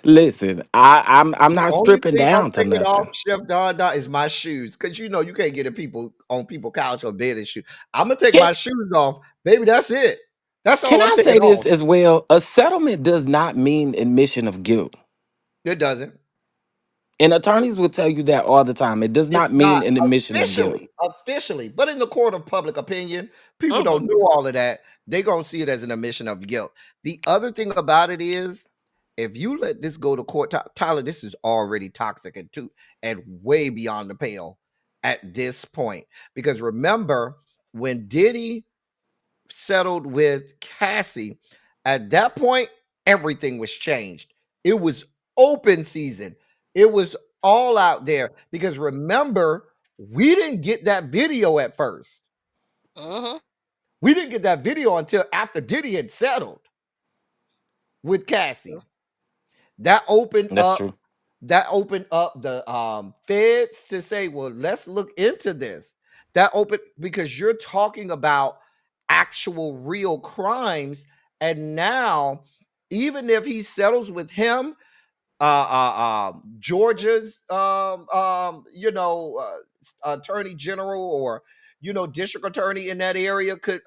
listen, I'm not Only stripping thing I'm down to taking off, nothing. Chef Don Don, is my shoes. Cause you know you can't get a people on people couch or bed and shoes. I'm gonna take Can my shoes off, baby. That's it. That's can all I'm I taking say this off. as well? A settlement does not mean admission of guilt. It doesn't. And attorneys will tell you that all the time. It does It's not not mean an admission of guilt. officially, but in the court of public opinion, people Mm-hmm. don't know all of that. They gonna see it as an admission of guilt. The other thing about it is, if you let this go to court, Tyler, this is already toxic and way beyond the pale at this point. Because remember, when Diddy settled with Cassie, at that point, everything was changed. It was open season. It was all out there. Because remember, we didn't get that video at first. Mm-hmm. We didn't get that video until after Diddy had settled with Cassie. That opened That's up true. the feds to say, well, let's look into this. That opened because you're talking about actual real crimes. And now, even if he settles with him, Georgia's attorney general, or district attorney in that area could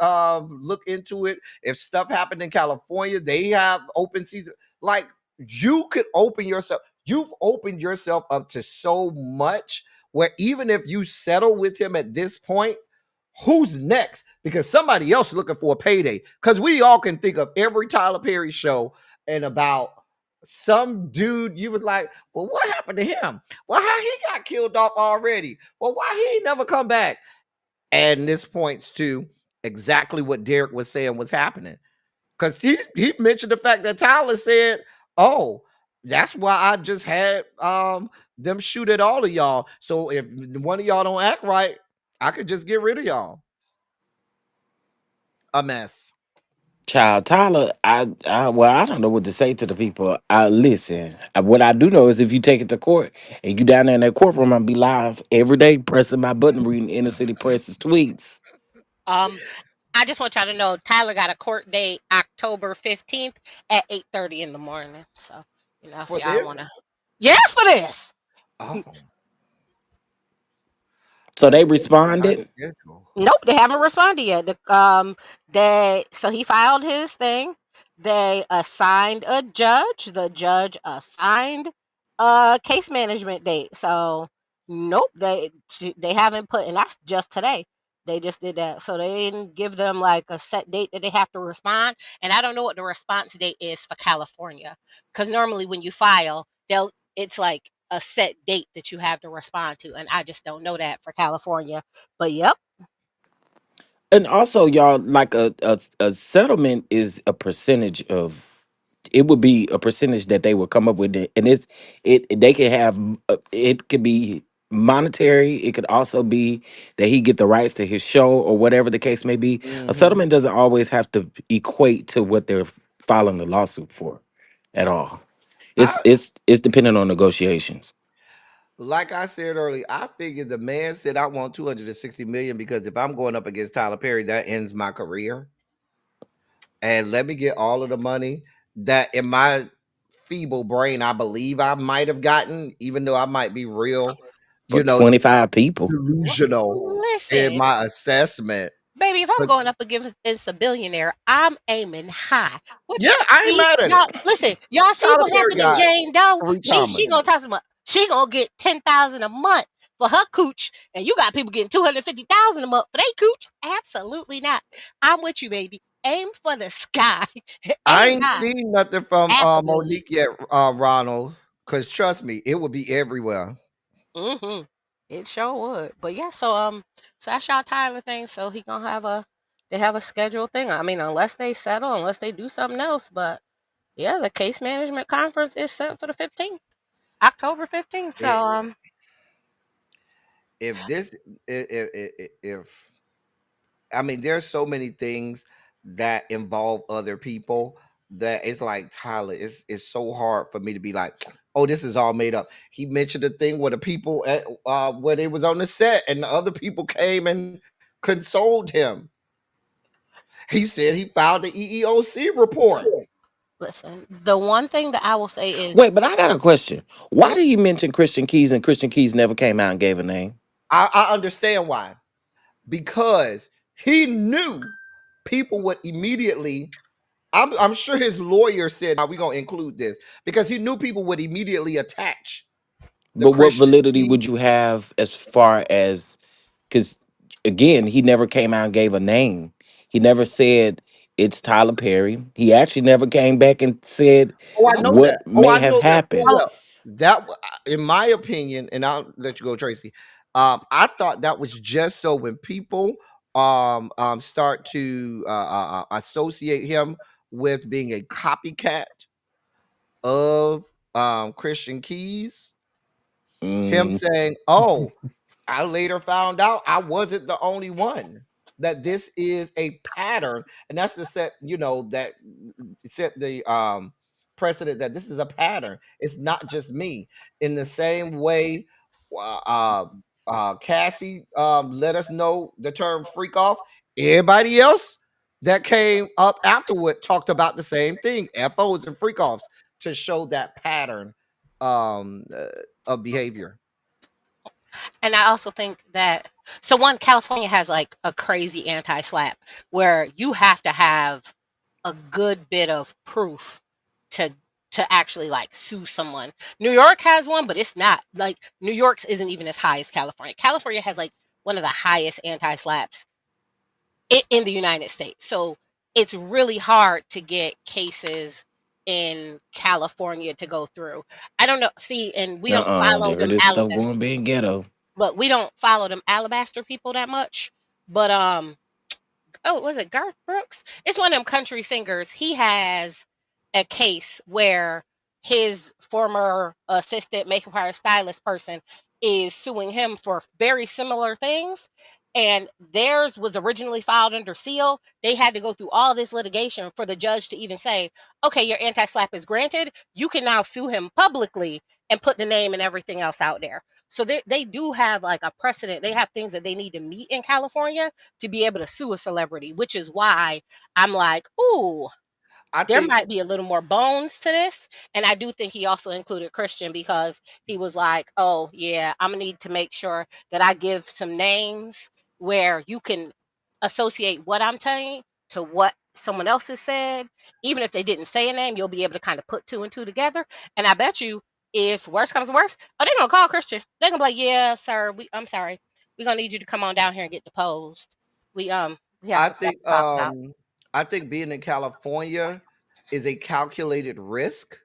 look into it. If stuff happened in California, they have open season. Like, you could open yourself, you've opened yourself up to so much, where even if you settle with him at this point, who's next? Because somebody else looking for a payday. Because we all can think of every Tyler Perry show and about some dude you was like, well, what happened to him? Well, how he got killed off already? Well, why he ain't never come back? And this points to exactly what Derek was saying was happening. Because he mentioned the fact that Tyler said, oh, that's why I just had them shoot at all of y'all. So if one of y'all don't act right, I could just get rid of y'all. A mess. Child Tyler, I don't know what to say to the people. I listen. What I do know is if you take it to court and you down there in that courtroom, I'll be live every day pressing my button, reading inner city press's tweets. Um, I just want y'all to know Tyler got a court date October 15th at 8:30 in the morning. So, if For y'all this? wanna. Yeah, for this. Oh, So they it's a tight responded. schedule. Nope, they haven't responded yet. They so he filed his thing. They assigned a judge. The judge assigned a case management date. So nope, they haven't put, and that's just today. They just did that. So they didn't give them like a set date that they have to respond. And I don't know what the response date is for California, because normally when you file, it's like a set date that you have to respond to, and I just don't know that for California. But yep. And also, y'all, like a settlement is a percentage of. It would be a percentage that they would come up with, and they could have it could be monetary. It could also be that he get the rights to his show or whatever the case may be. A Hmm. settlement doesn't always have to equate to what they're filing the lawsuit for, at all. I It's dependent on negotiations. like I said earlier, I figured the man said I want 260 million because if I'm going up against Tyler Perry, that ends my career. And let me get all of the money that in my feeble brain I believe I might have gotten, even though I might be real, For you know, 25 people. delusional in Listen, my assessment. baby, if I'm But going up against a billionaire, I'm aiming high. What yeah, you I ain't see? mad at it. Y'all listen, y'all see Tyler what Perry happened to got Jane Doe? three She commas. gonna talk about she gonna get 10,000 a month for her cooch, and you got people getting 250,000 a month for they cooch. Absolutely not. I'm with you, baby. Aim for the sky. I Aim ain't high. seen nothing from Half a billion. Monique yet, Ronald. Cause trust me, it would be everywhere. Mm-hmm. It sure would. But yeah, so that's y'all Tyler thing. So he gonna have a they have a scheduled thing. I mean, unless they settle, unless they do something else. But yeah, the case management conference is set for the 15th, October 15th. So It, if this, if I mean, there's so many things that involve other people that it's like Tyler. It's so hard for me to be like, oh, this is all made up. He mentioned the thing where the people at where they was on the set and the other people came and consoled him. He said he filed the EEOC report. listen, the one thing that I will say is Wait, but I got a question. Why mm, did you mention Christian Keys and Christian Keys never came out and gave a name? I understand why, because he knew people would immediately. I'm sure his lawyer said, "Now we're gonna include this," because he knew people would immediately attach the But what Christian validity Key. would you have as far as, because again, he never came out and gave a name. He never said it's Tyler Perry. He actually never came back and said Oh, I mm, know what that. Oh, may I have know that full happened. oh, well. In my opinion, and I'll let you go, Tracy. I thought that was just so when people start to associate him with being a copycat of Christian Keys, him Mm, saying, "Oh, I later found out I wasn't the only one. That this is a pattern, and that's the set. You know that set the precedent that this is a pattern. It's not just me. In the same way, uh, uh, Cassie let us know the term freak off. Everybody else that came up afterward talked about the same thing, FOs and freak offs, to show that pattern of behavior. and I also think that so one, California has like a crazy anti-slap where you have to have a good bit of proof to actually like sue someone. New York has one, but it's not like New York's isn't even as high as California. California has like one of the highest anti-slaps in the United States. So it's really hard to get cases in California to go through. I don't know. See, and we don't they follow heard them this stuff alabaster. going being ghetto. Look, we don't follow them alabaster people that much. But oh, was it Garth Brooks? It's one of them country singers. He has a case where his former assistant, makeup artist, stylist person is suing him for very similar things. And theirs was originally filed under seal. They had to go through all this litigation for the judge to even say, okay, your anti slap is granted. You can now sue him publicly and put the name and everything else out there. So they do have like a precedent. They have things that they need to meet in California to be able to sue a celebrity, which is why I'm like, ooh, I there think might be a little more bones to this. And I do think he also included Christian because he was like, oh, yeah, I'm going to need to make sure that I give some names where you can associate what I'm telling you to what someone else has said. Even if they didn't say a name, you'll be able to kind of put two and two together. And I bet you, if worse comes to worse, oh, they're going to call Christian. They're going to be like, yeah, sir, I'm sorry. We're going to need you to come on down here and get deposed. We have I some stuff think to talk about. I think being in California is a calculated risk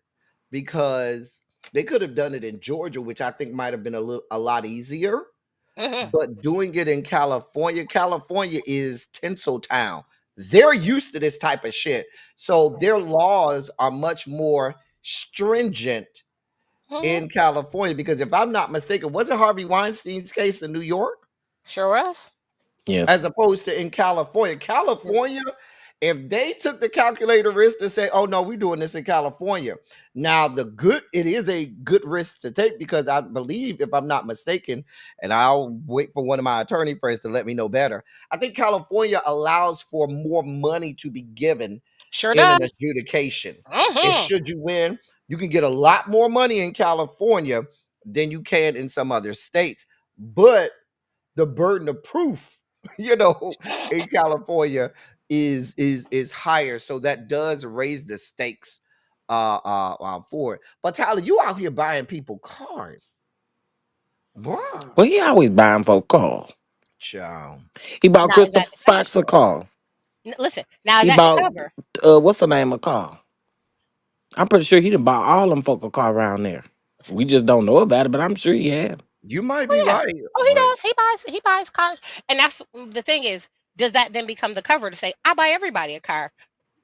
because they could have done it in Georgia, which I think might have been a lot easier. Hmm. But doing it in California, California is Tinseltown. They're used to this type of shit. So their laws are much more stringent Hmm. in California because if I'm not mistaken, wasn't Harvey Weinstein's case in New York? Sure was. Yes. As opposed to in California. California, if they took the calculated risk to say, "Oh no, we're doing this in California," now it is a good risk to take because I believe, if I'm not mistaken, and I'll wait for one of my attorney friends to let me know better. I think California allows for more money to be given Sure in an does. adjudication, and Hmm. should you win, you can get a lot more money in California than you can in some other states, but the burden of proof, in California is higher, so that does raise the stakes for it. But Tyler, you out here buying people cars, bruh. Well, he always buying folk cars. Child. He bought Now is that Christopher the cover Fox a story? car. Listen, now is He that the bought cover? what's the name of car? I'm pretty sure he done bought all them folk a car around there. We just don't know about it, but I'm sure he have. You might be Oh yeah. right, Oh, he but does. He buys cars, and that's the thing is, does that then become the cover to say I buy everybody a car?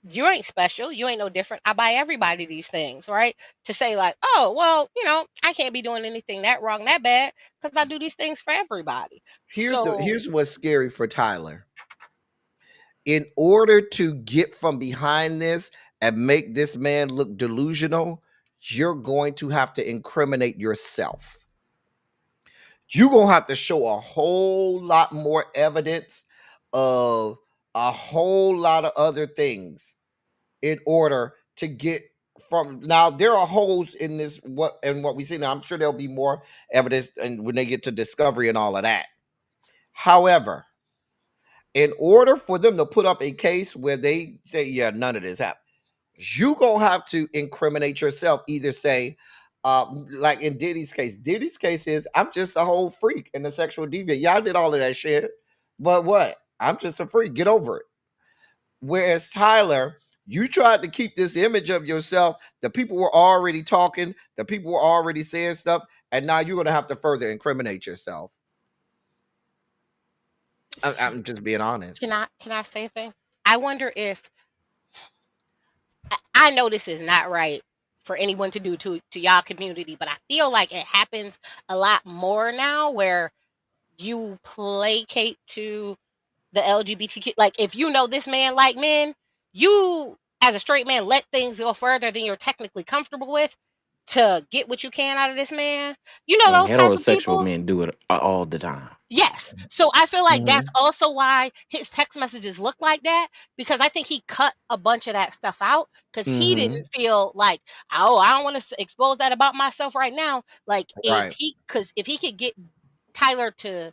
You ain't special. You ain't no different. I buy everybody these things, right? To say like, oh well, I can't be doing anything that wrong, that bad, because I do these things for everybody. So here's what's scary for Tyler. In order to get from behind this and make this man look delusional, you're going to have to incriminate yourself. You're going to have to show a whole lot more evidence of a whole lot of other things in order to get from. Now there are holes in this what we see now. I'm sure there'll be more evidence and when they get to discovery and all of that. However, in order for them to put up a case where they say, yeah, none of this happened, you gonna have to incriminate yourself. Either say, like in Diddy's case is, I'm just a whole freak and a sexual deviant. Y'all did all of that shit, but what? I'm just a freak. Get over it. Whereas Tyler, you tried to keep this image of yourself. The people were already talking. The people were already saying stuff, and now you're gonna have to further incriminate yourself. I'm just being honest. can I say a thing? I wonder if I know this is not right for anyone to do to y'all community, but I feel like it happens a lot more now where you placate to the LGBTQ. Like if you know this man like men, you as a straight man let things go further than you're technically comfortable with to get what you can out of this man. You know And those type of heterosexual people? men do it all the time. Yes. So I feel like that's Hmm. also why his text messages look like that because I think he cut a bunch of that stuff out because he Hmm. didn't feel like, oh, I don't want to expose that about myself right now. Like Right. if he could get Tyler to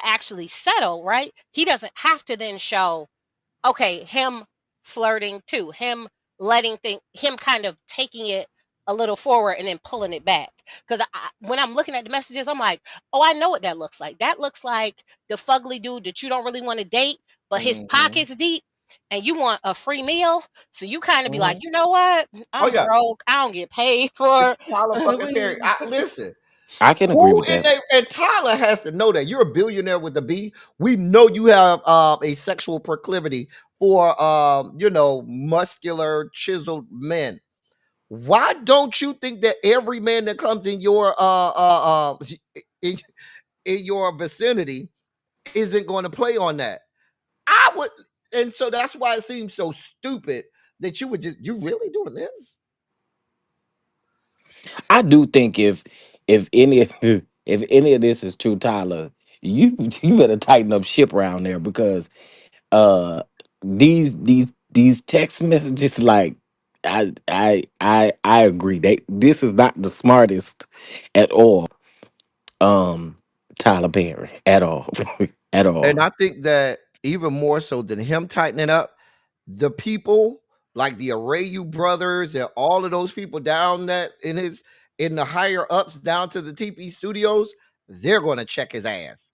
actually settle, right? He doesn't have to then show okay, him flirting too, him kind of taking it a little forward and then pulling it back. Because when I'm looking at the messages, I'm like, oh, I know what that looks like. That looks like the fugly dude that you don't really want to date, but his Hmm. pockets deep and you want a free meal. So you kind of be like, Hmm. you know what? Oh I'm yeah, broke. I don't get paid it's for. Tyler fucking Perry. Listen, I can agree who with in that. there? And Tyler has to know that you're a billionaire with a B. We know you have a sexual proclivity for muscular, chiseled men. Why don't you think that every man that comes in your in, in your vicinity isn't going to play on that? I would, and so that's why it seems so stupid that you really doing this? I do think if any of if any of this is true, Tyler, you better tighten up ship around there because uh these text messages like I agree. This is not the smartest at all. Um, Tyler Perry at all, at all. And I think that even more so than him tightening up, the people like the Arayu brothers and all of those people down that in the higher ups down to the TP studios, they're going to check his ass.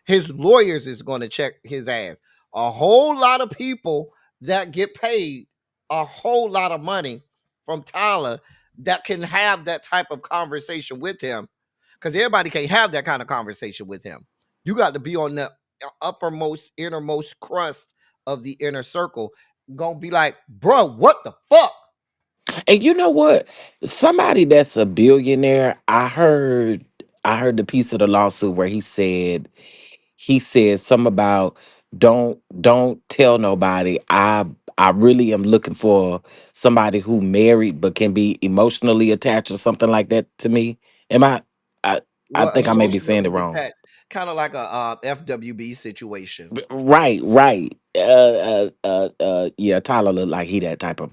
His lawyers is going to check his ass. A whole lot of people that get paid a whole lot of money from Tyler that can have that type of conversation with him, because everybody can't have that kind of conversation with him. You got to be on the uppermost, innermost crust of the inner circle. Gonna be like, bro, what the fuck? And you know what? Somebody that's a billionaire, I heard the piece of the lawsuit where he said something about don't tell nobody. I really am looking for somebody who married but can be emotionally attached or something like that to me. Am I I What think I may be saying it emotionally wrong. attached? Kind of like a FWB situation. Right, right. Yeah, Tyler look like he that type of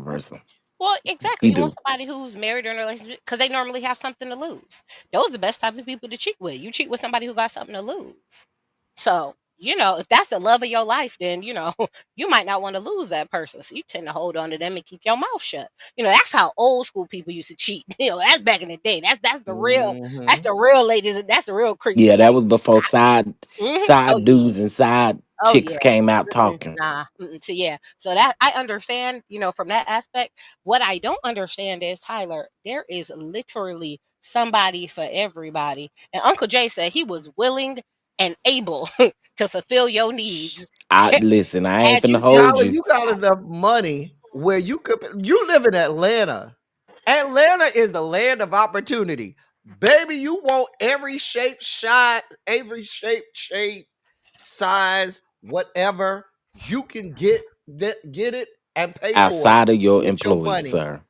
person. Well, He exactly. You want do. somebody who's married or in a relationship because they normally have something to lose. Those are the best type of people to cheat with. You cheat with somebody who got something to lose. So, if that's the love of your life, then, you might not want to lose that person. So you tend to hold on to them and keep your mouth shut. That's how old school people used to cheat. That's back in the day. That's Hmm. the real ladies. That's the real creeps. Yeah, that Like, was before oh side yeah. dudes and side Oh chicks yeah. came out Mm-mm, talking. nah. Mm-mm. So yeah. So that I understand, from that aspect. What I don't understand is, Tyler, there is literally somebody for everybody. And Uncle Jay said he was willing and able to fulfill your needs I listen, I ain't had finna you hold just Tyler, you. you got enough money where you live in Atlanta. Atlanta is the land of opportunity. Baby, you want every shape, shot, every shape, shade, size, whatever. You can get it and pay for it Outside of your with your employees, money. sir.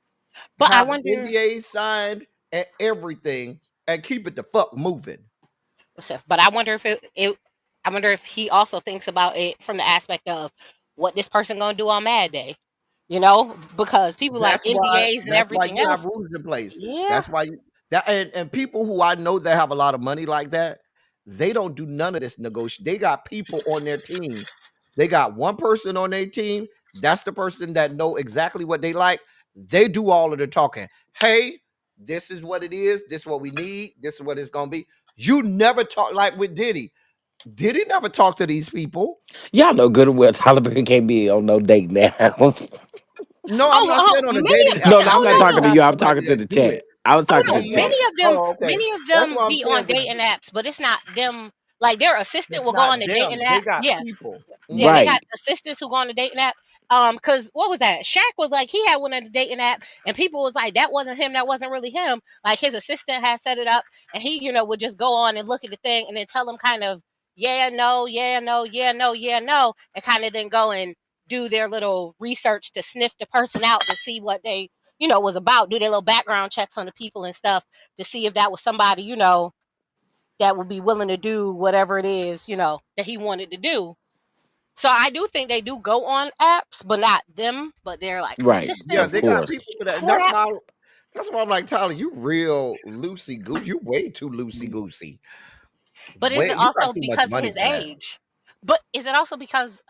but I Have wonder NDA signed and everything and keep it the fuck moving. but I wonder if I wonder if he also thinks about it from the aspect of what this person gonna do on Mad Day. Because people like NDAs and That's why everything you have else. rules in place. Yeah. That's why you that and people who I know that have a lot of money like that, they don't do none of this negotiation. They got people on their team. They got one person on their team. That's the person that know exactly what they like. They do all of the talking. Hey, this is what it is. This is what we need. This is what it's gonna be. You never talk like with Diddy. Diddy never talk to these people. Y'all know good and well Tyler Perry can't be on no date now. No, I'm Oh, not saying on a many. dating app. No, no, I'm I'm Oh not saying no, you talking to no. have you. I'm somebody talking to that the do chat. it. I was Oh talking to no, the Okay. chat. many of them, Oh, okay. many of That's them what I'm be on saying with dating apps, but it's not them. Like their assistant that's will go on not the dating them. They app. got Yeah, people. yeah, they Mhm. got Right. assistants who go on the dating app. Cause what was that? Shaq was like he had one on the dating app, and people was like that wasn't him. That wasn't really him. Like his assistant had set it up, and he, would just go on and look at the thing, and then tell them kind of yeah, no, yeah, no, yeah, no, yeah, no, and kind of then go and do their little research to sniff the person out to see what they, was about. Do their little background checks on the people and stuff to see if that was somebody, that would be willing to do whatever it is, that he wanted to do. So I do think they do go on apps, but not them, but they're like Right. Yeah, assistants Of they and got course. people for that. And for that. that's why I'm like, Tyler, you real loosey goose. You way too loosey goosey. But is Way it you got also too much because of money his for that. age? But is it also because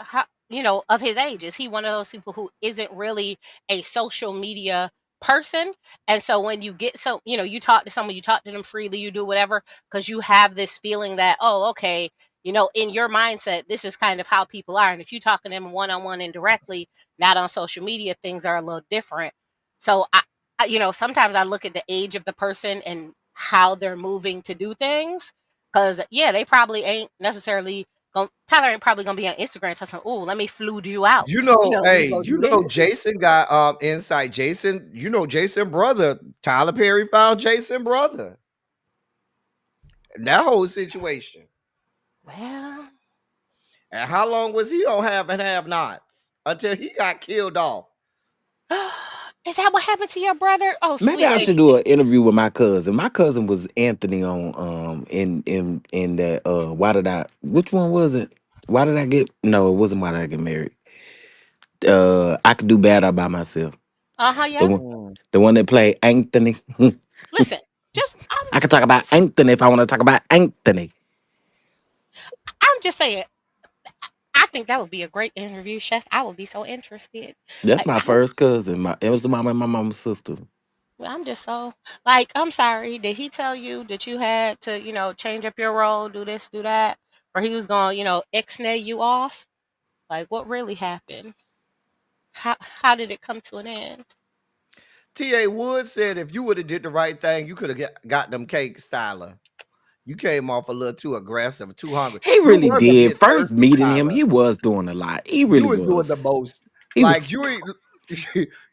of his age? Is he one of those people who isn't really a social media person? And so when you get you talk to someone, you talk to them freely, you do whatever because you have this feeling that oh, okay, in your mindset, this is kind of how people are. And if you talk to them one on one indirectly, not on social media, things are a little different. So sometimes I look at the age of the person and how they're moving to do things. Cause yeah, they probably ain't necessarily going. Tyler ain't probably gonna be on Instagram talking. Oh, let me flude you out. Let me Hey, go do this. Jason got insight. Jason, Jason brother. Tyler Perry found Jason brother. That whole situation. Well, And how long was he on have and have nots? Until he got killed off. is that what happened to your brother? Oh, Maybe sweet I should baby do an Jesus. interview with my cousin. My cousin was Anthony on in that why did I which one was it? Why did I get no, it wasn't why did I get married. I could do bad all by myself. Yeah. The one, Mm. the one that played Anthony. Listen, just I could talk about Anthony if I want to talk about Anthony. I'm just saying. I think that would be a great interview, Chef. I would be so interested. That's Like my first cousin. It was the mama and my mama's sister. I'm just so like I'm sorry. Did he tell you that you had to, change up your role, do this, do that, or he was going, ixnay you off? Like what really happened? How did it come to an end? T.A. Wood said if you would have did the right thing, you could have got them cake styler. You came off a little too aggressive, too hungry. He You really was a did. bit First thirsty, meeting him, Tyler. he was doing a lot. He You really was doing the was. most. He Like was you ain't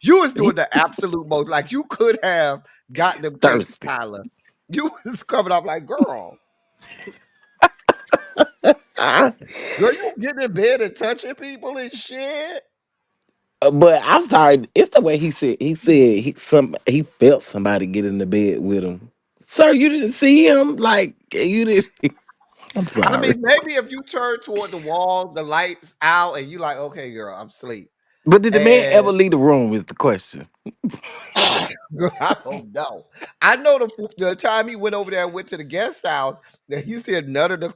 you was he doing the absolute most. Like you could have got them cakes, thirsty. Tyler. You was coming off like, Ah. girl, you getting in bed and touching people and shit. But I'm sorry. It's the way he said. He felt somebody get in the bed with him. Sir, you didn't see him. Like you did. I'm I sorry. mean, maybe if you turn toward the wall, the lights out, and you like, okay, girl, I'm asleep. But did the man ever And leave the room? Is the question. I don't know. I know the time he went over there and went to the guest house, that he said none of the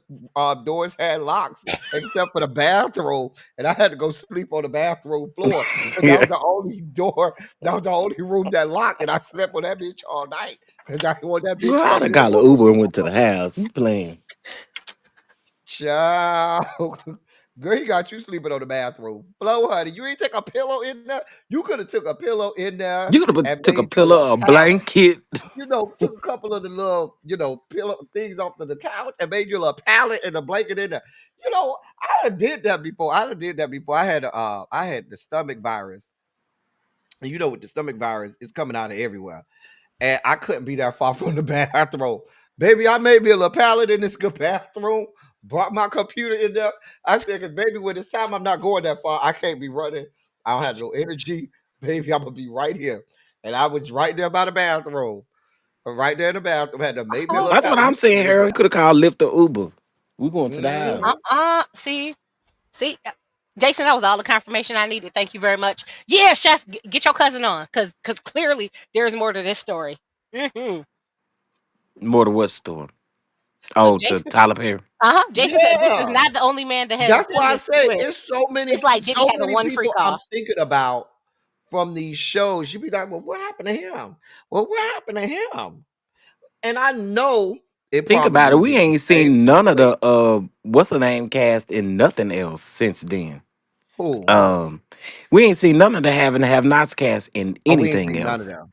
doors had locks except for the bathroom, and I had to go sleep on the bathroom floor because that Yeah. was the only door, that was the only room that locked, and I slept on that bitch all night because I didn't want that Girl, bitch I coming done in the called an room. Uber and went to the house. You playing? Child. Girl, he got you sleeping on the bathroom. Flo, honey, you ain't take a pillow in there. You could have took a pillow in there You could have and took a made you a pillow, a pallet. blanket. Took a couple of the little, pillow things off the couch and made you a little pallet and a blanket in there. I done did that before. I had the stomach virus. And with the stomach virus, it's coming out of everywhere. And I couldn't be that far from the bathroom. Baby, I made me a little pallet in this good bathroom, brought my computer in there. I said, because baby, when it's time I'm not going that far, I can't be running. I don't have no energy. Baby, I'm gonna be right here. And I was right there by the bathroom. Right there in the bathroom. Had to make me a Oh, little That's what pallet. I'm saying, Harold. You could have called Lyft or Uber. We going to the house. Mhm. see, Jason, that was all the confirmation I needed. Thank you very much. Yeah, Chef, get your cousin on, cause clearly there's more to this story. More to what store? So Oh, to Tyler Perry. Jason said this is Yeah. not the only man that has That's done why I this say with. it's so many, It's like Diddy so having many one freak people I'm off. thinking about from these shows. You be like, well, what happened to him? Well, what happened to him? And I know it Think about it. probably We was the ain't same seen none of situation. the what's the name cast in nothing else since then. Who? Um, we ain't seen none of the have and have nots cast in Oh, we ain't anything seen none of else. them.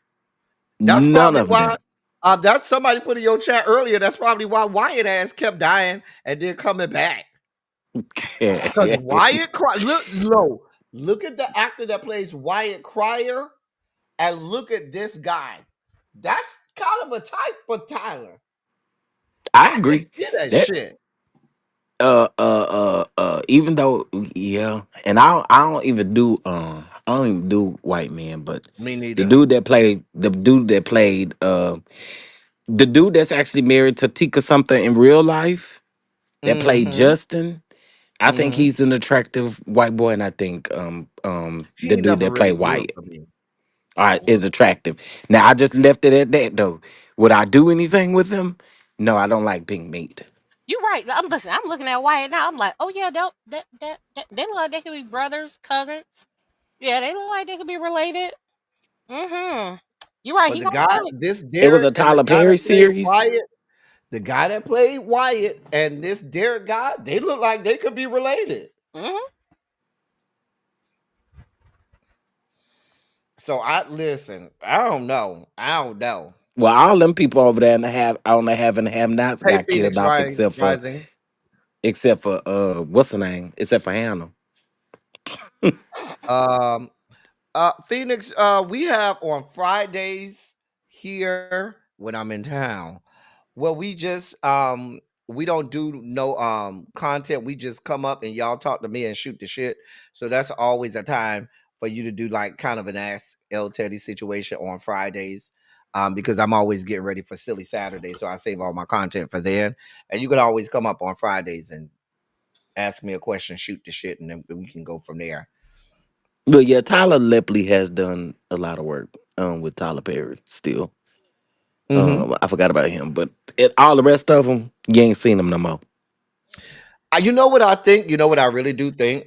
That's None probably of why. them. That's somebody put in your chat earlier. That's probably why Wyatt ass kept dying and then coming back. Because Wyatt Cry, look at the actor that plays Wyatt Cryer, and look at this guy. That's kind of a type for Tyler. I I can agree. get that That shit. even though yeah, and I don't even do white men, but Me the neither. dude that played the dude that's actually married to Tika something in real life that played Mm-hmm. Justin. I think Mm-hmm. he's an attractive white boy, and I think He the ain't dude never that really played grew up Wyatt, for me. all right, is attractive. Now I just left it at that though. Would I do anything with him? No, I don't like pink meat. You're right. I'm looking at Wyatt now. I'm like, oh yeah, they look like they could be brothers, cousins. Yeah, they look like they could be related. Mm-hmm. You're right. But He the gonna guy, probably. this It was a Derek, and the Tyler guy Perry that played series. Wyatt, and this Derek guy, they look like they could be related. Mm-hmm. So I listen. I don't know. I don't know. Well, all them people over there in the have on the have and have nots Hey, got killed Phoenix off Rising. except for what's the name? Except for Hannah. Um, Phoenix. We have on Fridays here when I'm in town. Well, we don't do no content. We just come up and y'all talk to me and shoot the shit. So that's always a time for you to do like kind of an Ask L Teddy situation on Fridays. Because I'm always getting ready for Silly Saturday. So I save all my content for then. And you can always come up on Fridays and ask me a question, shoot the shit, and then we can go from there. But yeah, Tyler Lepley has done a lot of work with Tyler Perry still. Mm-hmm. I forgot about him, but all the rest of them, you ain't seen them no more. You know what I think? You know what I really do think?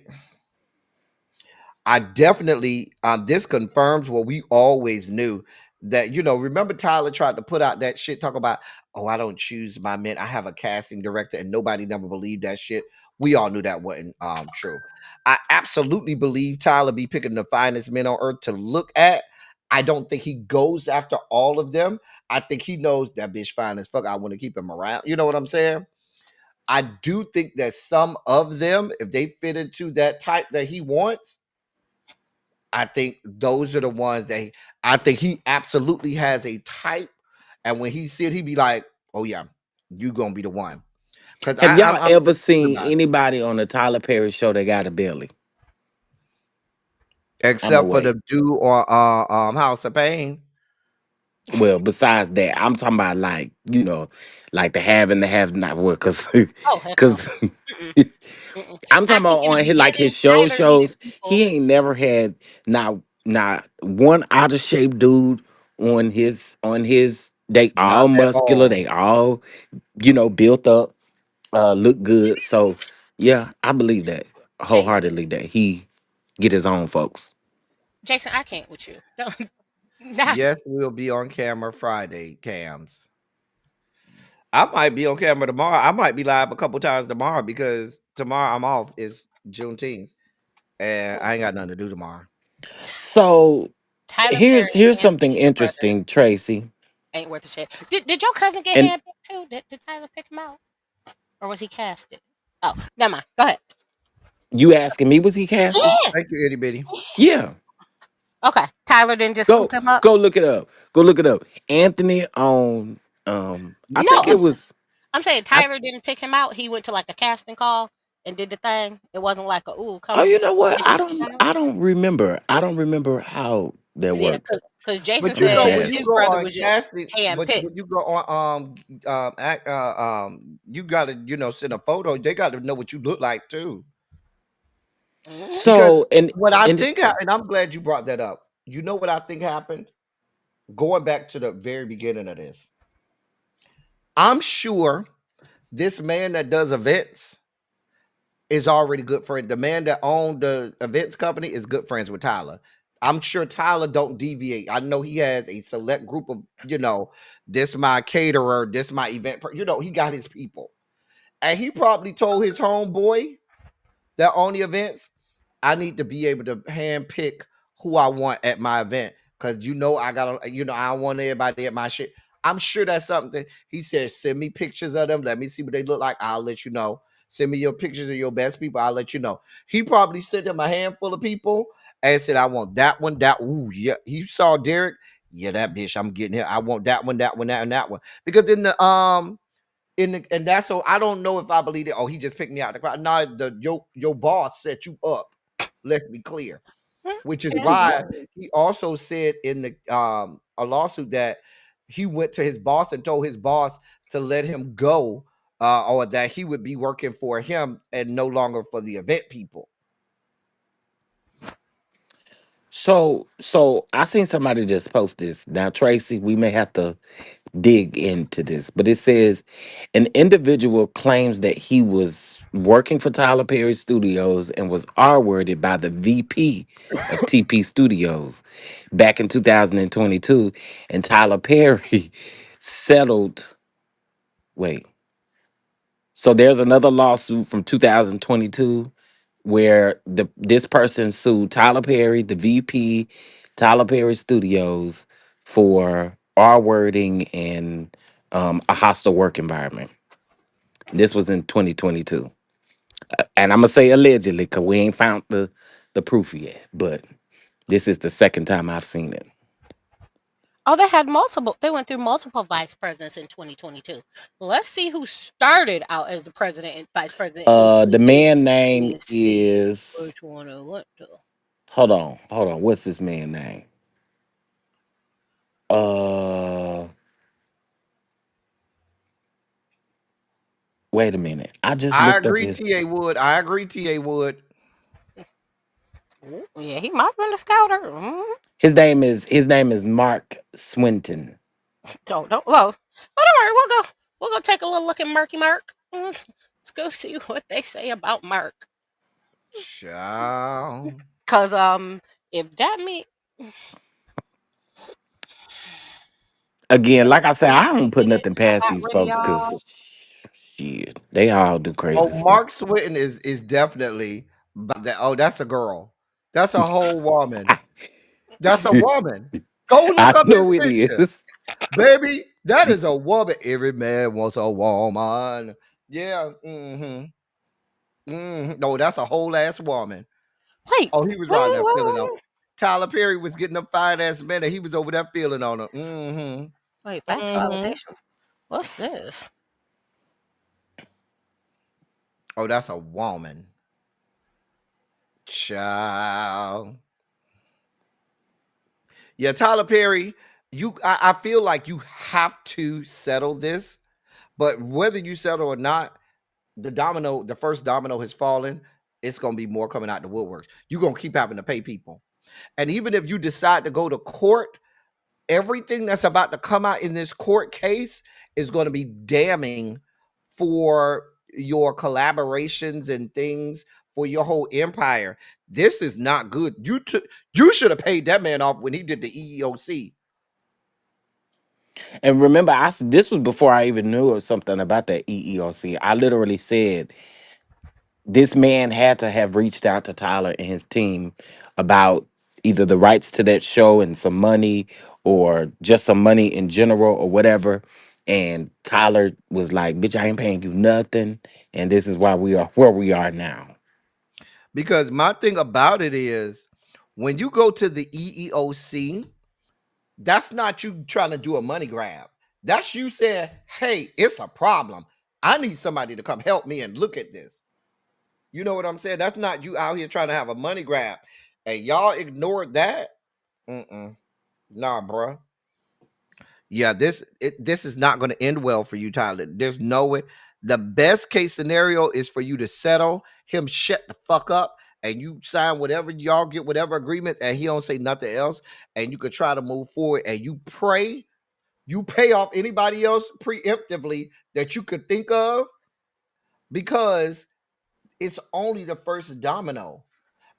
I definitely this confirms what we always knew, that remember Tyler tried to put out that shit, talk about, oh, I don't choose my men, I have a casting director, and nobody never believed that shit. We all knew that wasn't true. I absolutely believe Tyler be picking the finest men on earth to look at. I don't think he goes after all of them. I think he knows that bitch fine as fuck, I want to keep him around. You know what I'm saying? I do think that some of them, if they fit into that type that he wants, I think those are the ones that I think he absolutely has a type, and when he see it, he be like, "Oh yeah, you gonna be the one." Because Have y'all I'm ever serious seen about it. anybody on the Tyler Perry show that got a belly? I'm Except for away. the dude on House of Pain. Well, besides that, I'm talking about like like the have and the have not. Well, Oh heck no. cause Mm-mm, mm-mm. I'm I talking think about in the on his like his beginning, show Tyler needed shows. He people. ain't never had not one out of shape dude on his. They Not all at muscular. all. They all built up, look good. So yeah, I believe that Jason, wholeheartedly that he get his own folks. Jason, I can't with you. Don't, nah. Yes, we'll be on camera Friday, cams. I might be on camera tomorrow. I might be live a couple times tomorrow because tomorrow I'm off. It's Juneteenth, and I ain't got nothing to do tomorrow. So Tyler Perry here's and something Anthony's brother interesting, Tracy. ain't worth a shit. Did your cousin get And handpicked too? Did Tyler pick him out, or was he casted? Oh, never mind. Go ahead. you asking me, was he casted? Yeah. Thank you, itty bitty. Yeah. Okay. Tyler didn't just Go scoop him up. go look it up. Go look it up. Anthony on I No, think it was I'm saying I Tyler didn't pick him out. He went to like a casting call and did the thing. It wasn't like a ooh, oh, come you know what? audition for Tyler. I don't remember. I don't remember how that Yeah, worked. because Jason But I'm just said when you asking. his go brother on was just casting, handpicked. when you go on you gotta send a photo. They got to know what you look like too. Hmm. Because So and what I and think, and I'm glad you brought that up. You know what I think happened? Going back to the very beginning of this, I'm sure this man that does events is already good friend. The man that owned the events company is good friends with Tyler. I'm sure Tyler don't deviate. I know he has a select group of, this my caterer, this my event. He got his people. And he probably told his homeboy that own the events, I need to be able to hand pick who I want at my event. Cause I gotta, I don't want everybody at my shit. I'm sure that's something he said. Send me pictures of them. Let me see what they look like. I'll let you know. Send me your pictures of your best people. I'll let you know. He probably sent him a handful of people and said, I want that one, that. Ooh, yeah. He saw Derek. Yeah, that bitch. I'm getting here. I want that one, that one, that, and that one. Because and that's so I don't know if I believe it. Oh, he just picked me out of the crowd. No, your boss set you up. Let's be clear. Which is why he also said in the a lawsuit that he went to his boss and told his boss to let him go, or that he would be working for him and no longer for the event people. so I seen somebody just post this. Now, Tracy, we may have to dig into this, but it says an individual claims that he was working for Tyler Perry Studios and was R-worded by the VP of TP Studios back in 2022, and Tyler Perry settled. Wait, so there's another lawsuit from 2022 where this person sued Tyler Perry, the VP, Tyler Perry Studios for R wording and a hostile work environment. This was in 2022, and I'm gonna say allegedly because we ain't found the proof yet. But this is the second time I've seen it. Oh, they had multiple. They went through multiple vice presidents in 2022. Let's see who started out as the president and vice president in The 2022. man name Let's see is which one I went to. hold on. What's this man name? Uh, Wait a minute. I just I looked up agree, his. TA Wood. I agree, TA Wood. Ooh, yeah, he might have been a scouter. His name is Mark Swinton. Don't. Well, don't worry. We'll go take a little look at Murky Mark. Let's go see what they say about Mark. Child. Cause if that mean Again, like I said, he I don't put nothing past got these rid of folks y'all, because shit, they all do Oh, crazy stuff. Mark Swinton is definitely that. Oh, that's a girl. That's a whole woman. That's a woman. Go look I up his know it picture, is. baby. That is a woman. Every man wants a woman. Yeah. No, that's a whole ass woman. wait, Oh, he was riding that feeling out. Tyler Perry was getting a fine ass man, and he was over there feeling on her. wait, facts Mm-hmm. validation. What's this? Oh, that's a woman. Child. Yeah, Tyler Perry, I feel like you have to settle this, but whether you settle or not, the first domino has fallen. It's gonna be more coming out the woodworks. You're gonna keep having to pay people. And even if you decide to go to court, everything that's about to come out in this court case is going to be damning for your collaborations and things for your whole empire. This is not good. You should have paid that man off when he did the EEOC. And remember, this was before I even knew of something about that EEOC. I literally said this man had to have reached out to Tyler and his team about either the rights to that show and some money or just some money in general or whatever. And Tyler was like, bitch, I ain't paying you nothing. And this is why we are where we are now. Because my thing about it is when you go to the EEOC, that's not you trying to do a money grab. That's you saying, hey, it's a problem. I need somebody to come help me and look at this. You know what I'm saying? That's not you out here trying to have a money grab. And y'all ignored that. Mm-mm. Nah, bruh. Yeah, this is not going to end well for you, Tyler. There's no way. The best case scenario is for you to settle him, shut the fuck up, and you sign whatever y'all get, whatever agreements, and he don't say nothing else, and you could try to move forward. And you pray, you pay off anybody else preemptively that you could think of, because it's only the first domino.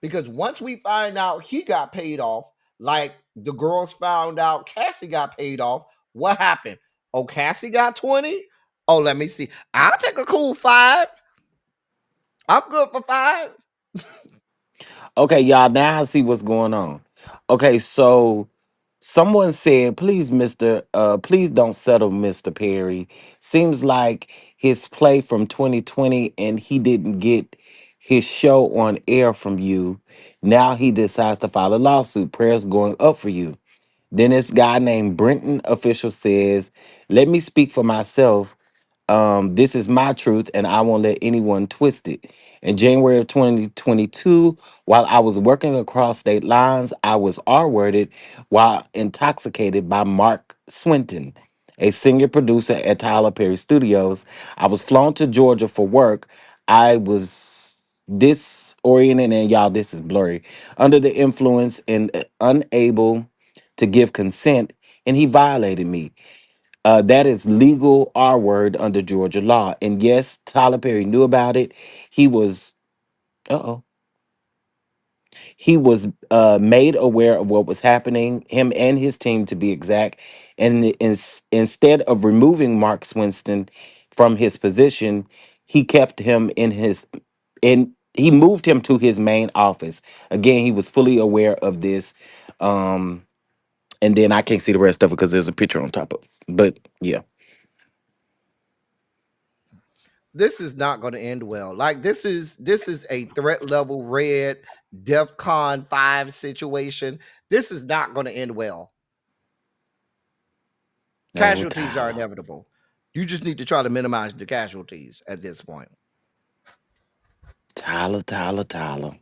Because once we find out he got paid off, like the girls found out Cassie got paid off, what happened? Oh, Cassie got 20? Oh, let me see. I'll take a cool 5. I'm good for 5. Okay, y'all, now I see what's going on. Okay, so someone said, please, please don't settle Mr. Perry. Seems like his play from 2020 and he didn't get his show on air from you. Now he decides to file a lawsuit. Prayers going up for you. Then this guy named Brenton Official says, let me speak for myself. This is my truth, and I won't let anyone twist it. In January of 2022, while I was working across state lines, I was R-worded while intoxicated by Mark Swinton, a senior producer at Tyler Perry Studios. I was flown to Georgia for work. I was disoriented, and y'all, this is blurry, under the influence and unable to give consent, and he violated me. That is legal R word under Georgia law. And yes, Tyler Perry knew about it. He was, uh-oh, he was made aware of what was happening, him and his team to be exact. And instead of removing Mark Swinston from his position, he kept him he moved him to his main office. Again, he was fully aware of this. Um, and then I can't see the rest of it because there's a picture on top of it. But yeah. This is not going to end well. Like this is a threat level red DEFCON 5 situation. This is not going to end well. Oh, Casualties are Tyler. inevitable. You just need to try to minimize the casualties at this point. Tyler.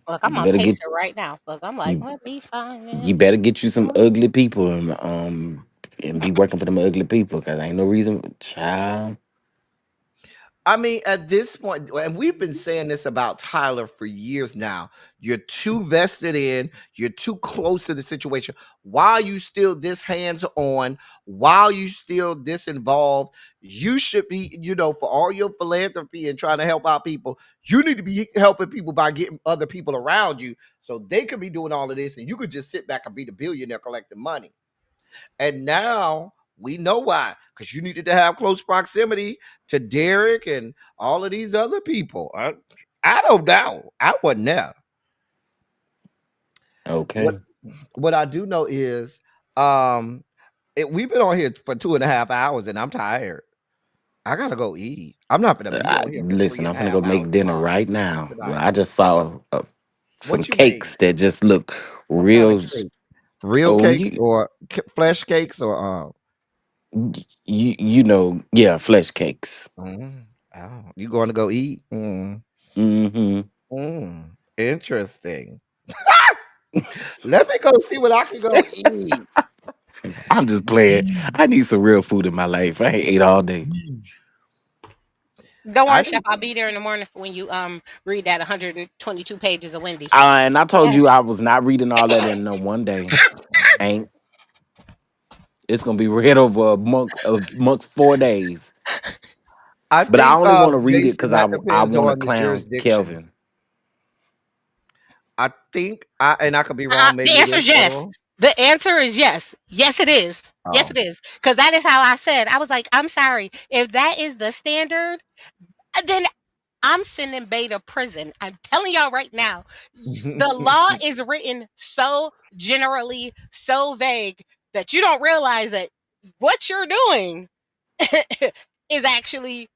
Look, I'm You on better get Pacer right now. Look, I'm like, you let me find you this. better get you some ugly people and be working for them ugly people because ain't no reason, child. I mean, at this point, and we've been saying this about Tyler for years now. You're too vested in, you're too close to the situation. While you still this hands on, while you still this involved, you should be, for all your philanthropy and trying to help out people, you need to be helping people by getting other people around you so they could be doing all of this and you could just sit back and be the billionaire collecting money. And now we know why, because you needed to have close proximity to Derek and all of these other people. I don't know. I wasn't there. What Okay. what I do know is um we've been on here for 2.5 hours and I'm tired. I gotta go eat. I'm not gonna be on here for three Listen, and I'm a gonna half go hours make dinner tomorrow right now. Well, tonight. I just saw some What you made? cakes that just look What kind of real. cake? Real Oh, cakes or flesh cakes or yeah, flesh cakes. oh, you going to go eat? Hmm. Interesting. Let me go see what I can go eat. I'm just playing. I need some real food in my life. I ain't ate all day. Don't I worry, Chef. need I'll be there in the morning for when you read that 122 pages of Wendy. And I told you Yes. I was not reading all that in one day. Ain't it's gonna be read over amongst 4 days. I But I think only want to read it Jason, because that I depends want to on the clown jurisdiction. Kelvin. I think I could be wrong, The maybe it answer is is yes. federal. The answer is yes. Yes, it is. Yes, Oh. it is. Because that is how I said. I was like, I'm sorry. If that is the standard, then I'm sending Bay to prison. I'm telling y'all right now. The law is written so generally, so vague that you don't realize that what you're doing is actually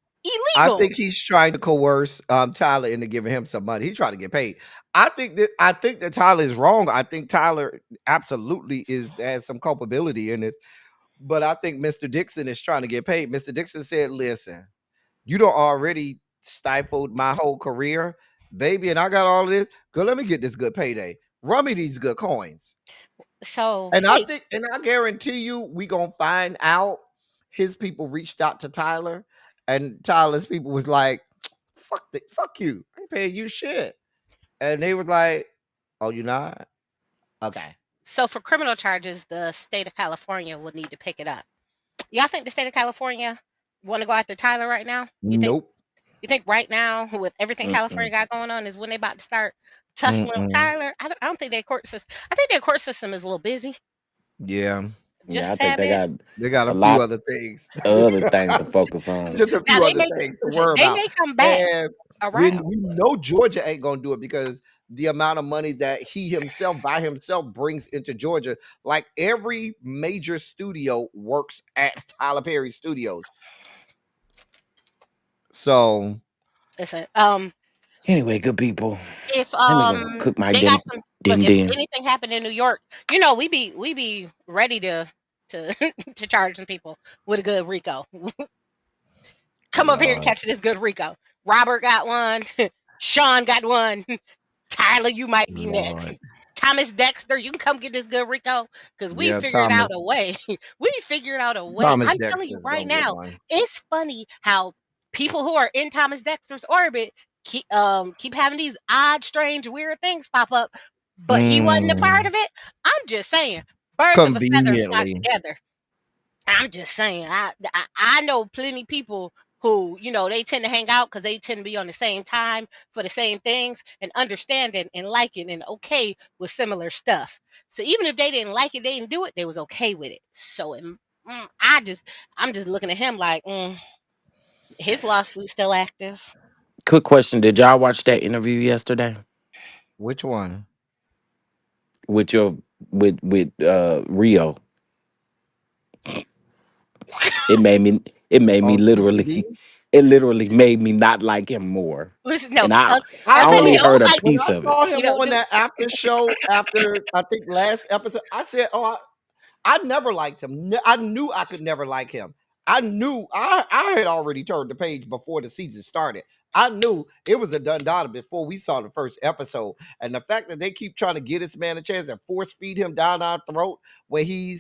I illegal. think he's trying to coerce Tyler into giving him some money. He's trying to get paid. I think that Tyler is wrong. I think Tyler absolutely has some culpability in this. But I think Mr. Dixon is trying to get paid. Mr. Dixon said, listen, you don't already stifled my whole career, baby, and I got all of this. Girl, let me get this good payday. Run me these good coins. So, And I wait, think, and I guarantee you, we gonna find out his people reached out to Tyler, and Tyler's people was like, fuck you. I ain't paying you shit. And they was like, oh, you not? Okay. so for criminal charges, the state of California would need to pick it up. Y'all think the state of California want to go after Tyler right now? Nope. You think right now with everything California Mm-mm. got going on is when they about to start tussling with Mm-mm. Tyler? I don't think their court system. I think their court system is a little busy, Yeah. just Yeah, I a think tad they bit. got They got a a few lot other things. of other things to focus on. Just a Now few they other may things to listen. worry They about. may come back And when around. we know Georgia ain't gonna do it because the amount of money that he himself by himself brings into Georgia, like every major studio works at Tyler Perry Studios. So Listen, Anyway, good people. if Let me go cook my they got din some look, din if din. anything happened in New York, we be ready to to charge some people with a good Rico. Come over here and Lord, catch this good Rico. Robert got one. Sean got one. Tyler, you might be next. Lord. Thomas Dexter, you can come get this good Rico because we Yeah, figured Thomas out a way. We figured out a way. Thomas I'm telling you Dexter's right gonna get now, one. it's funny how people who are in Thomas Dexter's orbit keep having these odd, strange, weird things pop up, but he wasn't a part Mm, of it. I'm just saying, birds of a feather flock conveniently. together. I'm just saying, I know plenty people who they tend to hang out because they tend to be on the same time for the same things and understanding and liking and okay with similar stuff. So even if they didn't like it, they didn't do it, they was okay with it. So I'm just looking at him like his lawsuit's still active. Quick question: did y'all watch that interview yesterday Which one? with your with Rio? It made me. It made me On literally. TV? It literally made me not like him more. Listen, no, And I I I'll I tell you, only you told don't heard a like when piece I of it. saw him on dude. that after show after I think last episode, I said, "Oh, I never liked him. I knew I could never like him. I knew I had already turned the page before the season started. I knew it was a done data before we saw the first episode. And the fact that they keep trying to get this man a chance and force feed him down our throat when he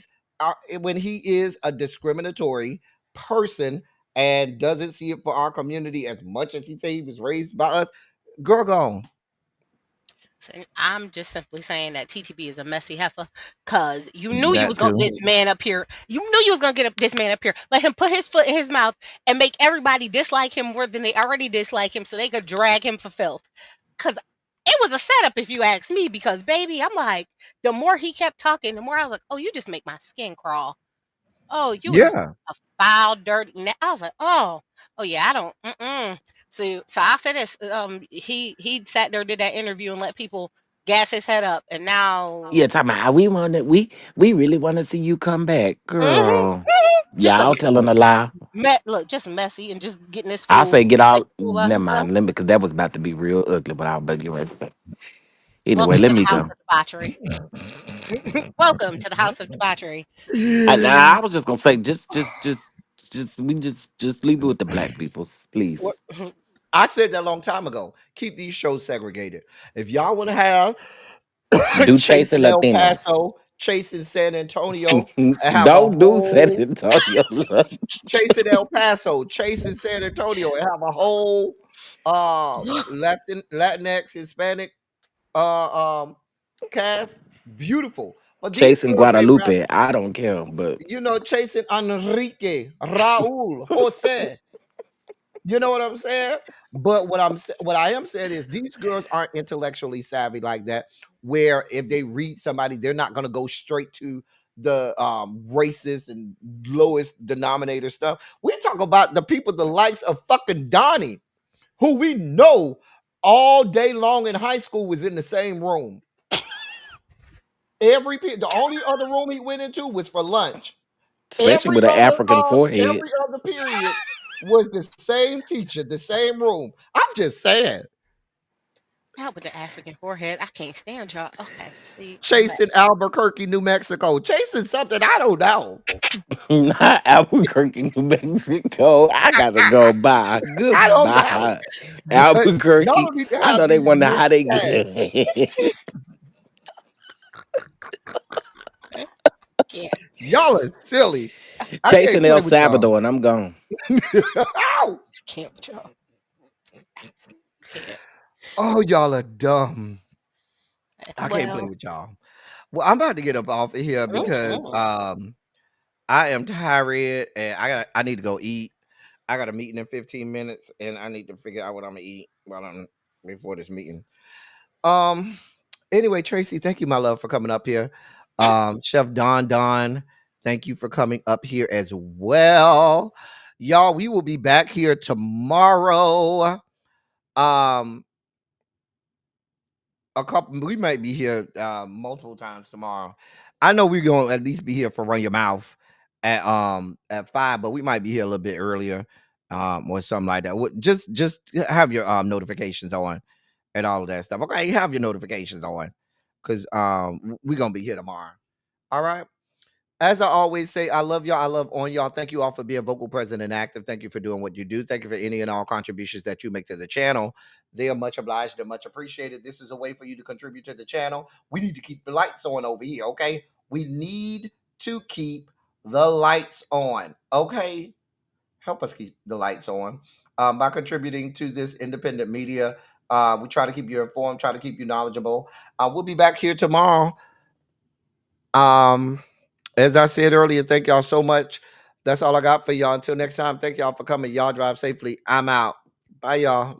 is a discriminatory person and doesn't see it for our community as much as he say he was raised by us, girl, gone. So I'm just simply saying that TTB is a messy heifer, cause you knew you was That gonna get too. this man up here. You knew you was gonna get this man up here. Let him put his foot in his mouth and make everybody dislike him more than they already dislike him, so they could drag him for filth. Cause it was a setup, if you ask me. Because baby, I'm like, the more he kept talking, the more I was like, oh, you just make my skin crawl. Oh, you was Yeah. a foul, dirty. I was like, oh yeah, I don't. So I said this. He sat there, did that interview, and let people gas his head up, and now, Yeah, talking about how we really want to see you come back, girl. just a Y'all telling a lie. look, just messy, and just getting this I fool say get like out. fool about Never himself. mind, let me because that was about to be real ugly. But I'll bet you right. Anyway, Welcome to let the me house go. of debauchery. Welcome to the house of debauchery. I was just gonna say, just leave it with the black people, What- please. I said that a long time ago. Keep these shows segregated. If y'all want to have Do chase the Chasing El Latinos. Paso, Chasing San Antonio, and have a Don't do San whole Antonio. Chasing El Paso, Chasing San Antonio, and have a whole Latinx Hispanic um cast. Beautiful. But these Chasing girls ain't rap. Guadalupe. I don't care, but Chasing Enrique, Raul, Jose. You know what I'm saying? But what I am saying is these girls aren't intellectually savvy like that. Where if they read somebody, they're not gonna go straight to the racist and lowest denominator stuff. We talk about the people the likes of fucking Donnie, who we know all day long in high school was in the same room. The only other room he went into was for lunch. especially with an African forehead. Every other period was the same teacher, the same room. I'm just saying. Now with the African forehead, I can't stand y'all. Okay, see, but Chasing Albuquerque, New Mexico. Chasing something I don't know. Not Albuquerque, New Mexico. I gotta go. Bye. I don't know. Goodbye. But y'all Albuquerque. don't need to I know have they these wonder how mixed they tags. get. can't, Y'all are silly. I can't Chasing play El with y'all. Salvador, and I'm gone. Ow! can't with y'all. Can't. Oh, y'all are dumb. I can't play Well, with y'all. Well, I'm about to get up off of here because mm-mm. I am tired and I need to go eat. I got a meeting in 15 minutes and I need to figure out what I'm gonna eat before this meeting. Um anyway, Tracy, thank you, my love, for coming up here. Chef Don, thank you for coming up here as well. Y'all, we will be back here tomorrow. Um we might be here multiple times tomorrow. I know we're gonna at least be here for Run Your Mouth at 5, but we might be here a little bit earlier or something like that. Just have your notifications on and all of that stuff. Okay, have your notifications on because we're gonna be here tomorrow. All right. As I always say, I love y'all. I love on y'all. Thank you all for being vocal, present, and active. Thank you for doing what you do. Thank you for any and all contributions that you make to the channel. They are much obliged. They're much appreciated. This is a way for you to contribute to the channel. We need to keep the lights on over here, okay? We need to keep the lights on, okay? Help us keep the lights on by contributing to this independent media. We try to keep you informed, try to keep you knowledgeable. We'll be back here tomorrow. Um, as I said earlier, thank y'all so much. That's all I got for y'all. Until next time, thank y'all for coming. Y'all drive safely. I'm out. Bye, y'all.